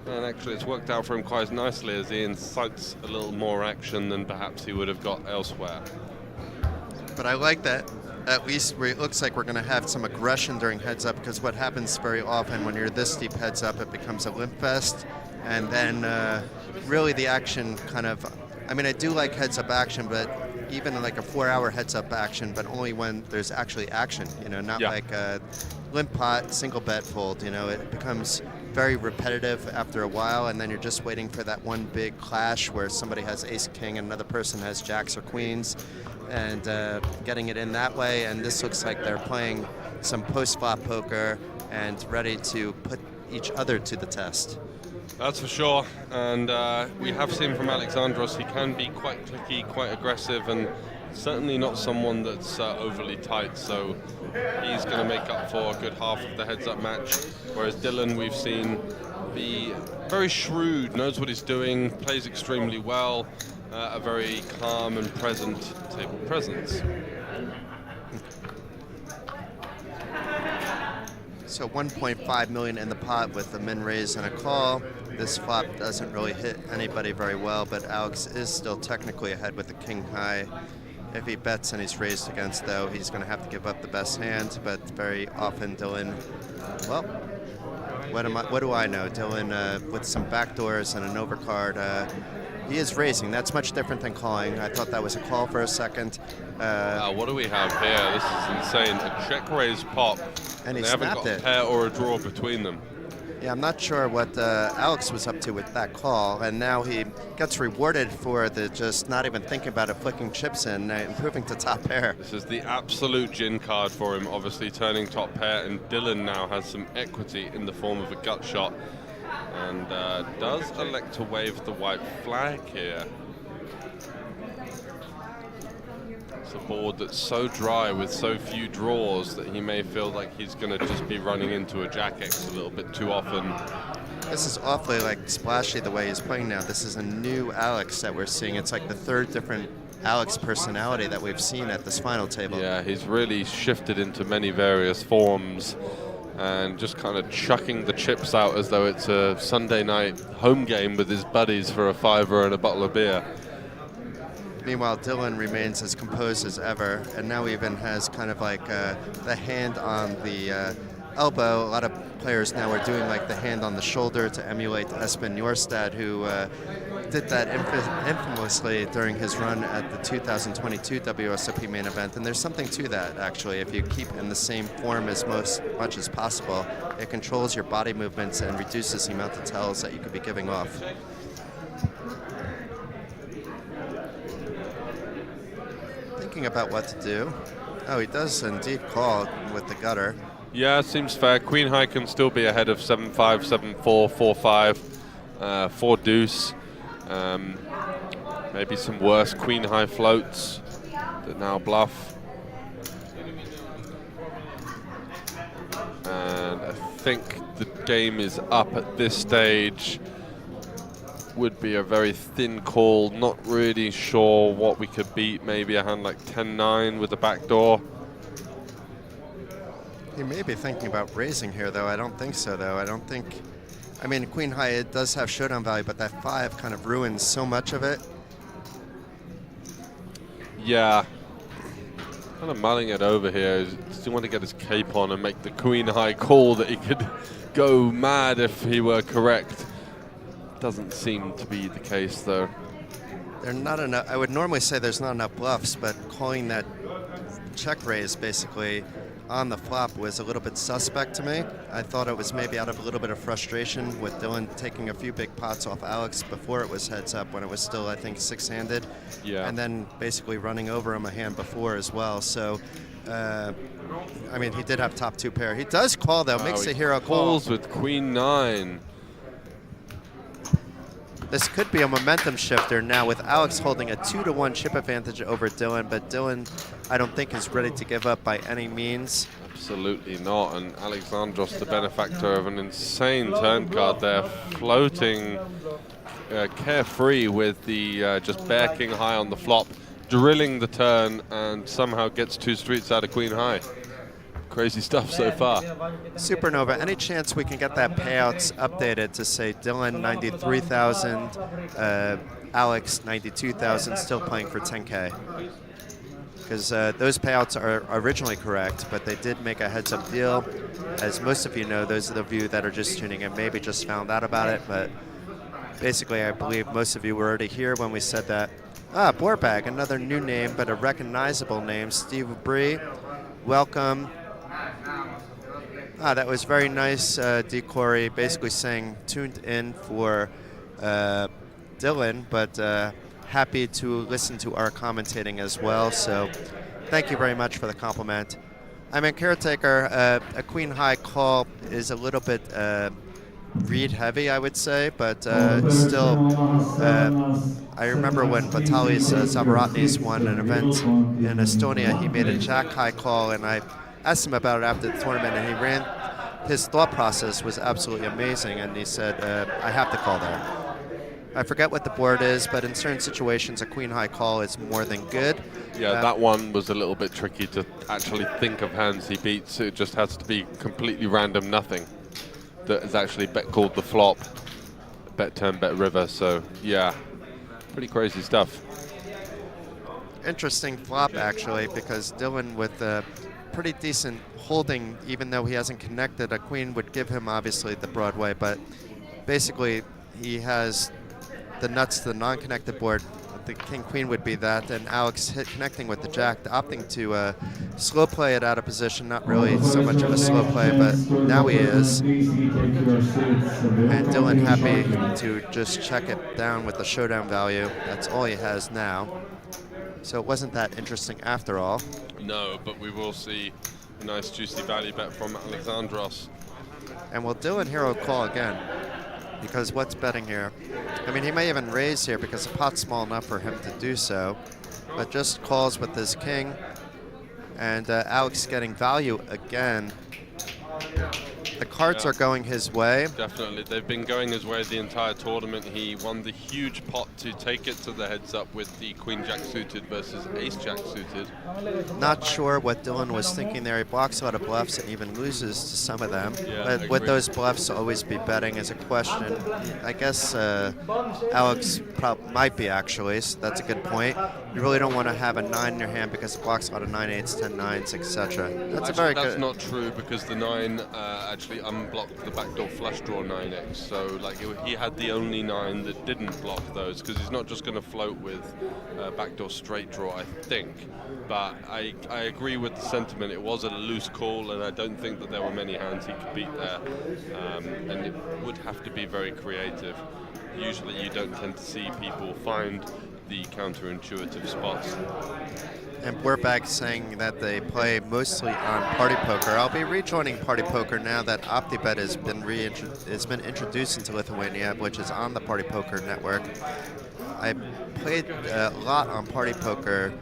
And actually it's worked out for him quite nicely as he incites a little more action than perhaps he would have got elsewhere. But I like that at least it looks like we're going to have some aggression during heads up, because what happens very often when you're this deep heads up, it becomes a limp fest, and then really the action kind of, I mean, I do like heads up action, but even like a 4-hour heads up action, but only when there's actually action, not like a limp pot, single bet fold, it becomes very repetitive after a while, and then you're just waiting for that one big clash where somebody has ace king and another person has jacks or queens, and getting it in that way. And this looks like they're playing some post-flop poker and ready to put each other to the test. That's for sure, and we have seen from Alexandros he can be quite clicky, quite aggressive, and certainly not someone that's overly tight, so he's going to make up for a good half of the heads-up match, whereas Dylan we've seen be very shrewd, knows what he's doing, plays extremely well, a very calm and present table presence. So 1.5 million in the pot with a min raise and a call. This flop doesn't really hit anybody very well, but Alex is still technically ahead with the king high. If he bets and he's raised against, though, he's going to have to give up the best hand, but very often Dylan, well, what do I know? Dylan with some backdoors and an overcard, he is raising. That's much different than calling. I thought that was a call for a second. What do we have here? This is insane. A check raise pop. And he they haven't snapped got it. A pair or a draw between them. Yeah, I'm not sure what Alex was up to with that call, and now he gets rewarded for the just not even thinking about it, flicking chips in, improving to top pair. This is the absolute gin card for him, obviously turning top pair, and Dylan now has some equity in the form of a gut shot, and does elect to wave the white flag here. It's a board that's so dry with so few draws that he may feel like he's going to just be running into a jack X a little bit too often. This is awfully splashy the way he's playing now. This is a new Alex that we're seeing. It's like the third different Alex personality that we've seen at this final table. Yeah, he's really shifted into many various forms, and just kind of chucking the chips out as though it's a Sunday night home game with his buddies for a $5 and a bottle of beer. Meanwhile, Dylan remains as composed as ever, and now even has kind of like the hand on the elbow. A lot of players now are doing like the hand on the shoulder to emulate Espen Jorstad, who did that infamously during his run at the 2022 WSOP main event. And there's something to that, actually. If you keep in the same form as much as possible, it controls your body movements and reduces the amount of tells that you could be giving off. Thinking about what to do. Oh, he does indeed call with the gutter. Yeah, seems fair. Queen high can still be ahead of 7-5, 7-4, 4-5, 4 deuce. Maybe some worse queen high floats that now bluff. And I think the game is up at this stage. Would be a very thin call. Not really sure what we could beat. Maybe a hand like 10-9 with the back door. He may be thinking about raising here, though. I don't think so, though. I mean, queen high, it does have showdown value, but that 5 kind of ruins so much of it. Yeah. Kind of mulling it over here. Still want to get his cape on and make the queen high call that he could go mad if he were correct. Doesn't seem to be the case, though. There are not enough. I would normally say there's not enough bluffs, but calling that check raise basically on the flop was a little bit suspect to me. I thought it was maybe out of a little bit of frustration with Dylan taking a few big pots off Alex before it was heads up, when it was still, I think, 6-handed. Yeah. And then basically running over him a hand before as well. So, I mean, he did have top 2 pair. He does call, though. Makes a hero call. Calls with queen 9. This could be a momentum shifter now, with Alex holding a 2-1 chip advantage over Dylan, but Dylan, I don't think, is ready to give up by any means. Absolutely not, and Alexandros, the benefactor of an insane turn card there, floating carefree with the just bare king high on the flop, drilling the turn, and somehow gets 2 streets out of queen high. Crazy stuff so far. Supernova, any chance we can get that payouts updated to say Dylan 93,000, Alex 92,000, still playing for 10K? Because those payouts are originally correct, but they did make a heads-up deal. As most of you know, those of you that are just tuning in maybe just found out about it, but basically I believe most of you were already here when we said that. Ah, Borbag, another new name, but a recognizable name. Steve Prix, welcome. Ah, that was very nice, Decory, basically saying tuned in for Dylan, but happy to listen to our commentating as well. So thank you very much for the compliment. I mean, Caretaker, a queen high call is a little bit read heavy, I would say, but still, I remember when Vitalis Zamoratnis won an event in Estonia, he made a jack high call, and I asked him about it after the tournament, and his thought process was absolutely amazing, and he said, I have to call there. I forget what the board is, but in certain situations, a queen high call is more than good. Yeah, that one was a little bit tricky to actually think of hands he beats. It just has to be completely random nothing. That is actually bet called the flop, bet turn, bet river, so yeah, pretty crazy stuff. Interesting flop, actually, because Dylan with a pretty decent holding, even though he hasn't connected, a queen would give him obviously the Broadway, but basically he has the nuts to the non-connected board. The king-queen would be that, and Alex connecting with the jack, opting to slow play it out of position. Not really so much of a slow play, but now he is. And Dylan happy to just check it down with the showdown value. That's all he has now. So it wasn't that interesting after all. No, but we will see a nice juicy value bet from Alexandros. And will Dylan hero call again? Because what's betting here? I mean, he may even raise here because the pot's small enough for him to do so, but just calls with his king, and Alex getting value again. the cards are going his way. Definitely, they've been going his way the entire tournament. He won the huge pot to take it to the heads up with the Queen Jack suited versus Ace Jack suited. Not sure what Dylan was thinking there. He blocks a lot of bluffs and even loses to some of them. Yeah, But I would agree. those bluffs always be betting is a question. I guess Alex might be actually, so that's a good point. You really don't want to have a 9 in your hand because it blocks a lot of 9-8s, 10-9s, etc. That's a very That's good... not true because the 9 actually unblocked the backdoor flush draw 9x. So like he had the only 9 that didn't block those because he's not just going to float with backdoor straight draw, I think. But I agree with the sentiment. It was a loose call, and I don't think that there were many hands he could beat there. And it would have to be very creative. Usually, you don't tend to see people find the counterintuitive spots. And we're back saying that they play mostly on Party Poker. I'll be rejoining Party Poker now that OptiBet has been introduced into Lithuania, which is on the Party Poker network. I played a lot on Party Poker.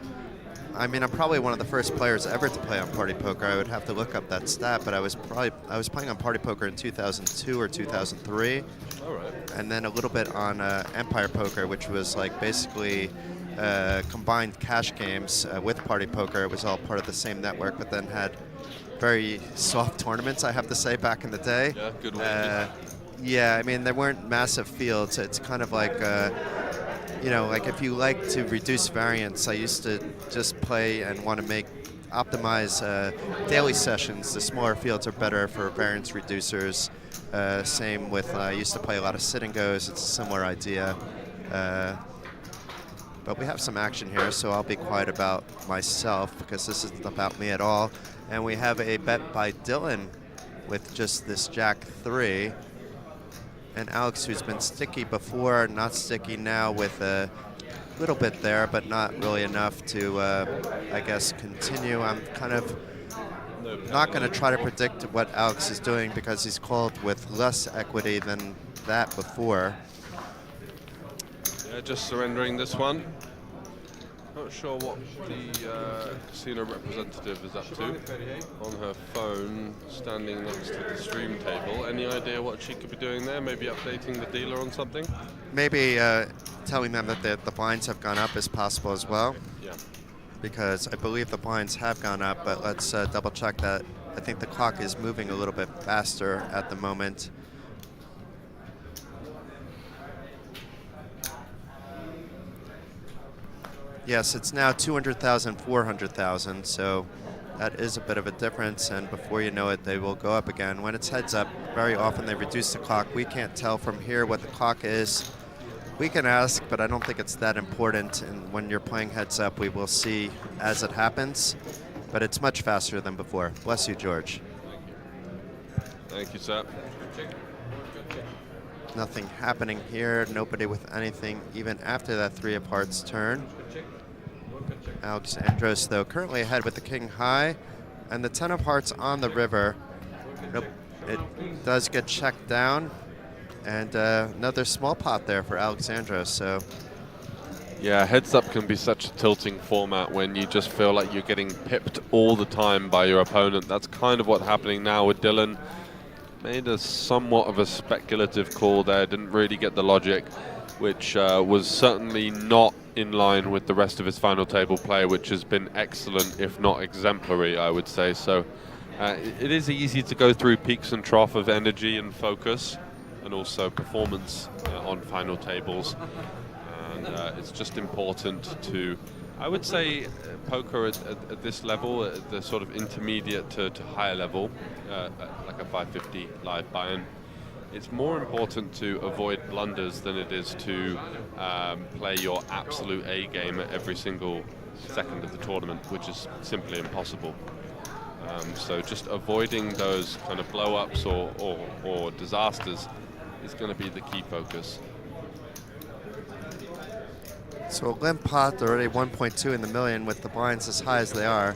I mean, I'm probably one of the first players ever to play on Party Poker. I would have to look up that stat, but I was playing on Party Poker in 2002 or 2003. All right. And then a little bit on Empire Poker, which was like basically combined cash games with Party Poker. It was all part of the same network, but then had very soft tournaments, I have to say, back in the day. Yeah, good way. Yeah, I mean, there weren't massive fields. It's kind of like, you know, like if you like to reduce variance, I used to just play and want to optimize daily sessions. The smaller fields are better for variance reducers. Same with, I used to play a lot of sit and goes. It's a similar idea. But we have some action here, so I'll be quiet about myself because this isn't about me at all. And we have a bet by Dylan with just this Jack 3. And Alex, who's been sticky before, not sticky now with a little bit there, but not really enough to, I guess, continue. I'm kind of not going to try to predict what Alex is doing because he's called with less equity than that before. Yeah, just surrendering this one. Not sure what the casino representative is up to on her phone, standing next to the stream table. Any idea what she could be doing there? Maybe updating the dealer on something? Maybe telling them that the blinds have gone up is possible as well. Yeah. Because I believe the blinds have gone up, but let's double check that. I think the clock is moving a little bit faster at the moment. Yes, it's now 200,000, 400,000, so that is a bit of a difference, and before you know it, they will go up again. When it's heads up, very often they reduce the clock. We can't tell from here what the clock is. We can ask, but I don't think it's that important, and when you're playing heads up, we will see as it happens, but it's much faster than before. Bless you, George. Thank you, sir. Nothing happening here, nobody with anything, even after that 3 of hearts turn. Alex Andros, though, currently ahead with the king high, and the 10 of hearts on the river. Nope, it does get checked down, and another small pot there for Alex Andros, so. Yeah, heads up can be such a tilting format when you just feel like you're getting pipped all the time by your opponent. That's kind of what's happening now with Dylan. Made a somewhat of a speculative call there, didn't really get the logic, which was certainly not in line with the rest of his final table play, which has been excellent, if not exemplary, I would say. So it is easy to go through peaks and troughs of energy and focus, and also performance on final tables. And it's just important to, I would say, poker at this level, at the sort of intermediate to higher level, like a 550 live buy-in, it's more important to avoid blunders than it is to play your absolute A game at every single second of the tournament, which is simply impossible. So just avoiding those kind of blow-ups or disasters is going to be the key focus. So a limp pot, already 1.2 in the million with the blinds as high as they are.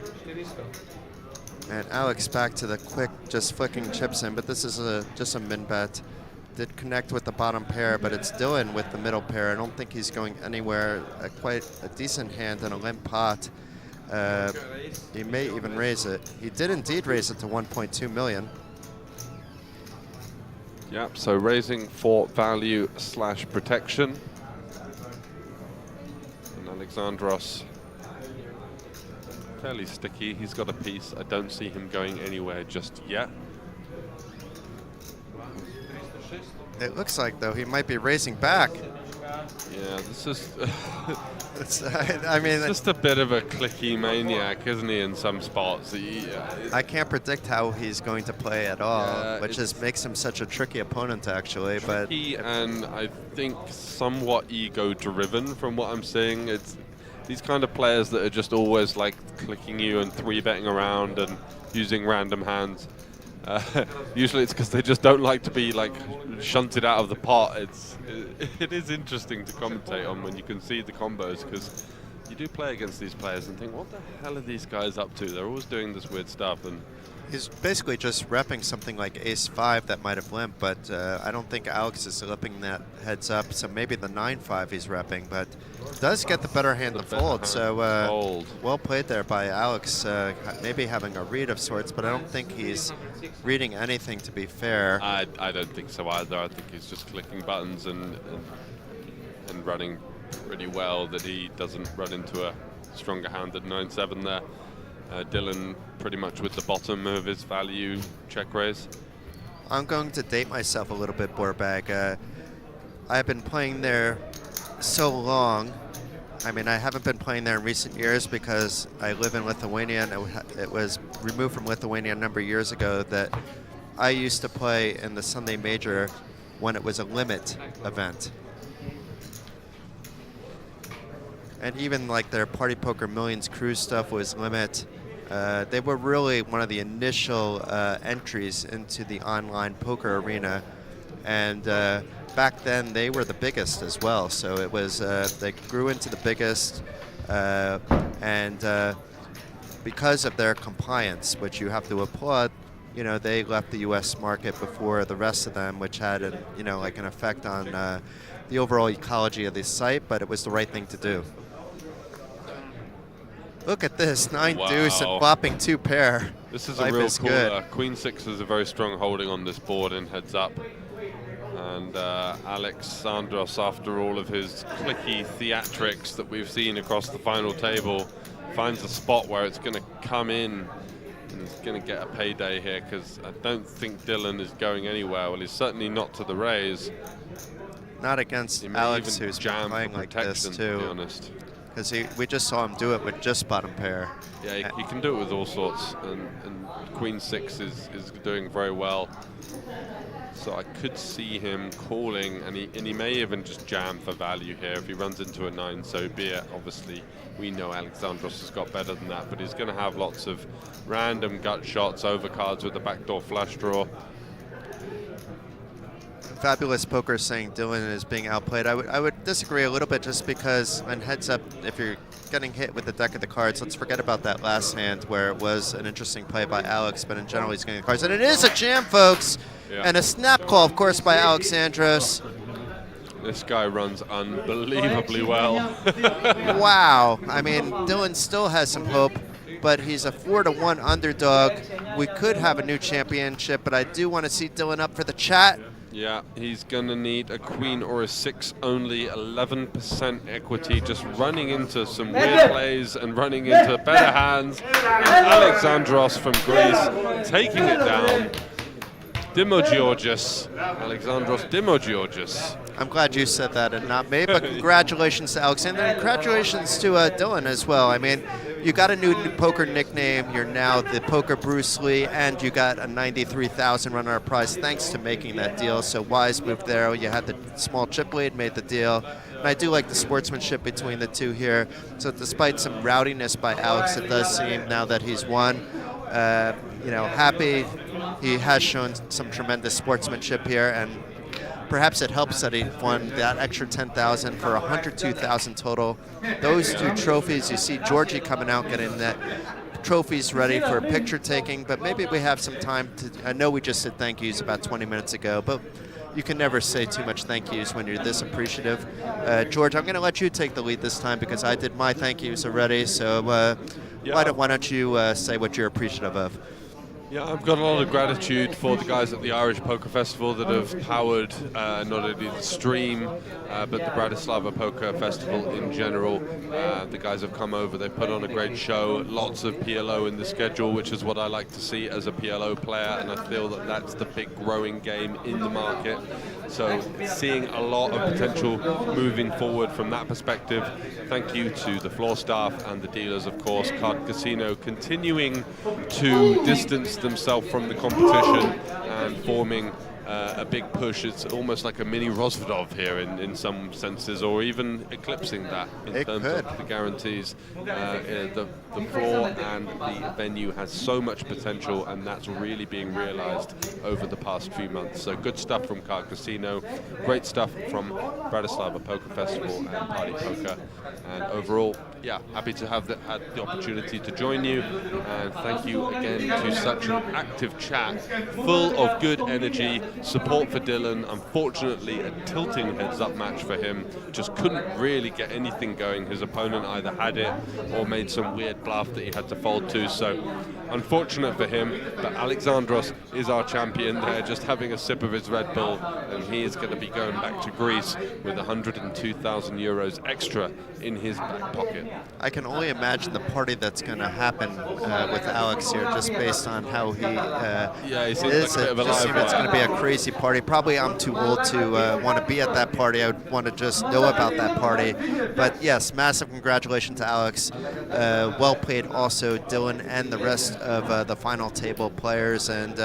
And Alex back to the quick, just flicking chips in, but this is just a min bet. Did connect with the bottom pair, but it's Dylan with the middle pair. I don't think he's going anywhere. Quite a decent hand and a limp pot. He may even raise it. He did indeed raise it to 1.2 million. Yep, so raising for value / protection. And Alexandros, fairly sticky. He's got a piece. I don't see him going anywhere just yet. It looks like, though, he might be raising back. Yeah, this is... I mean, it's just a bit of a clicky maniac, isn't he, in some spots? I can't predict how he's going to play at all, Yeah, which just makes him such a tricky opponent, actually. Tricky, and I think somewhat ego-driven from what I'm seeing. It's these kind of players that are just always like clicking you and 3-betting around and using random hands. Usually it's because they just don't like to be like shunted out of the pot. It is interesting to commentate on when you can see the combos, because you do play against these players and think, what the hell are these guys up to? They're always doing this weird stuff. And he's basically just repping something like ace-5 that might have limped, but I don't think Alex is lipping that heads up, so maybe the 9-5 he's repping, but does get the better hand to fold, so well played there by Alex, maybe having a read of sorts, but I don't think he's reading anything, to be fair. I don't think so either. I think he's just clicking buttons and running pretty well, that he doesn't run into a stronger hand at 9-7 there. Dylan pretty much with the bottom of his value check raise. I'm going to date myself a little bit, Borbag. I've been playing there so long. I mean, I haven't been playing there in recent years because I live in Lithuania, and it was removed from Lithuania a number of years ago. That I used to play in the Sunday Major when it was a limit event. And even like their Party Poker Millions cruise stuff was limit. They were really one of the initial entries into the online poker arena, and back then they were the biggest as well. So it was they grew into the biggest, and because of their compliance, which you have to applaud, you know, they left the U.S. market before the rest of them, which had like an effect on the overall ecology of the site. But it was the right thing to do. Look at this, 9-deuce and flopping 2 pair. This is Life a real is cool. good. Queen 6 is a very strong holding on this board and heads up. And Alexandros, after all of his clicky theatrics that we've seen across the final table, finds a spot where it's going to come in and he's going to get a payday here, because I don't think Dylan is going anywhere. Well, he's certainly not to the raise. Not against Alex, who's been playing like this to be too. honest. Because we just saw him do it with just bottom pair. Yeah, he can do it with all sorts, and Queen 6 is doing very well. So I could see him calling, and he may even just jam for value here. If he runs into a 9, so be it. Obviously, we know Alexandros has got better than that, but he's going to have lots of random gut shots, overcards with the backdoor flush draw. Fabulous Poker saying Dylan is being outplayed. I would disagree a little bit, just because on heads up, if you're getting hit with the deck of the cards, let's forget about that last hand where it was an interesting play by Alex, but in general he's getting the cards. And it is a jam, folks! Yeah. And a snap call, of course, by Alexandros. This guy runs unbelievably well. Wow. I mean, Dylan still has some hope, but he's a 4-1 underdog. We could have a new championship, but I do want to see Dylan up for the chat. Yeah, he's going to need a queen or a 6 only, 11% equity, just running into some weird plays and running into better hands. Alexandros from Greece taking it down. Dimogeorgis, Alexandros Dimogeorgis. I'm glad you said that and not me, but congratulations to Alexander, and congratulations to Dylan as well. I mean, you got a new poker nickname. You're now the Poker Bruce Lee, and you got a $93,000 runner prize thanks to making that deal. So wise move there. You had the small chip lead, made the deal. And I do like the sportsmanship between the two here. So despite some rowdiness by Alex, it does seem now that he's won, happy. He has shown some tremendous sportsmanship here, and perhaps it helps that he won that extra $10,000 for $102,000 total. Those 2 trophies, you see Georgie coming out getting the trophies ready for picture taking, but maybe we have some time to, I know we just said thank yous about 20 minutes ago, but you can never say too much thank yous when you're this appreciative. George, I'm going to let you take the lead this time because I did my thank yous already, so why don't you say what you're appreciative of? Yeah, I've got a lot of gratitude for the guys at the Irish Poker Festival that have powered not only the stream, but the Bratislava Poker Festival in general. The guys have come over, they've put on a great show, lots of PLO in the schedule, which is what I like to see as a PLO player, and I feel that that's the big growing game in the market. So seeing a lot of potential moving forward from that perspective. Thank you to the floor staff and the dealers, of course. Card Casino continuing to distance themselves from the competition and forming a big push. It's almost like a mini Rosvedov here in some senses, or even eclipsing that in terms of the guarantees. The floor and the venue has so much potential, and that's really being realized over the past few months. So good stuff from Card Casino, great stuff from Bratislava Poker Festival and Party Poker, and overall, yeah, happy to have had the opportunity to join you, and thank you again to such an active chat, full of good energy, support for Dylan. Unfortunately, a tilting heads-up match for him, just couldn't really get anything going. His opponent either had it or made some weird bluff that he had to fold to, so unfortunate for him, but Alexandros is our champion there, just having a sip of his Red Bull, and he is going to be going back to Greece with 102,000 euros extra in his back pocket. I can only imagine the party that's going to happen with Alex here, just based on how he he seems is. like a bit of a It just seems live it's going to be a crazy party. Probably I'm too old to want to be at that party. I would want to just know about that party. But yes, massive congratulations to Alex. Well played also, Dylan, and the rest of the final table players. And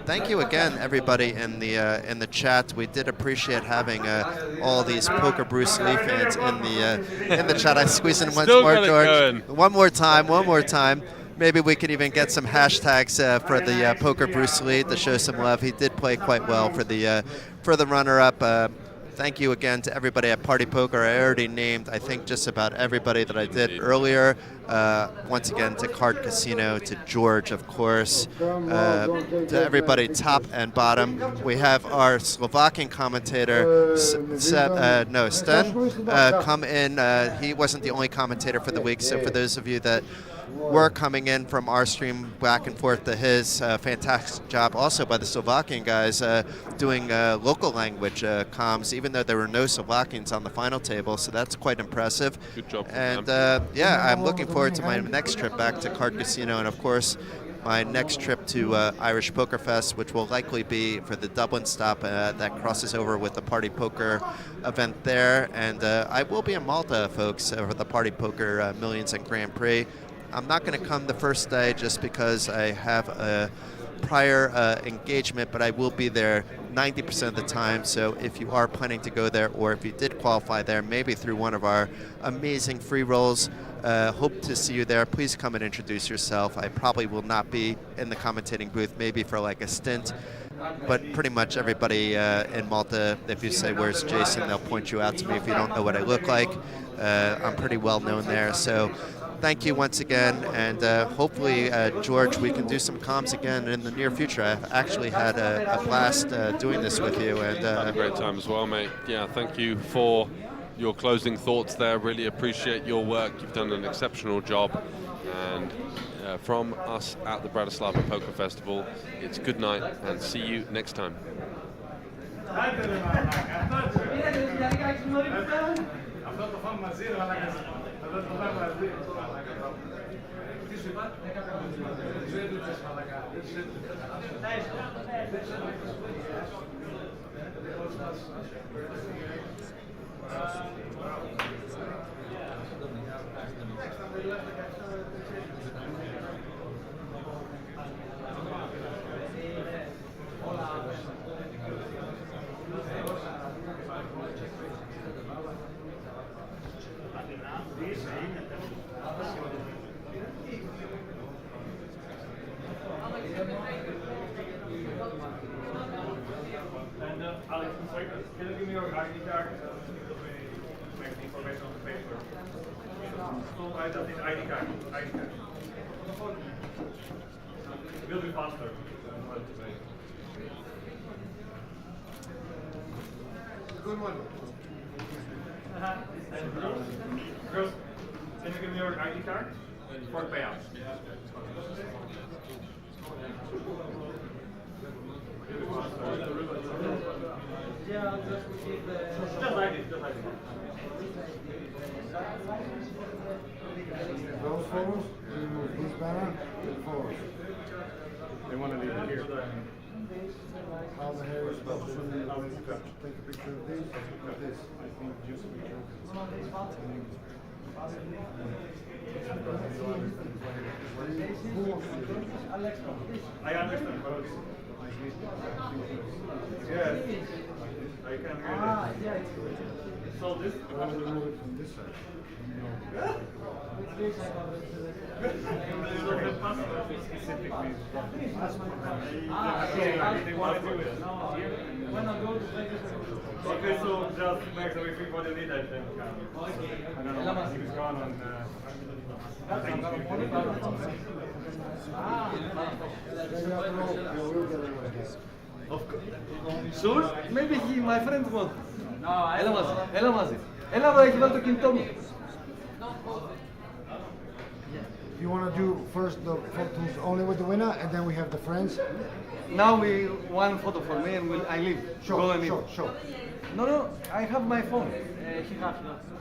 thank you again, everybody in the chat. We did appreciate having all these Poker Bruce Lee fans in the chat. I squeezed in once more, George. One more time. Maybe we could even get some hashtags for the Poker Bruce Lee to show some love. He did play quite well for the runner-up. Thank you again to everybody at Party Poker. I already named, I think, just about everybody that I did earlier. Once again, to Card Casino, to George, of course, to everybody top and bottom. We have our Slovakian commentator, Sten, come in. He wasn't the only commentator for the week, so for those of you that were coming in from our stream back and forth to his, fantastic job also by the Slovakian guys doing local language comms, even though there were no Slovakians on the final table, so that's quite impressive. Good job. And yeah, I'm looking forward to my next trip back to Card Casino, and of course my next trip to Irish Poker Fest, which will likely be for the Dublin stop that crosses over with the Party Poker event there. And I will be in Malta, folks, for the Party Poker Millions and Grand Prix. I'm not going to come the first day just because I have a prior engagement, but I will be there 90% of the time. So if you are planning to go there, or if you did qualify there, maybe through one of our amazing free rolls, hope to see you there. Please come and introduce yourself. I probably will not be in the commentating booth, maybe for like a stint, but pretty much everybody in Malta, if you say, "Where's Jason?" they'll point you out to me if you don't know what I look like. I'm pretty well known there. So thank you once again, and hopefully, George, we can do some comms again in the near future. I've actually had a blast doing this with you. And had a great time as well, mate. Yeah, thank you for your closing thoughts there. Really appreciate your work. You've done an exceptional job. And from us at the Bratislava Poker Festival, it's good night and see you next time. Alex, sorry, can you give me your ID card? Make the information on the paper. So I just need ID card. It will be faster. Good one. Girls, can you give me your ID card for Payouts? Yeah, just to keep the... Just like this, just like this. Those photos, remove this banner, and photos. They want to leave it here. How the hair is supposed to take a picture of this, of this. I think just picture I understand, but yes, I can get it. So this. I will remove it from this side. They want to do it. Okay, so just make sure if you need I think. I don't know. He was gone on. Sure? Maybe he, my friend won't. Έλα μαζί. Έλα εδώ, έχει βάλει το κινητό μου. You want to do first the photos only with the winner, and then we have the friends? Now we one photo for me and I leave. Sure, Go and sure, leave. sure. No, I have my phone.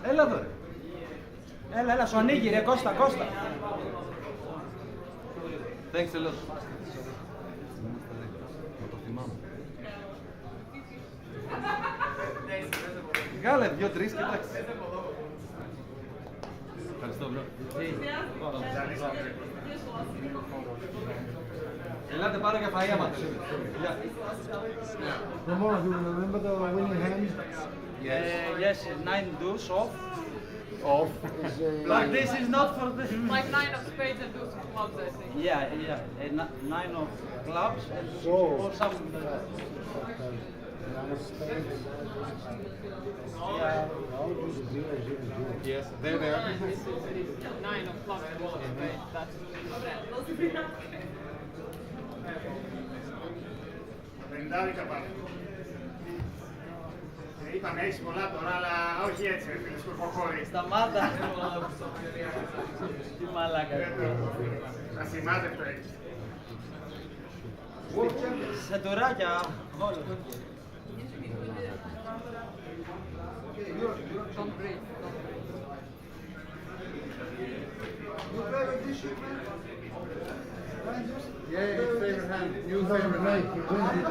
Έλα εδώ. Έλα, σου ανοίγει ρε, Κώστα. Thanks a lot. Βγάλε δυο-τρεις και εντάξει. Ευχαριστώ, bro. Ελάτε πάρω για φαΐ άμα θέλετε. Ramona, do you remember the winning hand? Yes, 9 deuce off. Off is But this is not for the... Like 9 of spades and deuce of clubs, I think. Yeah, 9 of clubs and So, or some... Yes, they're there. 9 of clubs and deuce of spades, that's... Πεντάρικα πάμε. Είπαμε έχεις πολλά τώρα, αλλά όχι έτσι ρε φίλε, σκουρποχώρη. Σταμάτα. Τι μαλάκα. Ασημάδευτο έχεις. Σε τουράκια. Don't breathe. Yeah, his favorite hand. New favorite hand. He wins it.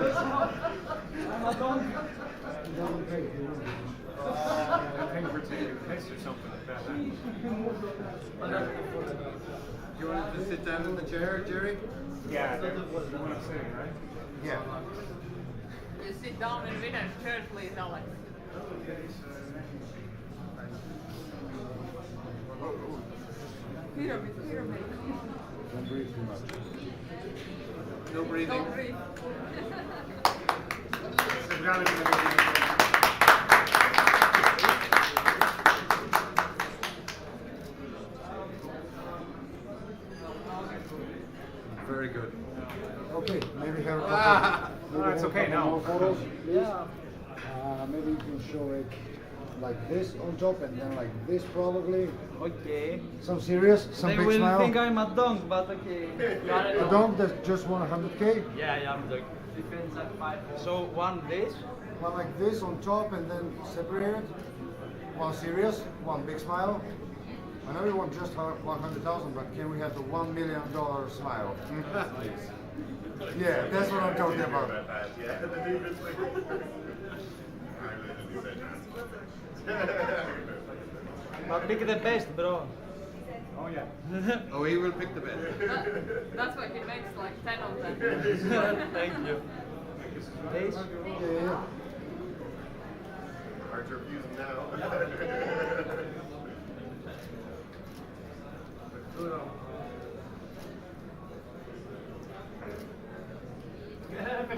He doesn't pay. He wins it. I think we're taking a piss or something like that. You want to sit down in the chair, Jerry? Yeah, that's what I'm saying, right? Yeah. You sit down and winner's chair, please, Alex. Pyramid. Don't breathe too much. No breathing. Don't breathe. Very good. Okay, maybe have a couple. Maybe it's have a okay couple now. more photos, please. Maybe you can show it like this on top and then like this probably. Okay. Some serious, some They big will smile. think I'm a dog, but okay. A dog that just won 100K. Yeah, I'm dog. So one this. One like this on top and then separated. One serious, one big smile. I know you want just 100,000, but can we have the $1 million smile? Yeah, that's what I'm talking about. But pick the best, bro. Oh yeah. Oh, he will pick the best. That's why he makes like 10 of them. Thank you. This. Yeah. Hard to refuse him now.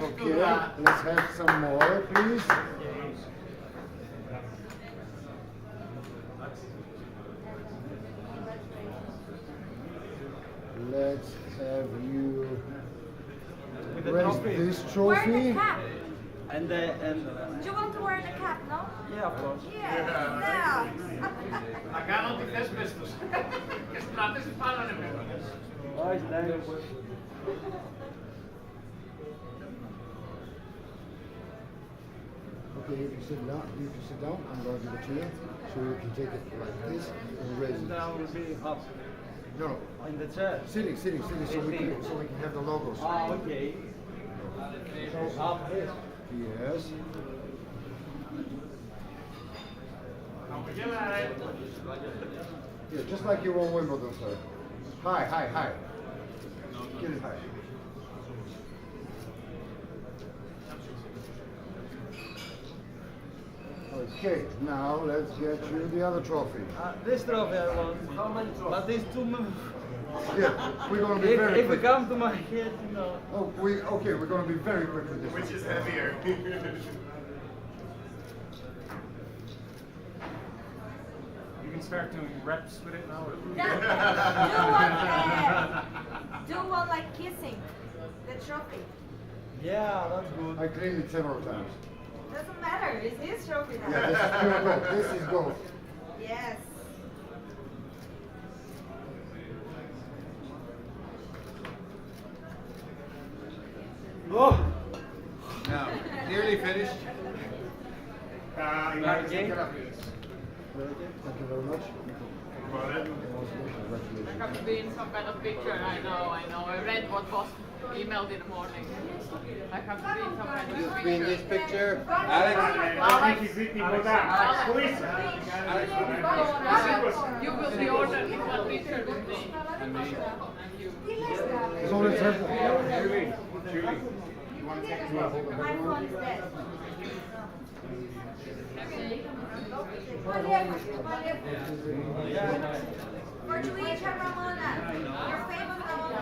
Okay, let's have some more, please. Let's have you raise this Wear the trophy. cap. And Do you want to wear the cap, no? yeah, of course. Yeah. Θα κάνω ό,τι θες πες τους. Και στράτες πάνω ανεβαίνοντας. Oh, it's nice. Okay, if you sit down, I'm going to give it to you. So you can take it like this and raise it. Down will be up. No. In the chair. Sitting, so we can have the logos. Ah, okay. So up this. Yes. Yeah, just like you won Wimbledon, sir. High. Get it high. Okay, now let's get you the other trophy. This trophy I want. How many trophies? But these two Yeah, we're going to be very if quick. we come to my head, you know. Oh, we're going to be very quick with this. Which is heavier? You can start doing reps with it now. Do one like kissing the trophy. Yeah, that's good. I cleaned it several times. Doesn't matter. It's his trophy now. Yeah, this is pure gold. This is gold. Yes. Oh! Now, nearly finished. You have to take it up. Thank you very much. I have to be in some kind of picture, I know. I read what was emailed in the morning. I have to be in some kind of picture. Be in this picture. Alex. Go down. Please. You will be ordered in one picture with me. And you. It's only temple. Julie, you want to take it well? My phone is dead. For Twitch, Ramona. Your favorite Ramona.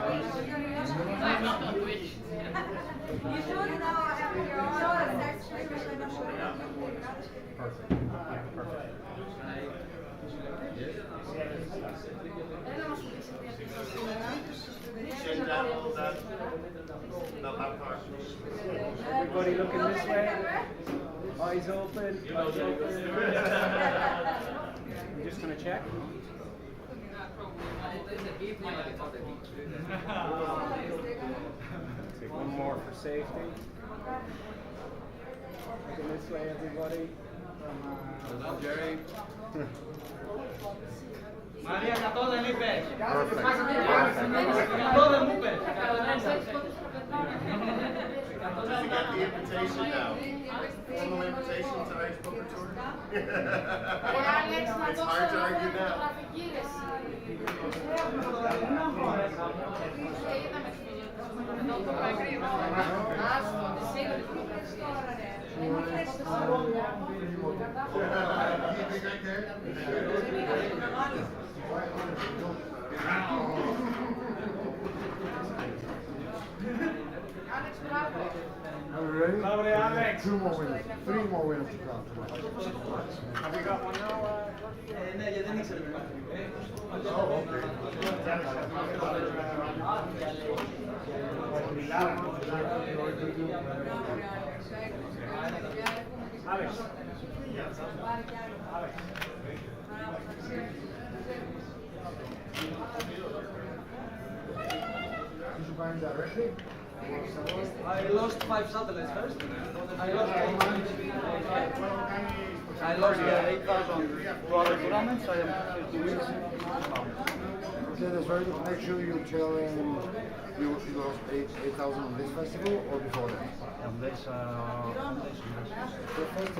I'm not on Twitch. You should know have your own sex Everybody looking this way. Eyes open. Eyes open. I'm just going to check. Take one more for safety. Looking this way, everybody. Jerry. Maria, κάτω δεν είπες. Κάτω δεν μου είπες. Did you get the invitation now? Formal invitation to Irish Poker Tour? It's hard to argue now. Are we ready? Lovely, Alex. 2 more winners. 3 more winners to come. Have we got one now? Ναι, γιατί δεν ήξερε. Alex. Did you buy them directly? I lost 5 satellites first. I lost 8,000 to other tournaments. I am 2 weeks. Okay, that's very good. Make sure you tell him you lost 8,000 on this festival or before that. On this festival.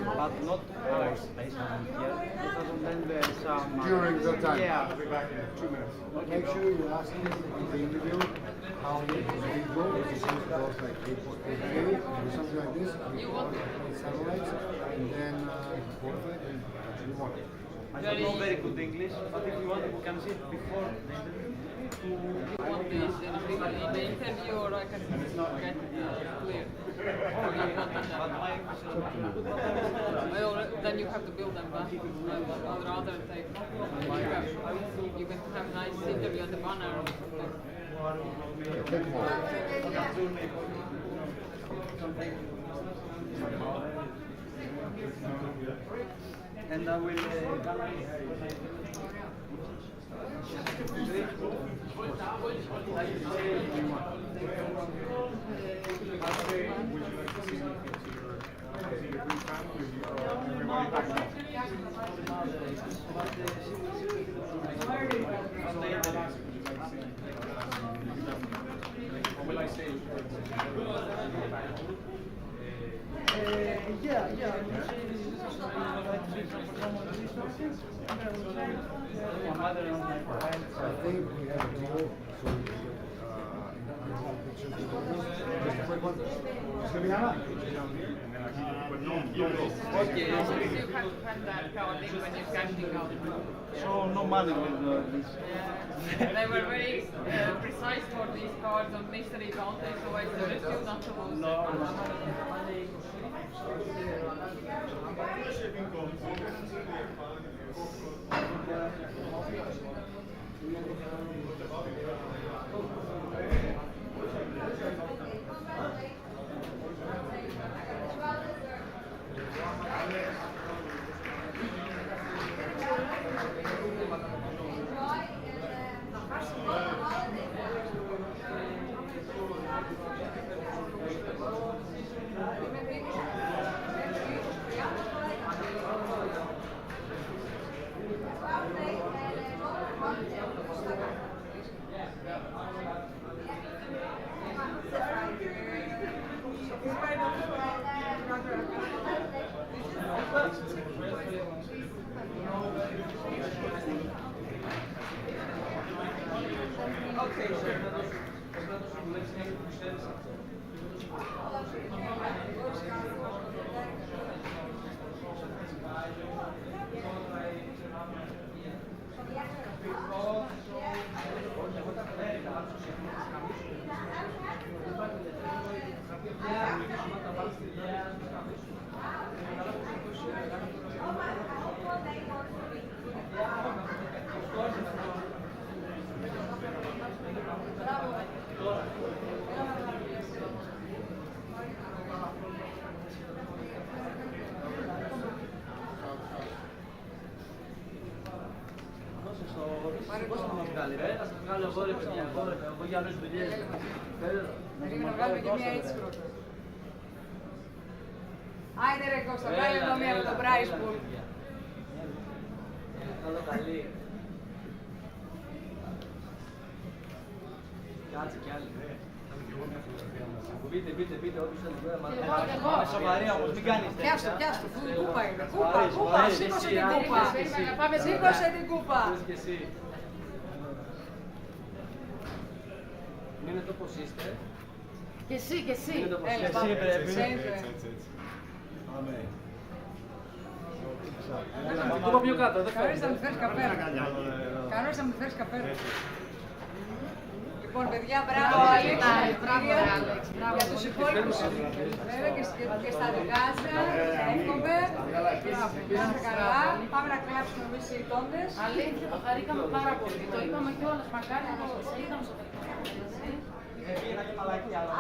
but not always based on here. Because then there's some During the time. Yeah. I'll be back in 2 minutes. Make sure you ask him in the interview how he go. If he says it was like 8K or something like this, 8 satellites, and then qualified and actually won. I don't know very good English, but if you want, you can see it before the interview. You want this in the interview or I can get it clear? Or you want that? Then you have to build them back. I'd rather take. You can have a nice interview at the banner or something. And I will I think we have a deal, so we can get pictures of the just a quick one. It's gonna be how much? You have that card in when you're cashing out. So no money with this. They were very precise for these cards on mystery, don't they? So I suggest you not to lose them. Πώς θα μας βγάλει, θα σας βγάλω εγώ ρε παιδιά, εγώ για άλλες δουλειές. Περίμενα να βγάλουμε και μία έτσι πρώτα. Άιντε ρε Κώστα, βγάλε εδώ μία από το Prix pool. Θα δω καλή. Κάτσε κι άλλοι. Πείτε, όποιος θέλει. Είναι σοβαρή όμως, μην κάνεις τέτοια. Πιάστο, κούπα είναι. Κούπα, σήκωσε την κούπα. Σήκωσε την κούπα. Μείνε το πως είστε. Και εσύ. Έλα, πάμε. Κούπα πιο κάτω, δεν Κανόνες να μην φέρεις καπέλα. Κανόνες να μην φέρεις καπέλα. Λοιπόν, παιδιά, μπράβο, Άλεξ. Για τους υπόλοιπους. Βέβαια και στα δικά σας. Εύχομαι. Να είστε καλά. Πάμε να κλάψουμε εμείς οι ηττόντες. Αλήθεια, το χαρήκαμε πάρα πολύ. Το είπαμε κιόλας. Μακάρι να το είδαμε στο τελικό. Πήγαινα και μαλακή, αλλά...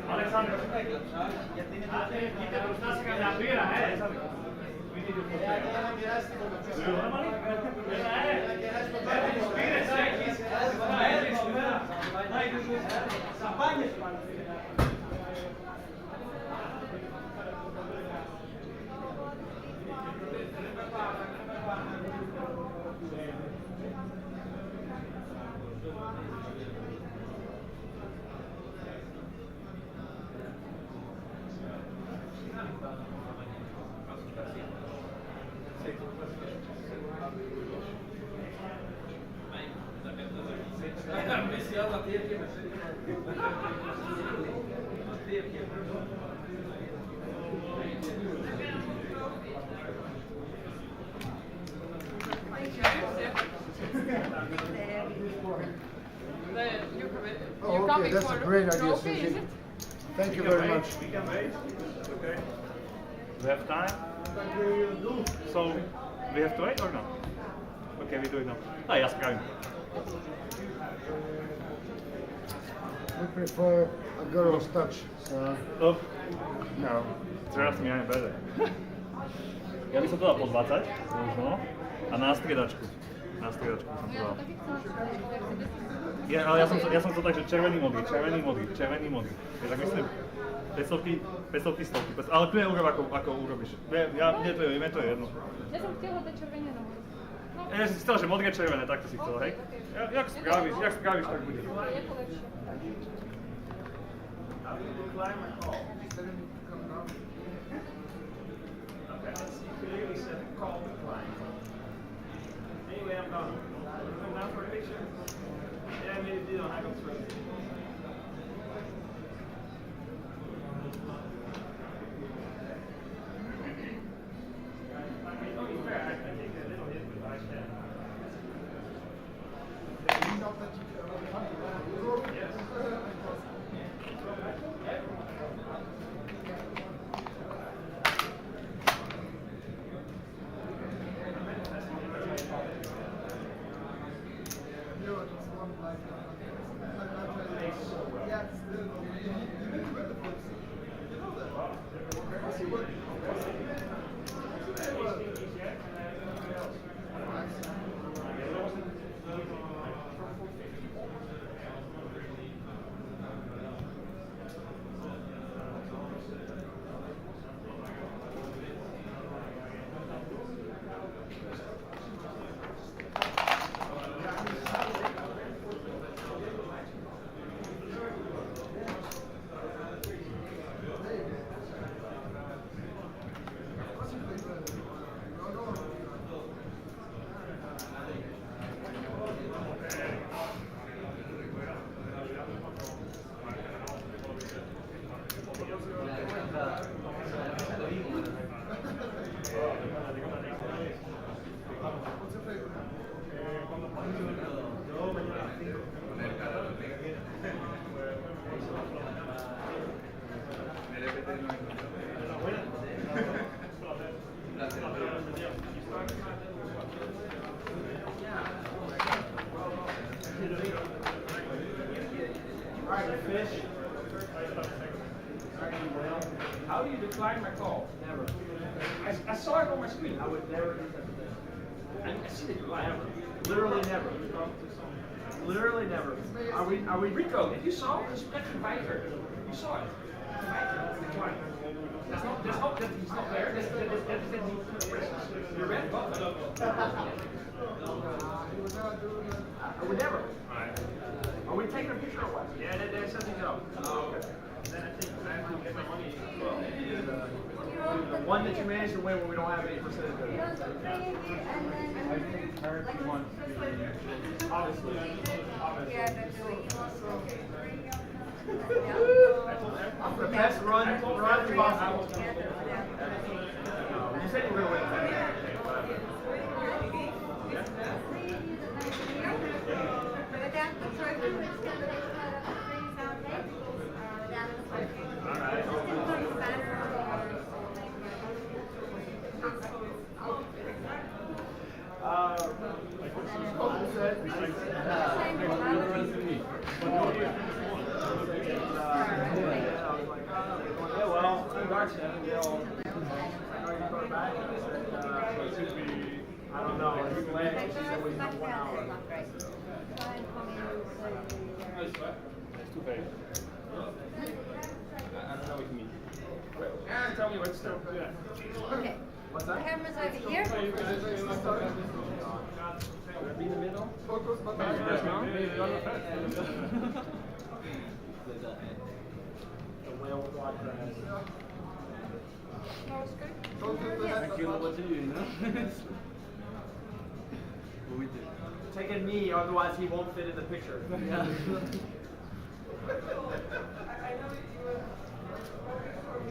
Aleksandar, kita terus kasih kena bira, Oh, okay, that's a great idea, trophy, is Susie. it? Thank you very much. We can wait. Okay. We have time. So, we have to wait or no? Okay, we do it now. Ah, ja spravim. We prefer a girl's touch, so... Oh, no. Teraz mi ani better. Ja by som to dal po 20, možno. A na striedačku. Na striedačku som to dal. Ja, ale ja som to tak, že červený, modrý. Ja tak myslím, 500, 100, ale tu je urob, ako urobíš. Mne to je jedno. Ja som chtela dať červené na modré. Ja si chcel, že modré, červené, takto si chcel, hej? Jak spravíš, tak bude. Je to lepšie. Clearly said call decline. Anyway, I'm gone. Come down for a picture. Yeah, I made a deal. I go through. Oh, you're fair. I think a little hit with ice down. Yes. How do you decline my call? Never. I saw it on my screen. I would never do that. I see that you lie. Literally never. Literally never. Are we Rico? If you saw it, respect the fighter. You saw it. Decline. There's no that he's not there. You're red. I would never. Are we taking a picture or what? Yeah, there's something else. Okay. Then I think I have to get my money. The one that you managed to win when we don't have any percentage of it. I think Turkey wants to be obviously. I'm the best run possible. You said you were going to win. Yeah, well, two darts in and they all. It should be, I don't know, it's late. She said we have 1 hour. It's too vague. I don't know what you mean. And tell me what's still good. Okay. What's that? Camera's over here. Be in the middle? The whale quadrants. Thank you, what to do, you know? What we do. Taking me, otherwise he won't fit in the picture. Yeah.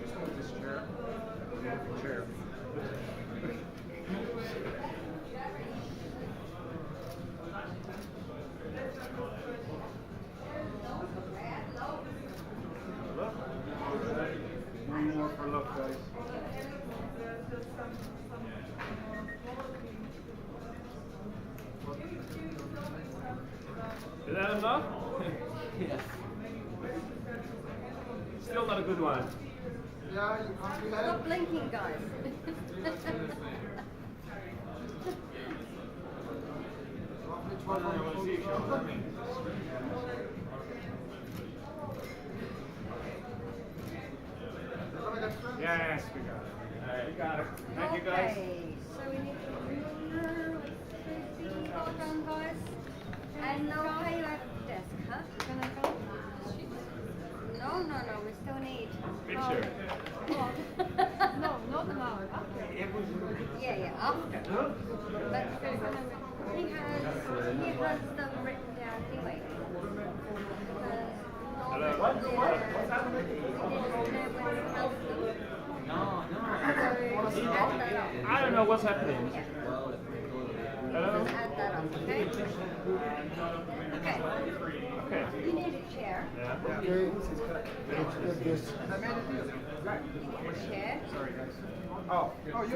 Just move this chair. Move the chair. One more for luck, guys. Is that enough? Yes. Still not a good one. Yeah, Stop blinking, guys. Yes, we got it. Alright, we got it. Thank you, guys. Okay, so we need to welcome, guys. And no payout desk, huh? No, we still need. Picture. No, not now. Yeah, after. But he has them written down anyway. Hello. What's happening? I don't know what's happening. Hello? Add that up, okay? Okay. Okay. You need a chair. Yeah. Okay, let's get this. You need a chair. Oh. Do we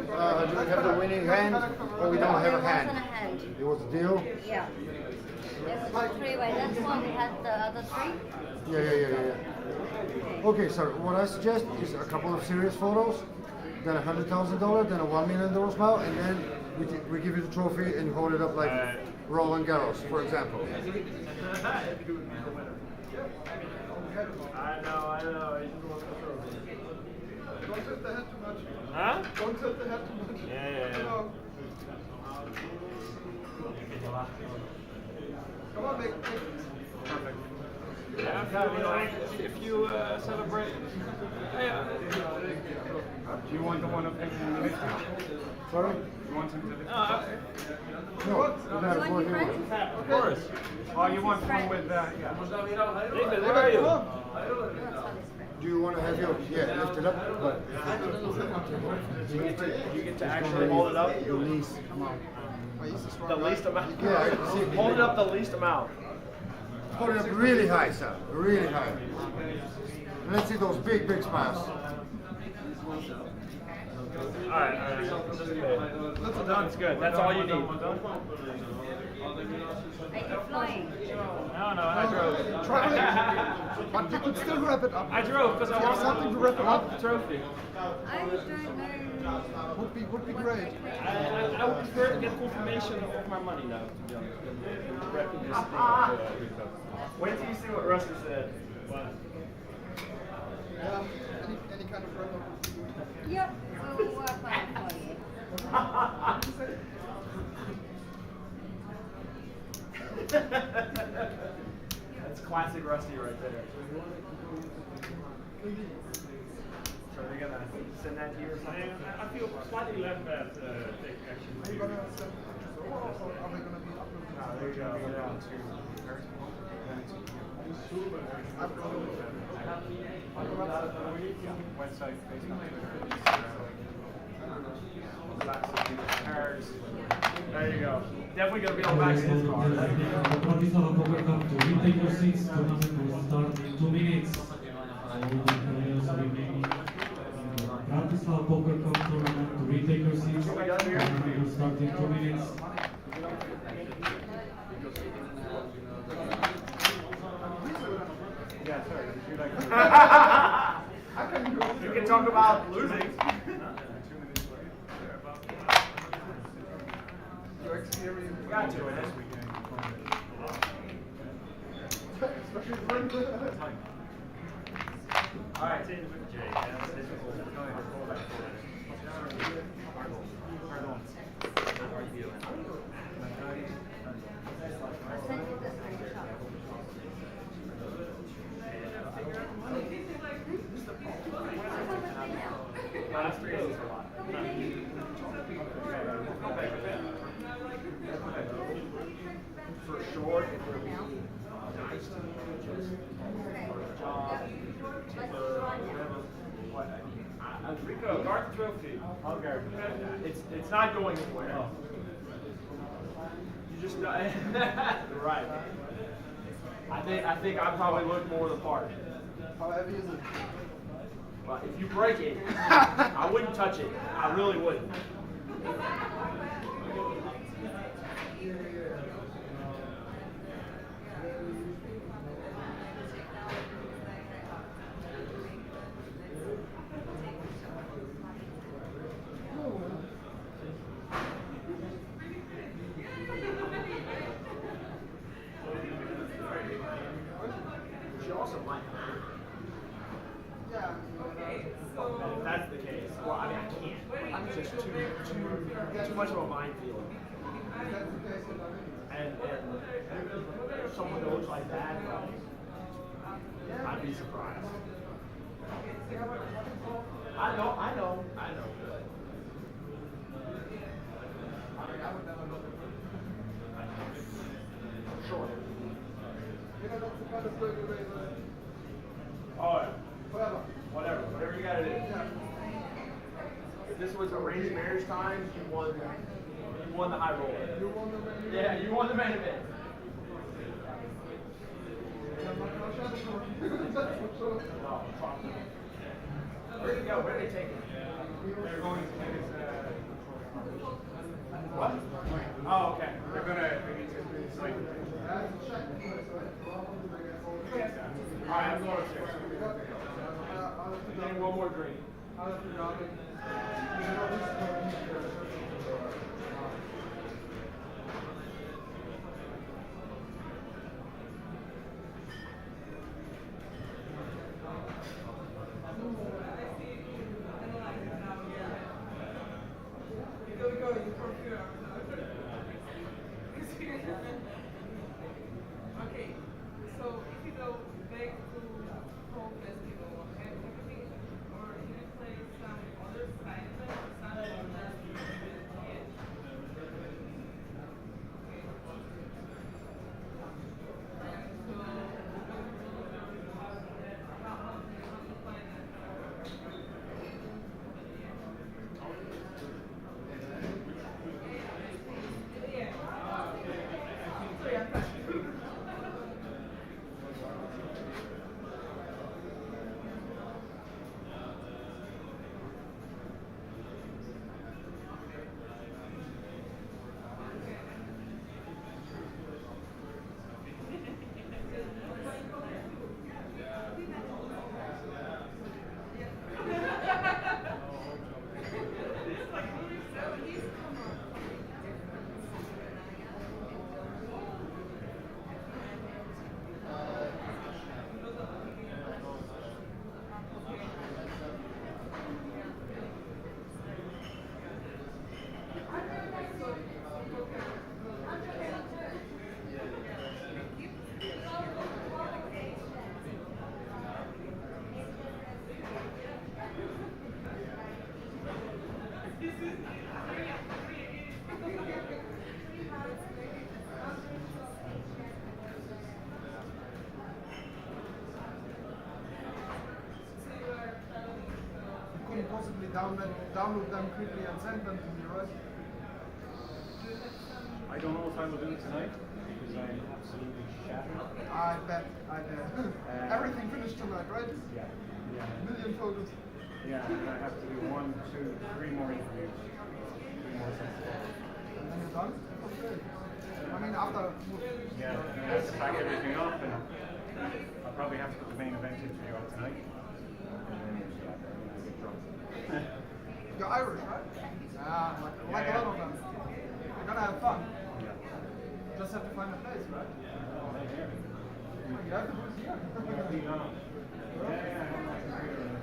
have the winning hand or we don't have a There wasn't a hand? hand. It was a deal? Yeah. It was a three-way. That's why we had the other three. Yeah. Okay, so what I suggest is a couple of serious photos, then $100,000, then a $1 million smile, and then we give you the trophy and you hold it up like Roland Garros, for example. I know. He just wants the trophy. Don't set the head too much. Huh? Don't set the head too much. Yeah. Come on, make it. Perfect. Yeah, if you celebrate. Do you want the one of elimination? Sorry? You want him to? No, it matters what he wants. Of course. Oh, you want one with yeah. David, where are you? Do you want to have your, lift it up, but You get to actually hold it up? the least amount. The least amount? Yeah, I can see. Hold it up the least amount. Hold it up really high, sir, really high. And let's see those big smiles. Alright. That's done. It's good. That's all you need. Are you flying? No, I drove. Try but you could still wrap it up. I drove because I want something to wrap it up. the trophy. I don't know. Would be great. I would prefer to get confirmation of my money now, to be honest, than wrapping this thing up. Wait till you see what Rusty said. What? Yeah, any kind of wrap up. Yep, we'll work on it for you. That's classic Rusty right there. So they're gonna send that to you or something? I feel slightly less bad to take action. Are you gonna send pictures over or are they gonna be uploaded? No, there you go. Website, Facebook, Twitter, there you go. Definitely gonna be on back in his car. Bratislava Poker Cup to retake your seats. Tournament will start in 2 minutes. All the players remaining in the Bratislava Poker Cup tournament to retake your seats. Tournament will start in 2 minutes. Yeah, sorry. You can talk about losing. Your experience. Got to, man. All right. For sure, it would be nice to just job, Rico, guard the trophy. I'll guard it. It's not going anywhere. You just right. I think I probably look more the part. How heavy is it? Well, if you break it, I wouldn't touch it. I really wouldn't. She also might. Yeah. If that's the case, well, I mean, I can't. I'm just too much of a minefield. And if someone goes like that, I'd be surprised. I know. Sure. Alright. Whatever you gotta do. If this was arranged marriage time, you won the high roller. You won the main event? Yeah, you won the main event. Where'd you go? Where'd they take it? They're going to take it. What? Oh, okay. They're gonna. Alright, I'm going upstairs. Getting one more drink. Okay, so if you go back to Pro Festival, or you play some other side, something that you did. Possibly download them quickly and send them to me, right? I don't know if I will do it tonight because I'm absolutely shattered. I bet. Everything finished tonight, right? Yeah. Million photos. Yeah, and I have to do 1, 2, 3 more interviews. 3 more sets. And then you're done? Okay. I mean, after... Yeah, and I have to pack everything up and I'll probably have to put the main event interview on tonight. And then get drunk. You're Irish, right? Like a lot of them. You're gonna have fun. Yeah. Just have to find a place, right? You have to boost here. Yeah,